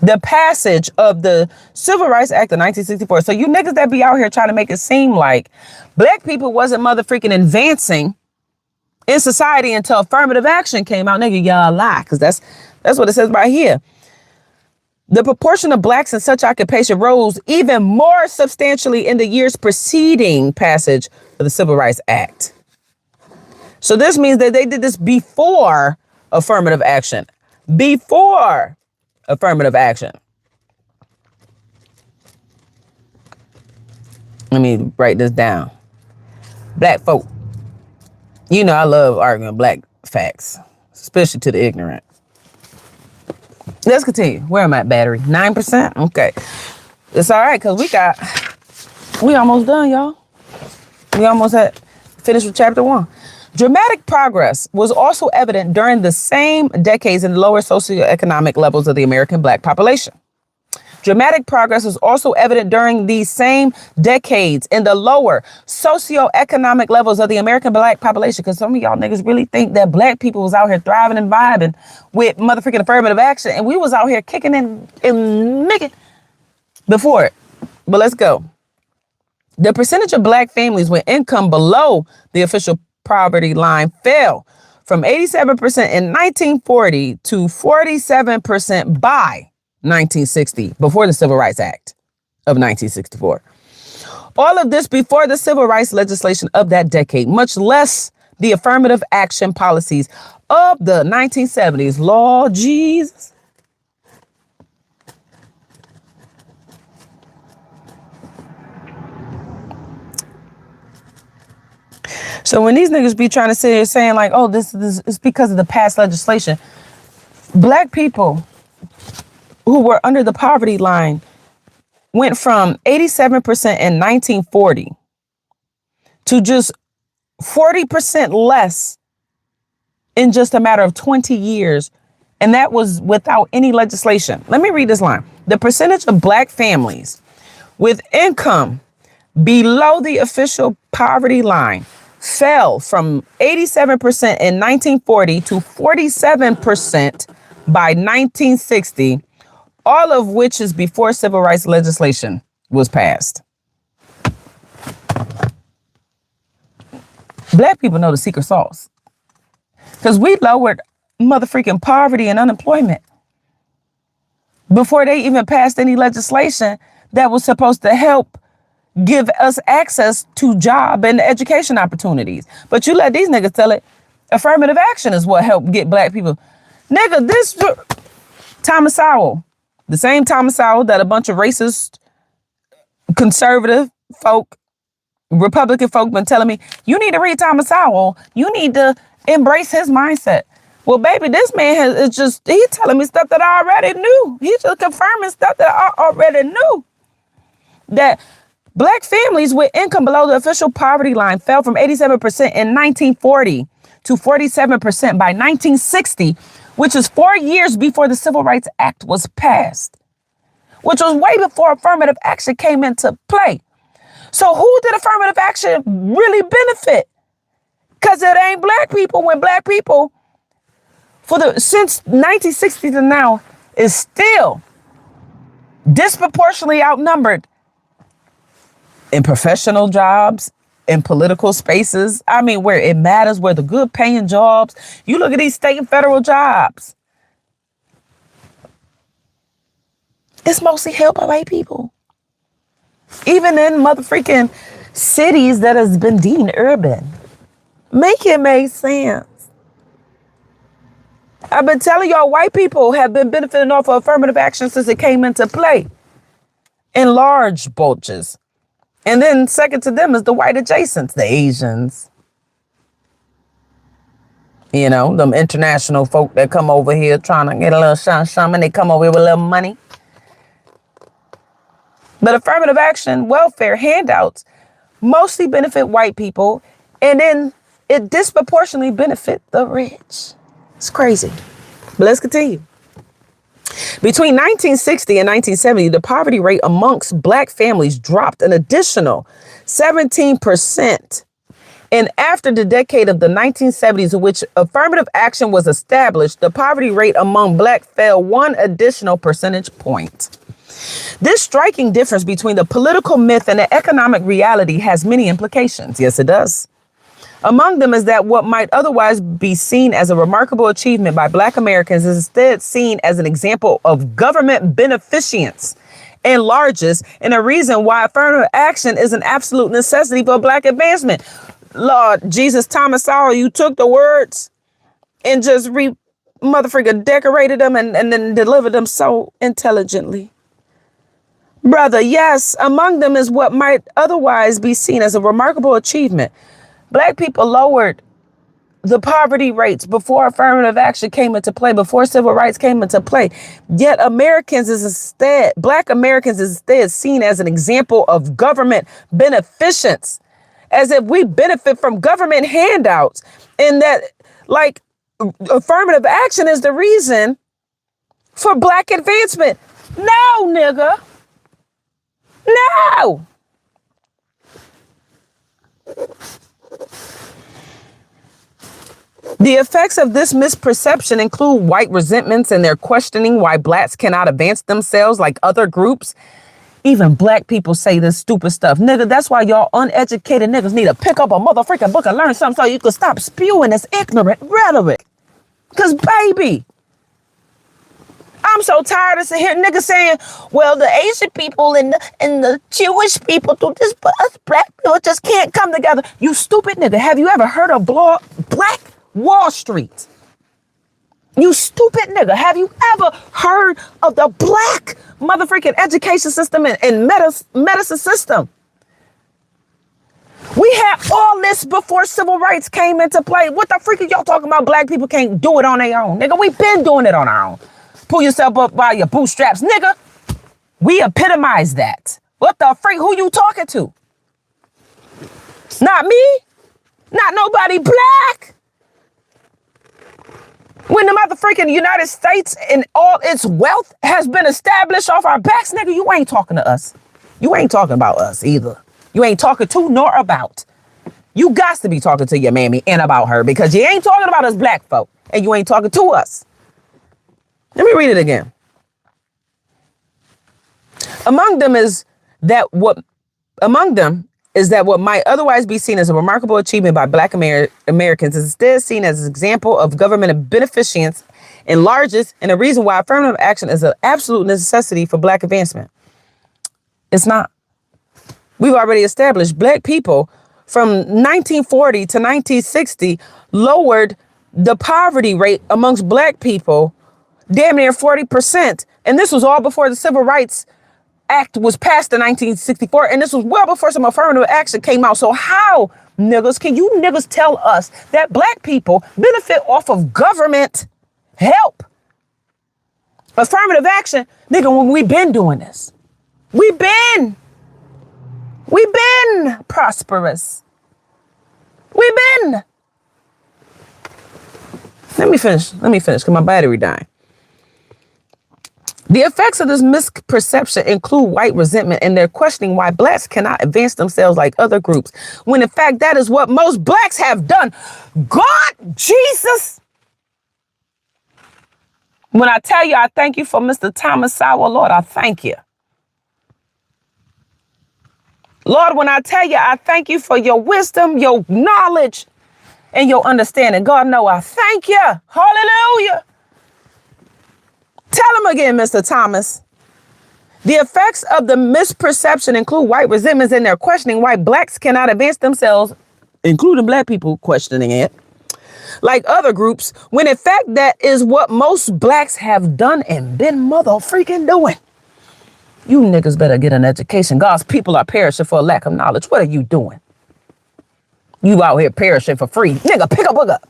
the passage of the Civil Rights Act of 1964. So you niggas that be out here trying to make it seem like black people wasn't motherfreaking advancing in society until affirmative action came out, nigga, y'all lie, because that's what it says right here. The proportion of blacks in such occupation rose even more substantially in the years preceding passage of the Civil Rights Act. So this means that they did this before affirmative action. Before affirmative action. Let me write this down. Black folk. You know I love arguing black facts, especially to the ignorant. Let's continue. Where am I at, battery? 9%? Okay. It's all right, because we almost done, y'all. We almost finished with chapter 1. Dramatic progress was also evident during the same decades in the lower socioeconomic levels of the American black population. Dramatic progress was also evident during these same decades in the lower socioeconomic levels of the American black population. Because some of y'all niggas really think that black people was out here thriving and vibing with motherfucking affirmative action. And we was out here kicking and making before it. But let's go. The percentage of black families with income below the official poverty line fell from 87% in 1940 to 47% by 1960, before the Civil Rights Act of 1964. All of this before the civil rights legislation of that decade, much less the affirmative action policies of the 1970s. Lord Jesus. So when these niggas be trying to sit here saying like, oh, this is because of the past legislation, black people who were under the poverty line went from 87% in 1940 to just 40% less in just a matter of 20 years. And that was without any legislation. Let me read this line. The percentage of black families with income below the official poverty line fell from 87% in 1940 to 47% by 1960. All of which is before civil rights legislation was passed. Black people know the secret sauce. Because we lowered motherfreaking poverty and unemployment before they even passed any legislation that was supposed to help give us access to job and education opportunities. But you let these niggas tell it, affirmative action is what helped get black people. Nigga, this Thomas Sowell. The same Thomas Sowell that a bunch of racist conservative folk, Republican folk been telling me, you need to read Thomas Sowell. You need to embrace his mindset. Well, baby, this man he's telling me stuff that I already knew. He's just confirming stuff that I already knew. That Black families with income below the official poverty line fell from 87% in 1940 to 47% by 1960, which is 4 years before the Civil Rights Act was passed, which was way before affirmative action came into play. So who did affirmative action really benefit? Because it ain't Black people, when Black people since 1960 to now is still disproportionately outnumbered in professional jobs, in political spaces. I mean, where it matters, where the good paying jobs. You look at these state and federal jobs. It's mostly held by white people. Even in motherfucking cities that has been deemed urban. Make it make sense. I've been telling y'all, white people have been benefiting off of affirmative action since it came into play in large bulges. And then second to them is the white adjacents, the Asians. You know, them international folk that come over here trying to get a little shum and they come over here with a little money. But affirmative action, welfare, handouts mostly benefit white people, and then it disproportionately benefit the rich. It's crazy. But let's continue. Between 1960 and 1970, the poverty rate amongst Black families dropped an additional 17%. And after the decade of the 1970s, in which affirmative action was established, the poverty rate among Black fell 1 additional percentage point. This striking difference between the political myth and the economic reality has many implications. Yes, it does. Among them is that what might otherwise be seen as a remarkable achievement by Black Americans is instead seen as an example of government beneficence and largesse, and a reason why affirmative action is an absolute necessity for Black advancement. Lord Jesus, Thomas Sowell, you took the words and just motherfucker decorated them and then delivered them so intelligently. Brother, yes, among them is what might otherwise be seen as a remarkable achievement. Black people lowered the poverty rates before affirmative action came into play, before civil rights came into play. Yet Black Americans is instead seen as an example of government beneficence, as if we benefit from government handouts, and that like affirmative action is the reason for Black advancement. No, nigga. No. The effects of this misperception include white resentments and their questioning why Blacks cannot advance themselves like other groups. Even Black people say this stupid stuff. Nigga, that's why y'all uneducated niggas need to pick up a motherfucking book and learn something so you can stop spewing this ignorant rhetoric. Because, baby, I'm so tired of hearing niggas saying, well, the Asian people and the Jewish people do this, but us Black people just can't come together. You stupid nigga. Have you ever heard of Black Wall Street? You stupid nigga. Have you ever heard of the Black motherfucking education system and medicine system? We had all this before civil rights came into play. What the freak are y'all talking about? Black people can't do it on their own. Nigga, we been doing it on our own. Pull yourself up by your bootstraps. Nigga, we epitomize that. What the freak? Who you talking to? Not me. Not nobody Black. When the motherfucking United States and all its wealth has been established off our backs, nigga, you ain't talking to us. You ain't talking about us either. You ain't talking to nor about. You got to be talking to your mammy and about her, because you ain't talking about us Black folk and you ain't talking to us. Let me read it again. Among them is that what might otherwise be seen as a remarkable achievement by Black Americans is instead seen as an example of government beneficence and largesse, and a reason why affirmative action is an absolute necessity for Black advancement. It's not. We've already established Black people from 1940 to 1960 lowered the poverty rate amongst Black people damn near 40%. And this was all before the civil rights Act was passed in 1964, and this was well before some affirmative action came out. So how, niggas, can you niggas tell us that black people benefit off of government help? Affirmative action, nigga, when we been doing this. We been prosperous. We been. Let me finish, because my battery dying. The effects of this misperception include white resentment, and they're questioning why blacks cannot advance themselves like other groups, when in fact that is what most blacks have done. God, Jesus. When I tell you I thank you for Mr. Thomas Sowell, Lord, I thank you. Lord, when I tell you I thank you for your wisdom, your knowledge, and your understanding, God, no, I thank you. Hallelujah. Tell him again, Mr. Thomas. The effects of the misperception include white resentments, and they're questioning why blacks cannot advance themselves, including black people questioning it, like other groups, when in fact that is what most blacks have done and been motherfreaking doing. You niggas better get an education. God's people are perishing for a lack of knowledge. What are you doing? You out here perishing for free. Nigga, pick a book up.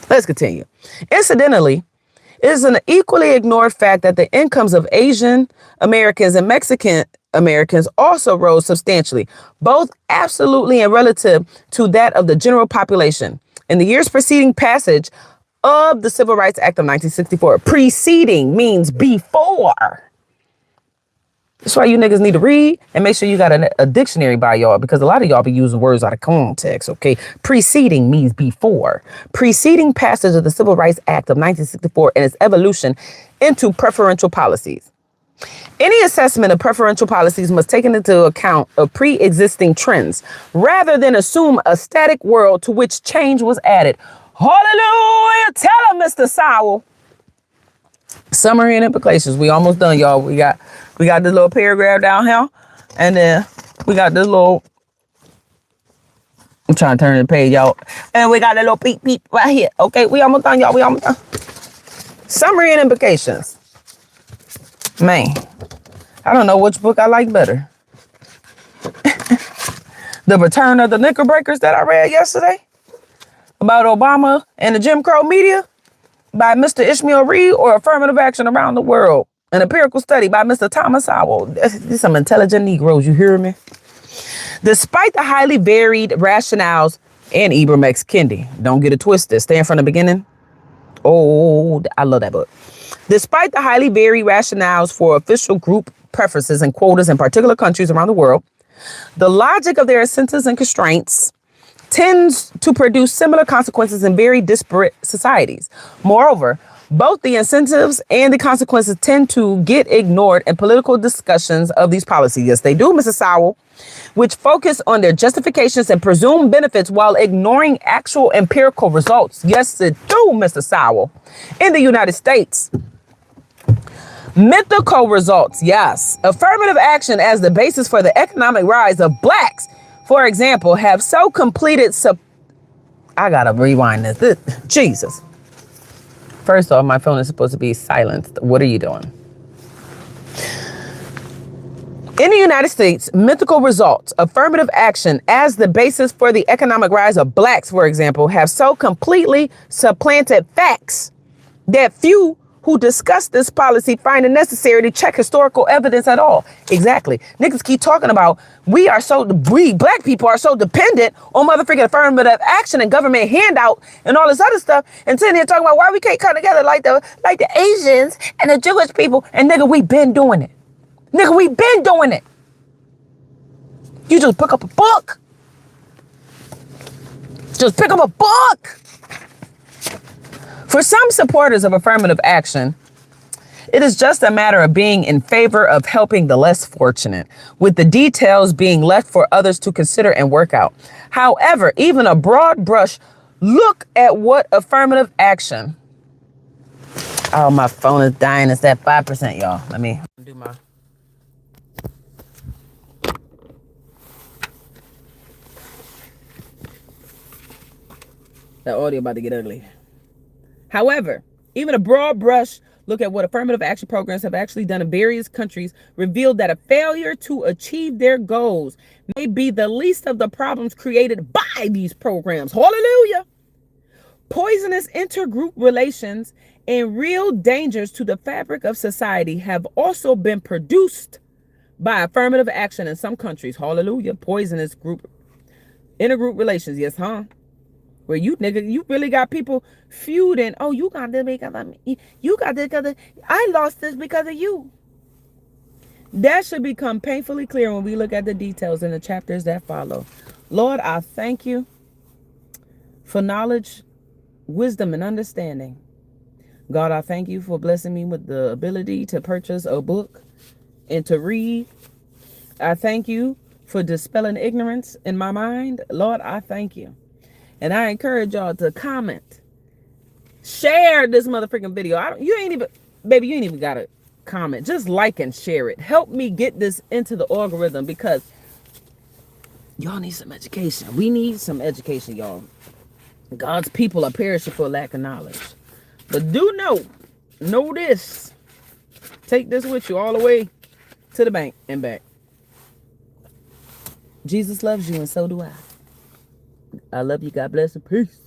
Let's continue. Incidentally, it is an equally ignored fact that the incomes of Asian Americans and Mexican Americans also rose substantially, both absolutely and relative to that of the general population. In the years preceding passage of the Civil Rights Act of 1964, preceding means before. That's why you niggas need to read and make sure you got a dictionary by y'all, because a lot of y'all be using words out of context, okay? Preceding means before. Preceding passage of the Civil Rights Act of 1964 and its evolution into preferential policies. Any assessment of preferential policies must take into account of pre-existing trends rather than assume a static world to which change was added. Hallelujah! Tell him, Mr. Sowell. Summary and implications. We almost done, y'all. We got this little paragraph down here, and then we got this little. I'm trying to turn the page, y'all, and we got a little beep beep right here. Okay, we almost done, y'all. We almost done. Summary and implications. Man, I don't know which book I like better. The Return of the Knickerbockers that I read yesterday about Obama and the Jim Crow media by Mr. Ishmael Reed, or Affirmative Action Around the World, an empirical study by Mr. Thomas Sowell. These some intelligent Negroes, you hear me? Despite the highly varied rationales, and Ibram X. Kendi, don't get it twisted, stand from the beginning. Oh, I love that book. Despite the highly varied rationales for official group preferences and quotas in particular countries around the world, the logic of their incentives and constraints tends to produce similar consequences in very disparate societies. Moreover, both the incentives and the consequences tend to get ignored in political discussions of these policies. Yes, they do, Mrs. Sowell, which focus on their justifications and presumed benefits while ignoring actual empirical results. Yes, it do, Mr. Sowell. In the United States, mythical results, yes. Affirmative action as the basis for the economic rise of blacks, for example, have so completed. I gotta rewind this. Jesus. First off, my phone is supposed to be silenced. What are you doing? In the United States, mythical results, affirmative action as the basis for the economic rise of blacks, for example, have so completely supplanted facts that few who discuss this policy find it necessary to check historical evidence at all. Exactly. Niggas keep talking about we black people are so dependent on motherfucking affirmative action and government handout and all this other stuff, and sitting here talking about why we can't come together like the Asians and the Jewish people. And nigga, we been doing it. Nigga, we been doing it. You just pick up a book. Just pick up a book. For some supporters of affirmative action, it is just a matter of being in favor of helping the less fortunate, with the details being left for others to consider and work out. However, even a broad brush look at what affirmative action. Oh, my phone is dying. It's at 5%, y'all. Let me do my. The audio about to get ugly. However, even a broad brush look at what affirmative action programs have actually done in various countries, revealed that a failure to achieve their goals may be the least of the problems created by these programs. Hallelujah. Poisonous intergroup relations and real dangers to the fabric of society have also been produced by affirmative action in some countries. Hallelujah. Poisonous intergroup relations. Yes, huh? Where you really got people feuding. Oh, you got this because of me. You got this because I lost this because of you. That should become painfully clear when we look at the details in the chapters that follow. Lord, I thank you for knowledge, wisdom, and understanding. God, I thank you for blessing me with the ability to purchase a book and to read. I thank you for dispelling ignorance in my mind. Lord, I thank you. And I encourage y'all to comment. Share this motherfucking video. You ain't even got to comment. Just like and share it. Help me get this into the algorithm because y'all need some education. We need some education, y'all. God's people are perishing for lack of knowledge. But do know this. Take this with you all the way to the bank and back. Jesus loves you and so do I. I love you. God bless and peace.